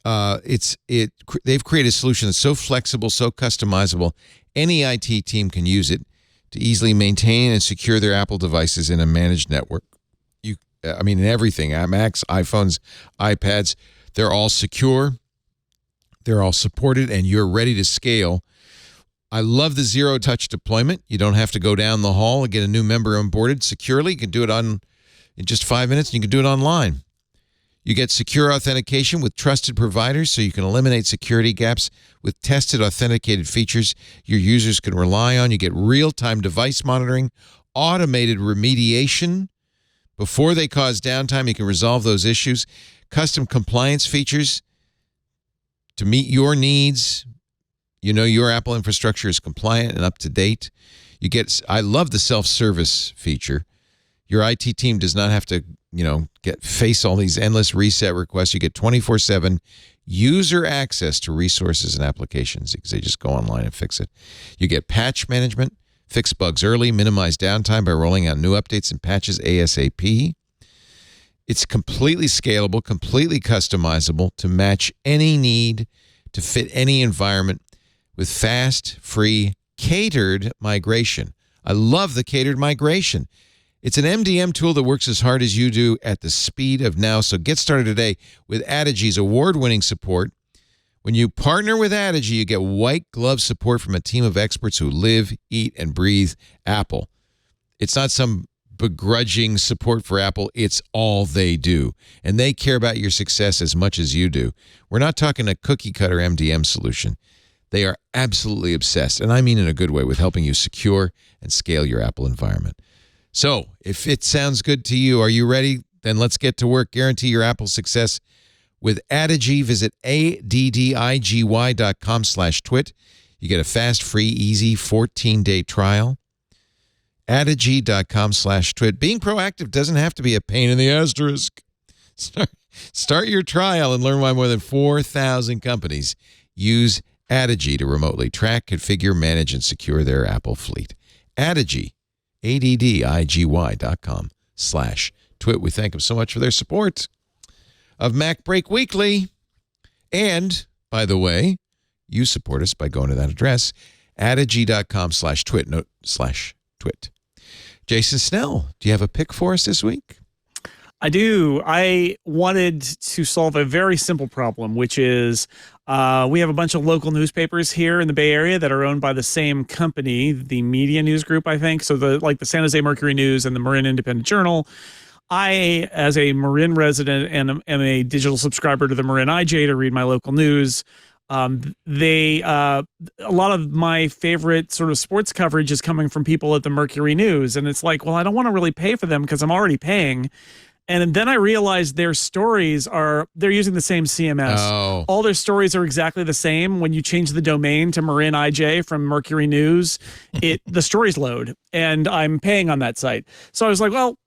They've created a solution that's so flexible, so customizable, any IT team can use it to easily maintain and secure their Apple devices in a managed network. In everything, Macs, iPhones, iPads, they're all secure, they're all supported, and you're ready to scale. I love the zero-touch deployment. You don't have to go down the hall and get a new member onboarded securely. You can do it in just 5 minutes, and you can do it online. You get secure authentication with trusted providers so you can eliminate security gaps with tested authenticated features your users can rely on. You get real-time device monitoring, automated remediation. Before they cause downtime, you can resolve those issues. Custom compliance features to meet your needs. You know your Apple infrastructure is compliant and up to date. I love the self-service feature. Your IT team does not have to, face all these endless reset requests. You get 24/7 user access to resources and applications because they just go online and fix it. You get patch management, fix bugs early, minimize downtime by rolling out new updates and patches ASAP. It's completely scalable, completely customizable to match any need, to fit any environment with fast, free, catered migration. I love the catered migration. It's an MDM tool that works as hard as you do at the speed of now. So get started today with Addigy's award-winning support. When you partner with Addigy, you get white glove support from a team of experts who live, eat, and breathe Apple. It's not some begrudging support for Apple. It's all they do. And they care about your success as much as you do. We're not talking a cookie-cutter MDM solution. They are absolutely obsessed, and I mean in a good way, with helping you secure and scale your Apple environment. So, if it sounds good to you, are you ready? Then let's get to work. Guarantee your Apple success with Addigy. Visit addigy.com/twit. You get a fast, free, easy 14-day trial. Addigy.com/twit. Being proactive doesn't have to be a pain in the asterisk. Start your trial and learn why more than 4,000 companies use Addigy to remotely track, configure, manage, and secure their Apple fleet. Addigy, addigy.com/twit. We thank them so much for their support of MacBreak Weekly. And, by the way, you support us by going to that address, addigy.com/twit, /twit. Jason Snell, do you have a pick for us this week? I do. I wanted to solve a very simple problem, which is we have a bunch of local newspapers here in the Bay Area that are owned by the same company, the Media News Group, I think. So the San Jose Mercury News and the Marin Independent Journal. I, as a Marin resident, and am a digital subscriber to the Marin IJ to read my local news. A lot of my favorite sort of sports coverage is coming from people at the Mercury News. And it's like, well, I don't want to really pay for them because I'm already paying. And then I realized their stories they're using the same CMS. Oh. All their stories are exactly the same. When you change the domain to Marin IJ from Mercury News, the stories load, and I'm paying on that site. So I was like, well,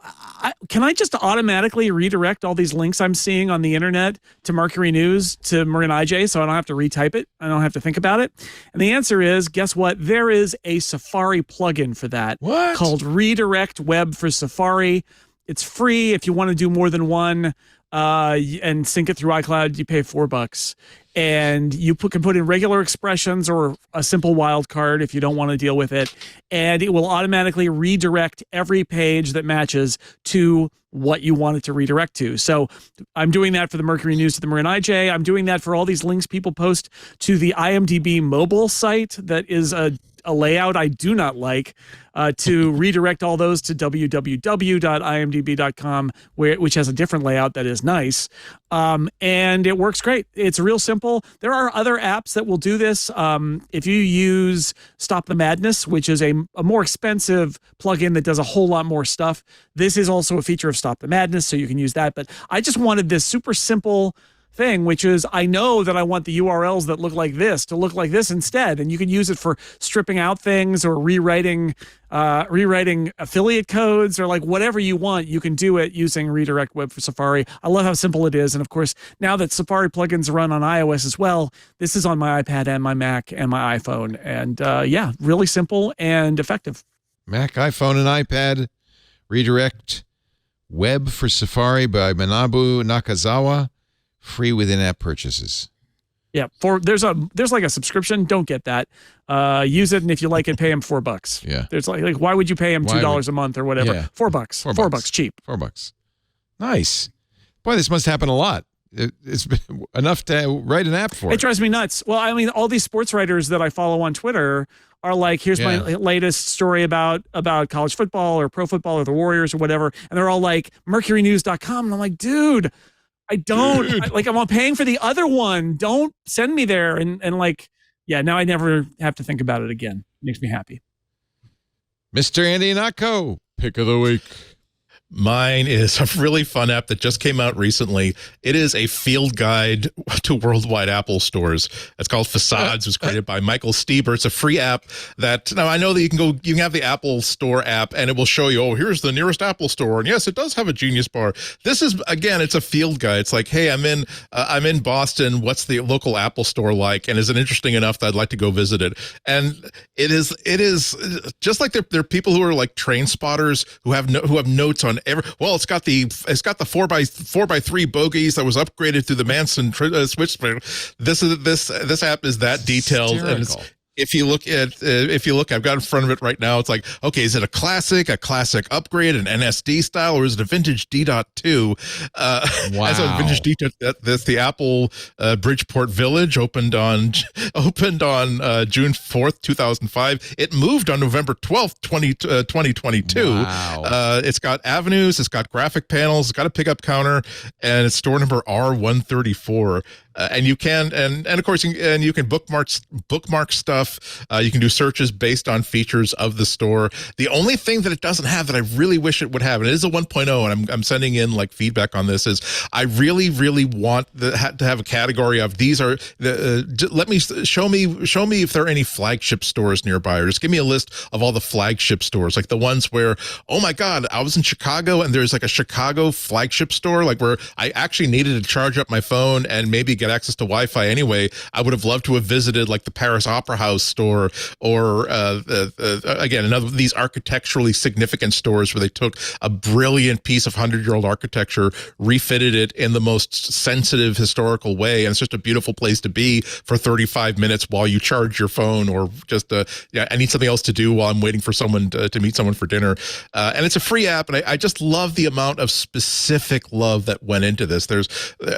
can I just automatically redirect all these links I'm seeing on the internet to Mercury News to Marin IJ so I don't have to retype it? I don't have to think about it? And the answer is, guess what? There is a Safari plugin for that. What? Called Redirect Web for Safari. It's free. If you want to do more than one and sync it through iCloud, you pay $4. And you can put in regular expressions or a simple wildcard if you don't want to deal with it. And it will automatically redirect every page that matches to what you want it to redirect to. So I'm doing that for the Mercury News to the Marin IJ. I'm doing that for all these links people post to the IMDb mobile site that is a layout I do not like, to redirect all those to www.imdb.com, which has a different layout that is nice. And it works great. It's real simple. There are other apps that will do this. If you use Stop the Madness, which is a more expensive plugin that does a whole lot more stuff, this is also a feature of Stop the Madness, so you can use that. But I just wanted this super simple thing, which is I know that I want the URLs that look like this to look like this instead, and you can use it for stripping out things or rewriting affiliate codes or like whatever you want. You can do it using Redirect Web for Safari. I love how simple it is, and of course now that Safari plugins run on iOS as well, this is on my iPad and my Mac and my iPhone, and yeah, really simple and effective. Mac, iPhone, and iPad. Redirect Web for Safari by Manabu Nakazawa. Free with in-app purchases. Yeah, there's like a subscription. Don't get that. Use it, and if you like it, pay him $4. Yeah. There's like why would you pay him $2 a month or whatever? Yeah. $4. $4 cheap. $4. Nice. Boy, this must happen a lot. It's been enough to write an app for it. It drives me nuts. Well, I mean, all these sports writers that I follow on Twitter are like, here's my latest story about college football or pro football or the Warriors or whatever, and they're all like mercurynews.com, and I'm like, dude, I don't I'm paying for the other one. Don't send me there. And like, yeah, now I never have to think about it again. Makes me happy. Mr. Andy Ihnatko, pick of the week. Mine is a really fun app that just came out recently. It is a field guide to worldwide Apple stores. It's called Facades. It was created by Michael Stieber. It's a free app that, now I know that you can have the Apple Store app and it will show you, oh, here's the nearest Apple store. And yes, it does have a Genius Bar. This is, again, it's a field guide. It's like, hey, I'm in Boston. What's the local Apple store like? And is it interesting enough that I'd like to go visit it? And it is just like there are people who are like train spotters who have notes on well, it's got the 4x3 bogies that was upgraded through the Manson switch. This app is that detailed. Hysterical. And if you look, I've got in front of it right now. It's like, okay, is it a classic upgrade, an NSD style, or is it a vintage D.2? Wow. As a vintage D.2, that's the Apple Bridgeport Village opened on June 4th, 2005. It moved on November 12th, 2022. Wow. It's got avenues, it's got graphic panels, it's got a pickup counter, and it's store number R134. And you can, and of course, you can bookmark stuff. You can do searches based on features of the store. The only thing that it doesn't have that I really wish it would have, and it is a 1.0, and I'm sending in like feedback on this, is I really want to have a category of these are show me if there are any flagship stores nearby, or just give me a list of all the flagship stores, like the ones where, oh my God, I was in Chicago and there's like a Chicago flagship store, like where I actually needed to charge up my phone and maybe get access to Wi-Fi anyway. I would have loved to have visited like the Paris Opera House store, or again, another of these architecturally significant stores where they took a brilliant piece of 100-year-old architecture, refitted it in the most sensitive historical way, and it's just a beautiful place to be for 35 minutes while you charge your phone, or just I need something else to do while I'm waiting for someone to meet someone for dinner. And it's a free app, and I just love the amount of specific love that went into this.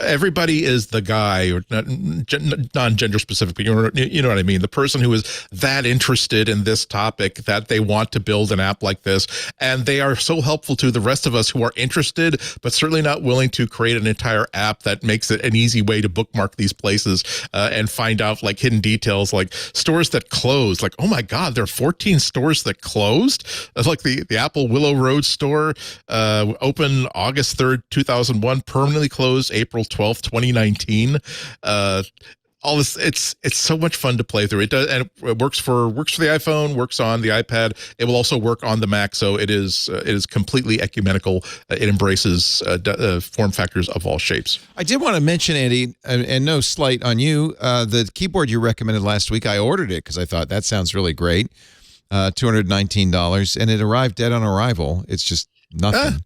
Everybody is the guy, or non-gender specific, but you know what I mean, the person who is that interested in this topic that they want to build an app like this, and they are so helpful to the rest of us who are interested but certainly not willing to create an entire app that makes it an easy way to bookmark these places and find out like hidden details, like stores that closed. Like, oh my God, there are 14 stores that closed. That's like the Apple Willow Road store, opened August 3rd, 2001, permanently closed April 12th, 2019. All this, it's so much fun to play through. It does, and it works for the iPhone, works on the iPad. It will also work on the Mac. So it is completely ecumenical. It embraces form factors of all shapes. I did want to mention, Andy, and no slight on you, the keyboard you recommended last week. I ordered it because I thought that sounds really great. $219, and it arrived dead on arrival. It's just nothing.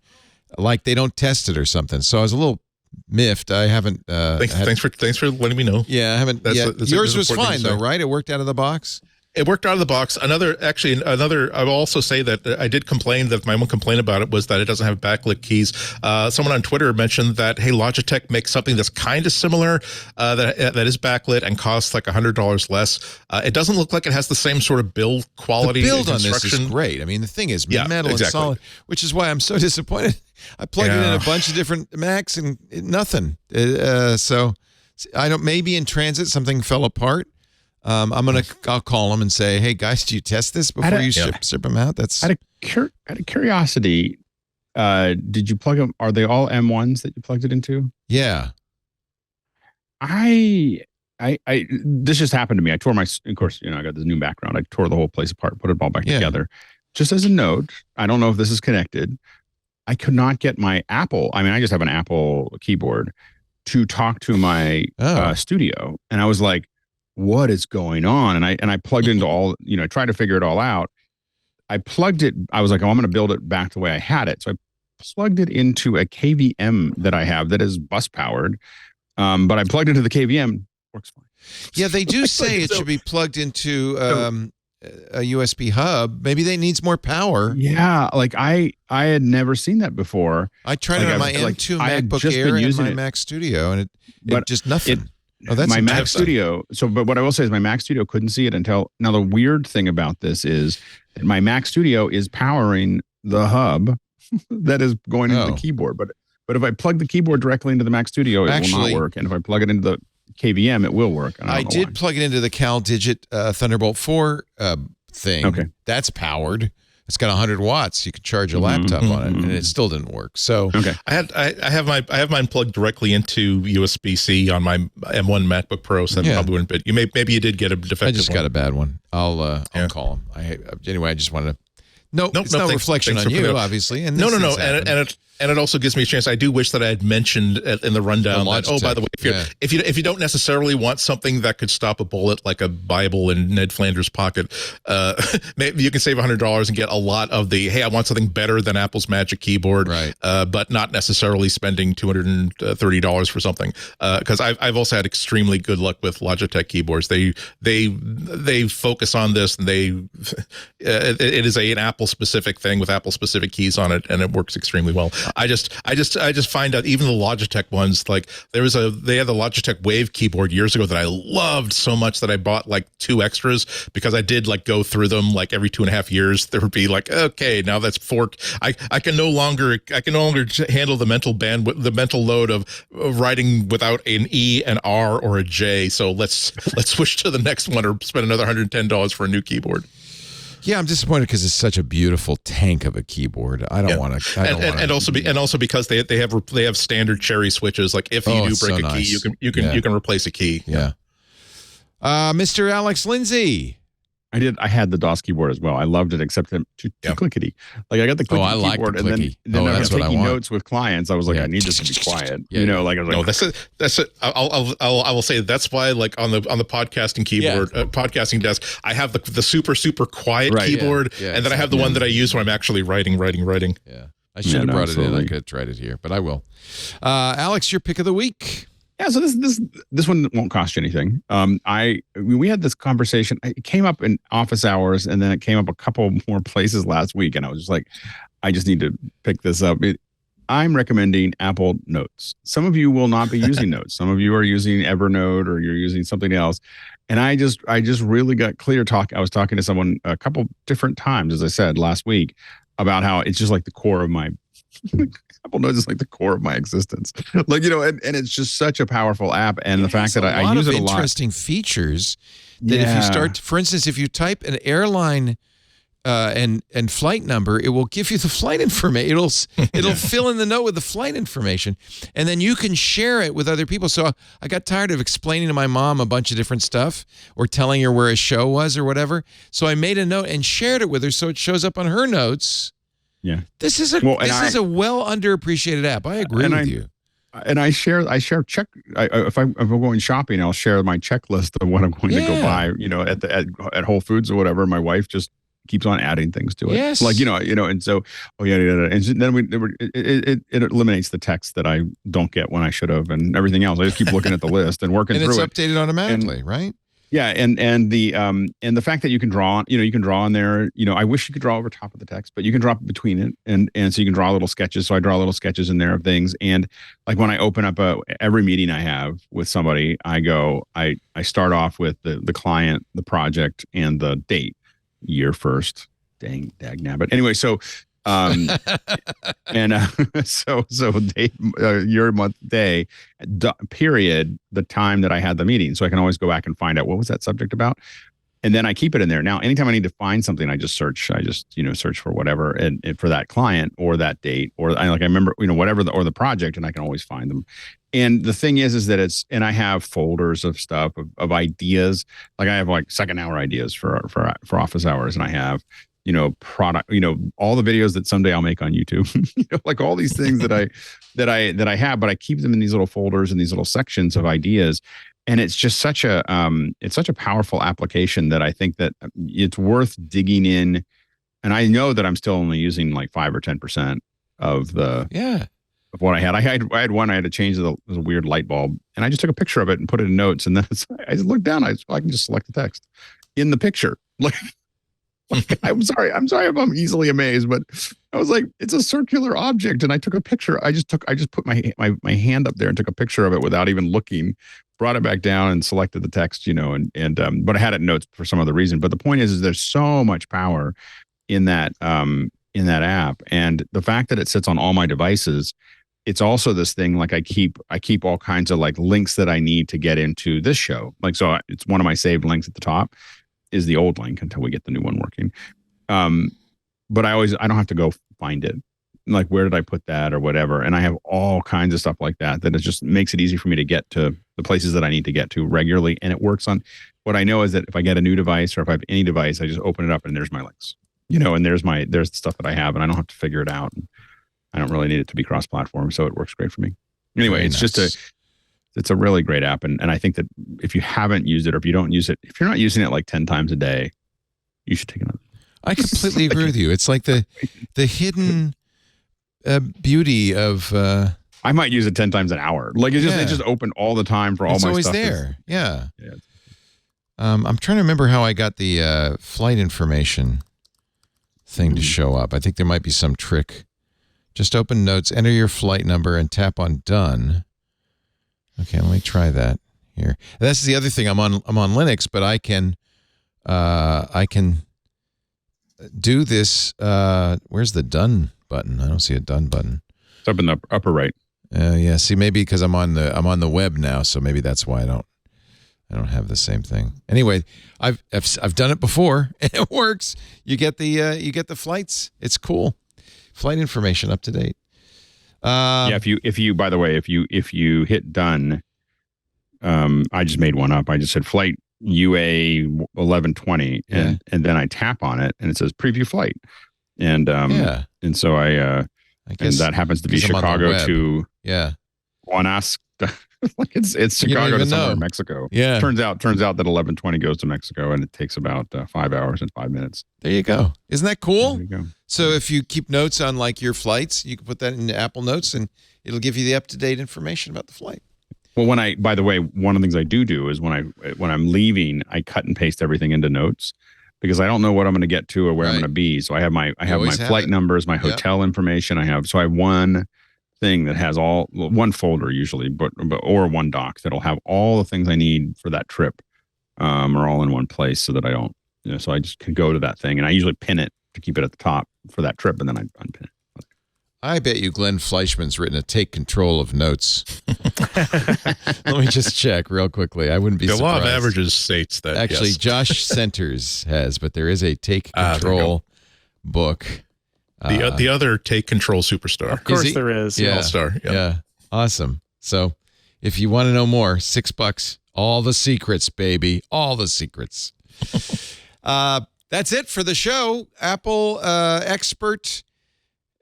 Like they don't test it or something. So I was a little miffed. I haven't. Thanks for letting me know. Yeah, I haven't. Yours was fine though, right? It worked out of the box. It worked out of the box. Another. I will also say that I did complain that my one complaint about it was that it doesn't have backlit keys. Someone on Twitter mentioned that, hey, Logitech makes something that's kind of similar that is backlit and costs like $100 less. It doesn't look like it has the same sort of build quality. The build on this is great. I mean, the thing is metal and solid, which is why I'm so disappointed. I plugged it in a bunch of different Macs and nothing. So I don't. Maybe in transit something fell apart. I'll call them and say, hey guys, do you test this before you ship them out? That's out of curiosity. Did you plug them? Are they all M1s that you plugged it into? Yeah. This just happened to me. I tore of course, I got this new background. I tore the whole place apart, put it all back together. Just as a note, I don't know if this is connected. I could not get my Apple. I mean, I just have an Apple keyboard to talk to my studio. And I was like, what is going on? And I plugged into all, tried to figure it all out. I plugged it. I was like, I'm going to build it back the way I had it. So I plugged it into a KVM that I have that is bus powered. But I plugged into the KVM, works fine. Yeah, they do say it should be plugged into a USB hub. Maybe they needs more power. Yeah, like I had never seen that before. I tried it on my M2 MacBook Air and my Mac Studio, and it just nothing. That's my Mac Studio. But what I will say is my Mac Studio couldn't see it until now. The weird thing about this is that my Mac Studio is powering the hub that is going into the keyboard. But if I plug the keyboard directly into the Mac Studio, it will not work. And if I plug it into the KVM, it will work. I did plug it into the CalDigit Thunderbolt 4 thing. Okay. That's powered. it's got 100 watts. You could charge a laptop on it, and it still didn't work. So I have mine plugged directly into USB-C on my M1 MacBook Pro, so that probably wouldn't. But maybe you did get a defective. I just got a bad one. I'll call him. Anyway, I just wanted to. Nope, it's no reflection on you, obviously. And no, and it also gives me a chance. I do wish that I had mentioned in the rundown that, by the way, if you don't necessarily want something that could stop a bullet like a Bible in Ned Flanders' pocket, maybe you can save $100 and get a lot of the, hey, I want something better than Apple's Magic Keyboard, but not necessarily spending $230 for something. Because I've also had extremely good luck with Logitech keyboards. They focus on this, and it is an Apple specific thing with Apple specific keys on it, and it works extremely well. I just find out even the Logitech ones, like they had the Logitech Wave keyboard years ago that I loved so much that I bought like 2 extras because I did like go through them like every 2.5 years. There would be like, okay, now that's 4. I can no longer handle the mental load of writing without an E, an R, or a J. So let's switch to the next one or spend another $110 for a new keyboard. Yeah, I'm disappointed because it's such a beautiful tank of a keyboard. I don't want to. And also because they have standard cherry switches. Like if you do break a key, you can replace a key. Yeah. Mr. Alex Lindsay. I had the DOS keyboard as well. I loved it, except too clickety. Like I got the clicky keyboard, and then I was taking notes with clients. I was like, I need this to be quiet. I was like, that's it. I will say that's why, like on the podcasting keyboard, podcasting desk, I have the super quiet keyboard, and then I have the one that I use when I'm actually writing. Yeah, I should have brought it in. I could have tried it here, but I will. Alex, your pick of the week. Yeah, so this one won't cost you anything. We had this conversation. It came up in office hours, and then it came up a couple more places last week, and I was just like, I just need to pick this up. I'm recommending Apple Notes. Some of you will not be using Notes. Some of you are using Evernote, or you're using something else. And I just really got clear talk. I was talking to someone a couple different times, as I said last week, about how it's just like the core of my. Apple Notes is like the core of my existence. Like, and it's just such a powerful app. And the fact that I use it a lot. Interesting features that if you start, for instance, if you type an airline and flight number, it will give you the flight information. It'll fill in the note with the flight information, and then you can share it with other people. So I got tired of explaining to my mom a bunch of different stuff or telling her where a show was or whatever. So I made a note and shared it with her, so it shows up on her notes. Yeah, this is a well underappreciated app. I agree with you. And I share check. If I'm going shopping, I'll share my checklist of what I'm going to go buy. At Whole Foods or whatever. My wife just keeps on adding things to it. Yes. Like and so and then it eliminates the text that I don't get when I should have, and everything else. I just keep looking at the list and working through it. And it's updated automatically, right? Yeah, and the fact that you can draw, you can draw on there. I wish you could draw over top of the text, but you can draw between it, and so you can draw little sketches. So I draw little sketches in there of things, and like when I open up every meeting I have with somebody, I start off with the client, the project, and the date, year first. Dang nabbit. Anyway, so. So date, year, month, day, period, the time that I had the meeting. So I can always go back and find out what was that subject about. And then I keep it in there. Now, anytime I need to find something, I just search. Search for whatever and for that client or that date, or I remember, whatever or the project, and I can always find them. And the thing is that and I have folders of stuff of ideas. Like I have like second hour ideas for office hours, and I have, product, all the videos that someday I'll make on YouTube, like all these things that I have, but I keep them in these little folders and these little sections of ideas. And it's just such a powerful application that I think that it's worth digging in. And I know that I'm still only using like 5 or 10% of of what I had. I had one, I had to change the weird light bulb, and I just took a picture of it and put it in notes. And then I just looked down, I can just select the text in the picture. I'm sorry if I'm easily amazed, but I was like, it's a circular object, and I took a picture. I just put my hand up there and took a picture of it without even looking, brought it back down and selected the text, but I had it in notes for some other reason. But the point is there's so much power in that app, and the fact that it sits on all my devices, it's also this thing, like I keep all kinds of like links that I need to get into this show. Like, so it's one of my saved links at the top is the old link until we get the new one working. but I don't have to go find it. Like, where did I put that or whatever? And I have all kinds of stuff like that it just makes it easy for me to get to the places that I need to get to regularly. And it works on what I know is that if I get a new device or if I have any device, I just open it up and there's my links, and there's the stuff that I have, and I don't have to figure it out. And I don't really need it to be cross-platform, so it works great for me. Anyway, it's a really great app. And I think that if you haven't used it, or if you don't use it, if you're not using it like 10 times a day, you should take another. I completely agree with you. It's like the hidden beauty of. I might use it 10 times an hour. Like it's just open all the time for all my stuff. It's always there. Yeah. I'm trying to remember how I got the flight information thing to show up. I think there might be some trick. Just open Notes, enter your flight number, and tap on Done. Okay, let me try that here. That's the other thing. I'm on Linux, but I can do this. Where's the Done button? I don't see a Done button. It's up in the upper right. Yeah. See, maybe because I'm on the web now, so maybe that's why I don't have the same thing. Anyway, I've done it before and it works. You get the flights. It's cool. Flight information up to date. If you by the way, if you hit Done, I just made one up. I just said flight UA 1120 and then I tap on it and it says preview flight. And and so I guess, and that happens to be Chicago to Guanask. Like it's Chicago to somewhere, Mexico. Yeah. Turns out that 1120 goes to Mexico and it takes about 5 hours and 5 minutes. There you go. Isn't that cool? There you go. So if you keep notes on like your flights, you can put that in Apple Notes and it'll give you the up-to-date information about the flight. Well, by the way, one of the things I do is when I'm leaving, I cut and paste everything into Notes because I don't know what I'm going to get to or where I'm going to be. So I have my flight numbers, my hotel information. I have one thing that has one folder usually, but or one doc that'll have all the things I need for that trip, are all in one place so that I don't, so I just can go to that thing and I usually pin it to keep it at the top for that trip and then I unpin it. I bet you Glenn Fleischman's written a Take Control of Notes. Let me just check real quickly. I wouldn't be surprised. The law of averages states that. Actually, yes. Josh Centers has, but there is a Take Control book. The other Take Control superstar. Of course there is. Yeah. All-star. Yeah. Awesome. So if you want to know more, $6. All the secrets, baby. All the secrets. That's it for the show. Apple expert,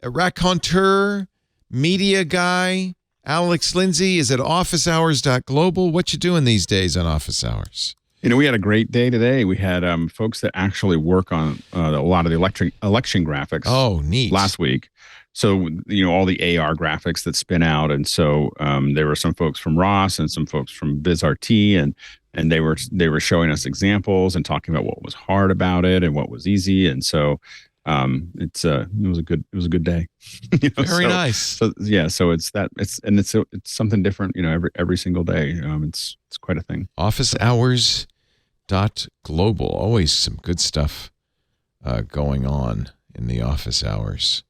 raconteur, media guy, Alex Lindsay is at officehours.global. What you doing these days on Office Hours? We had a great day today. We had folks that actually work on a lot of the election graphics. Oh, neat. Last week. So, all the AR graphics that spin out. And so there were some folks from Ross and some folks from BizRT and they were showing us examples and talking about what was hard about it and what was easy. And so it was a good day. Very nice. So it's something different, every single day. It's quite a thing. officehours.global. Always some good stuff going on in the office hours.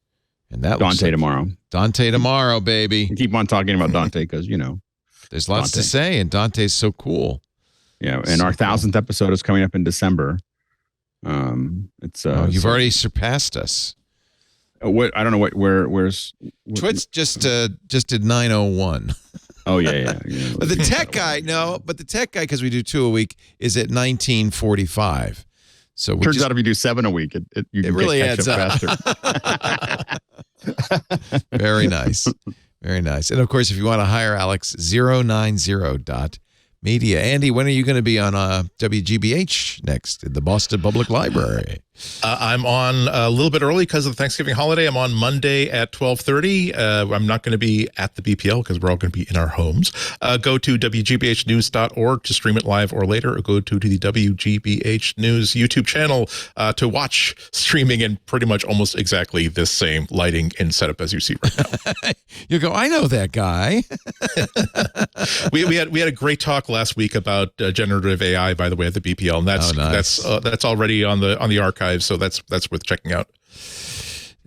And that Dante tomorrow. Dante tomorrow, baby. You keep on talking about Dante because there's lots Dante. to say, and Dante's so cool. Yeah, and our 1,000th episode is coming up in December. You've already surpassed us. What I don't know where's Twit's just did 901. Oh yeah. But the tech guy, because we do 2 a week, is at 1945. So turns out if you do 7 a week, it really adds up faster. Very nice. Very nice. And of course, if you want to hire Alex, 090.media. Andy, when are you going to be on WGBH next at the Boston Public Library? I'm on a little bit early because of the Thanksgiving holiday. I'm on Monday at 12:30. I'm not going to be at the BPL because we're all going to be in our homes. Go to WGBHnews.org to stream it live or later, or go to the WGBH News YouTube channel to watch streaming in pretty much almost exactly this same lighting and setup as you see right now. You go, I know that guy. we had a great talk last week about generative AI, by the way, at the BPL, and that's already on the archive. So that's worth checking out.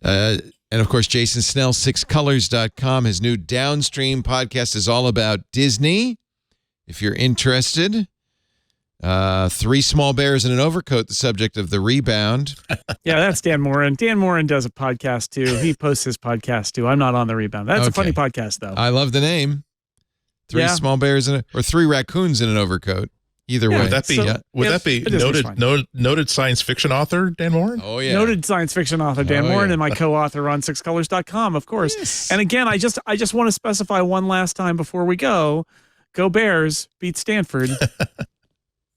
And of course, Jason Snell, sixcolors.com. His new Downstream podcast is all about Disney. If you're interested, Three small bears in an overcoat, the subject of the rebound. Yeah, that's Dan Morin. Dan Morin does a podcast too. He posts his podcast too. I'm not on the rebound. That's a funny podcast though. I love the name. Three small bears or three raccoons in an overcoat. Either way. Would that be noted science fiction author Dan Morin? Oh yeah. Noted science fiction author Dan Morin and my co-author on sixcolors.com, of course. Yes. And again, I just want to specify one last time before we go. Go Bears, beat Stanford.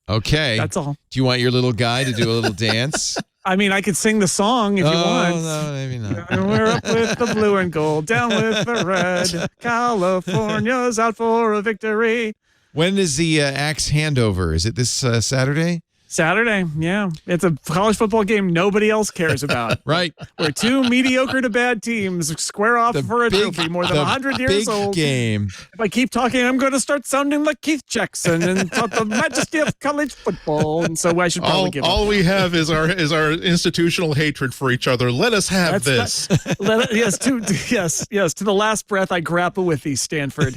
Okay. That's all. Do you want your little guy to do a little dance? I mean, I could sing the song if you want. No, maybe not. We're up with the blue and gold, down with the red. California's out for a victory. When is the axe handover? Is it this Saturday? Saturday, yeah. It's a college football game nobody else cares about. Right. Where two mediocre to bad teams square off for a trophy more than 100 years old. Game. If I keep talking, I'm going to start sounding like Keith Jackson and talk the majesty of college football. And so I should probably give up. All we have is our institutional hatred for each other. Let us have this. Yes, to the last breath I grapple with thee, Stanford.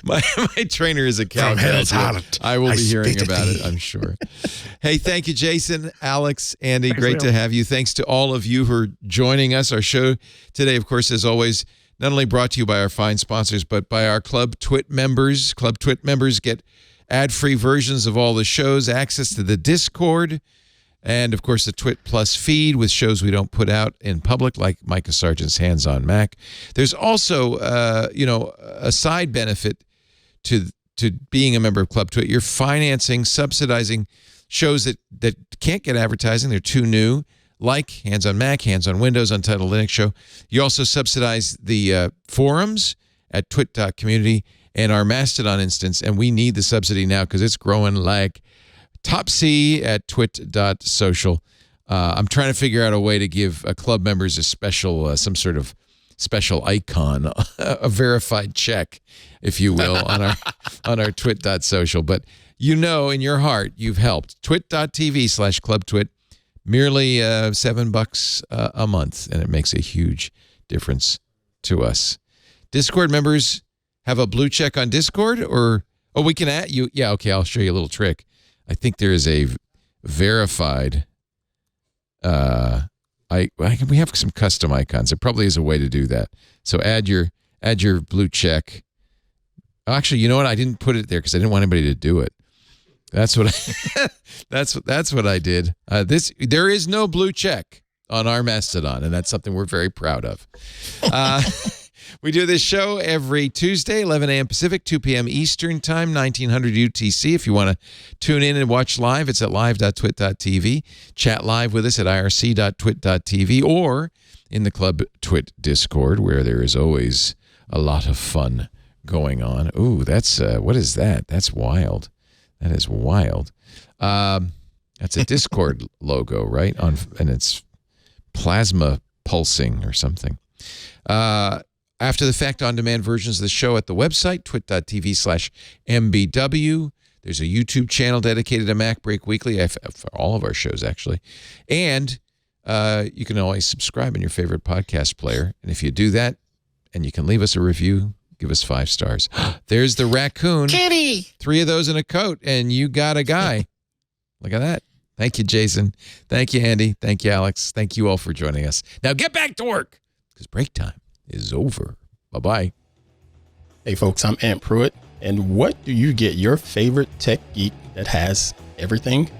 My trainer is a Cal graduate. I will be hearing about it, I'm sure. Hey, thank you, Jason, Alex, Andy. Thanks, great Will. to have you. Thanks to all of you who are joining us. Our show today, of course, as always, not only brought to you by our fine sponsors, but by our Club Twit members. Club Twit members get ad-free versions of all the shows, access to the Discord, and, of course, the Twit Plus feed with shows we don't put out in public, like Micah Sargent's Hands on Mac. There's also, a side benefit to being a member of Club Twit. You're subsidizing shows that can't get advertising. They're too new, like Hands on Mac, Hands on Windows, Untitled Linux Show. You also subsidize the forums at twit.community and our Mastodon instance, and we need the subsidy now because it's growing like Top C at twit.social. I'm trying to figure out a way to give club members a special, some sort of special icon, a verified check, if you will, on our twit.social. But in your heart, you've helped. Twit.tv/clubtwit, merely $7 a month, and it makes a huge difference to us. Discord members have a blue check on Discord, we can add you. Yeah, okay, I'll show you a little trick. I think there is a verified. We have some custom icons. There probably is a way to do that. So add your blue check. Actually, you know what? I didn't put it there because I didn't want anybody to do it. That's what that's what I did. There is no blue check on our Mastodon, and that's something we're very proud of. We do this show every Tuesday, 11 a.m. Pacific, 2 p.m. Eastern Time, 1900 UTC. If you want to tune in and watch live, it's at live.twit.tv. Chat live with us at irc.twit.tv or in the Club Twit Discord, where there is always a lot of fun going on. Ooh, that's what is that? That's wild. That is wild. That's a Discord logo, right? And it's plasma pulsing or something. After the fact, on-demand versions of the show at the website, twit.tv/mbw. There's a YouTube channel dedicated to MacBreak Weekly, for all of our shows, actually. And you can always subscribe in your favorite podcast player. And if you do that, and you can leave us a review, give us 5 stars. There's the raccoon. Kitty! 3 of those in a coat, and you got a guy. Look at that. Thank you, Jason. Thank you, Andy. Thank you, Alex. Thank you all for joining us. Now get back to work, because break time is over. Bye-bye. Hey, folks, I'm Ant Pruitt. And what do you get your favorite tech geek that has everything?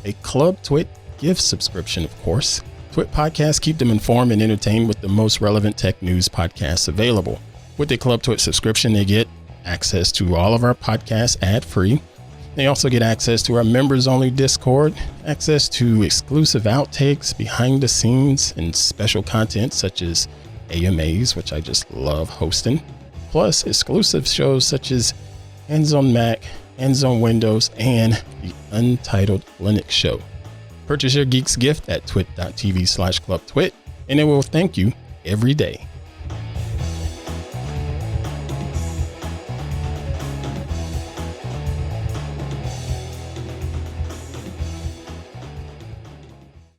A Club Twit gift subscription, of course. Twit podcasts keep them informed and entertained with the most relevant tech news podcasts available. With the Club Twit subscription, they get access to all of our podcasts ad-free. They also get access to our members-only Discord, access to exclusive outtakes, behind the scenes, and special content such as AMAs, which I just love hosting, plus exclusive shows such as Hands on Mac, Hands on Windows, and the Untitled Linux Show. Purchase your geek's gift at twit.tv/clubtwit, and it will thank you every day.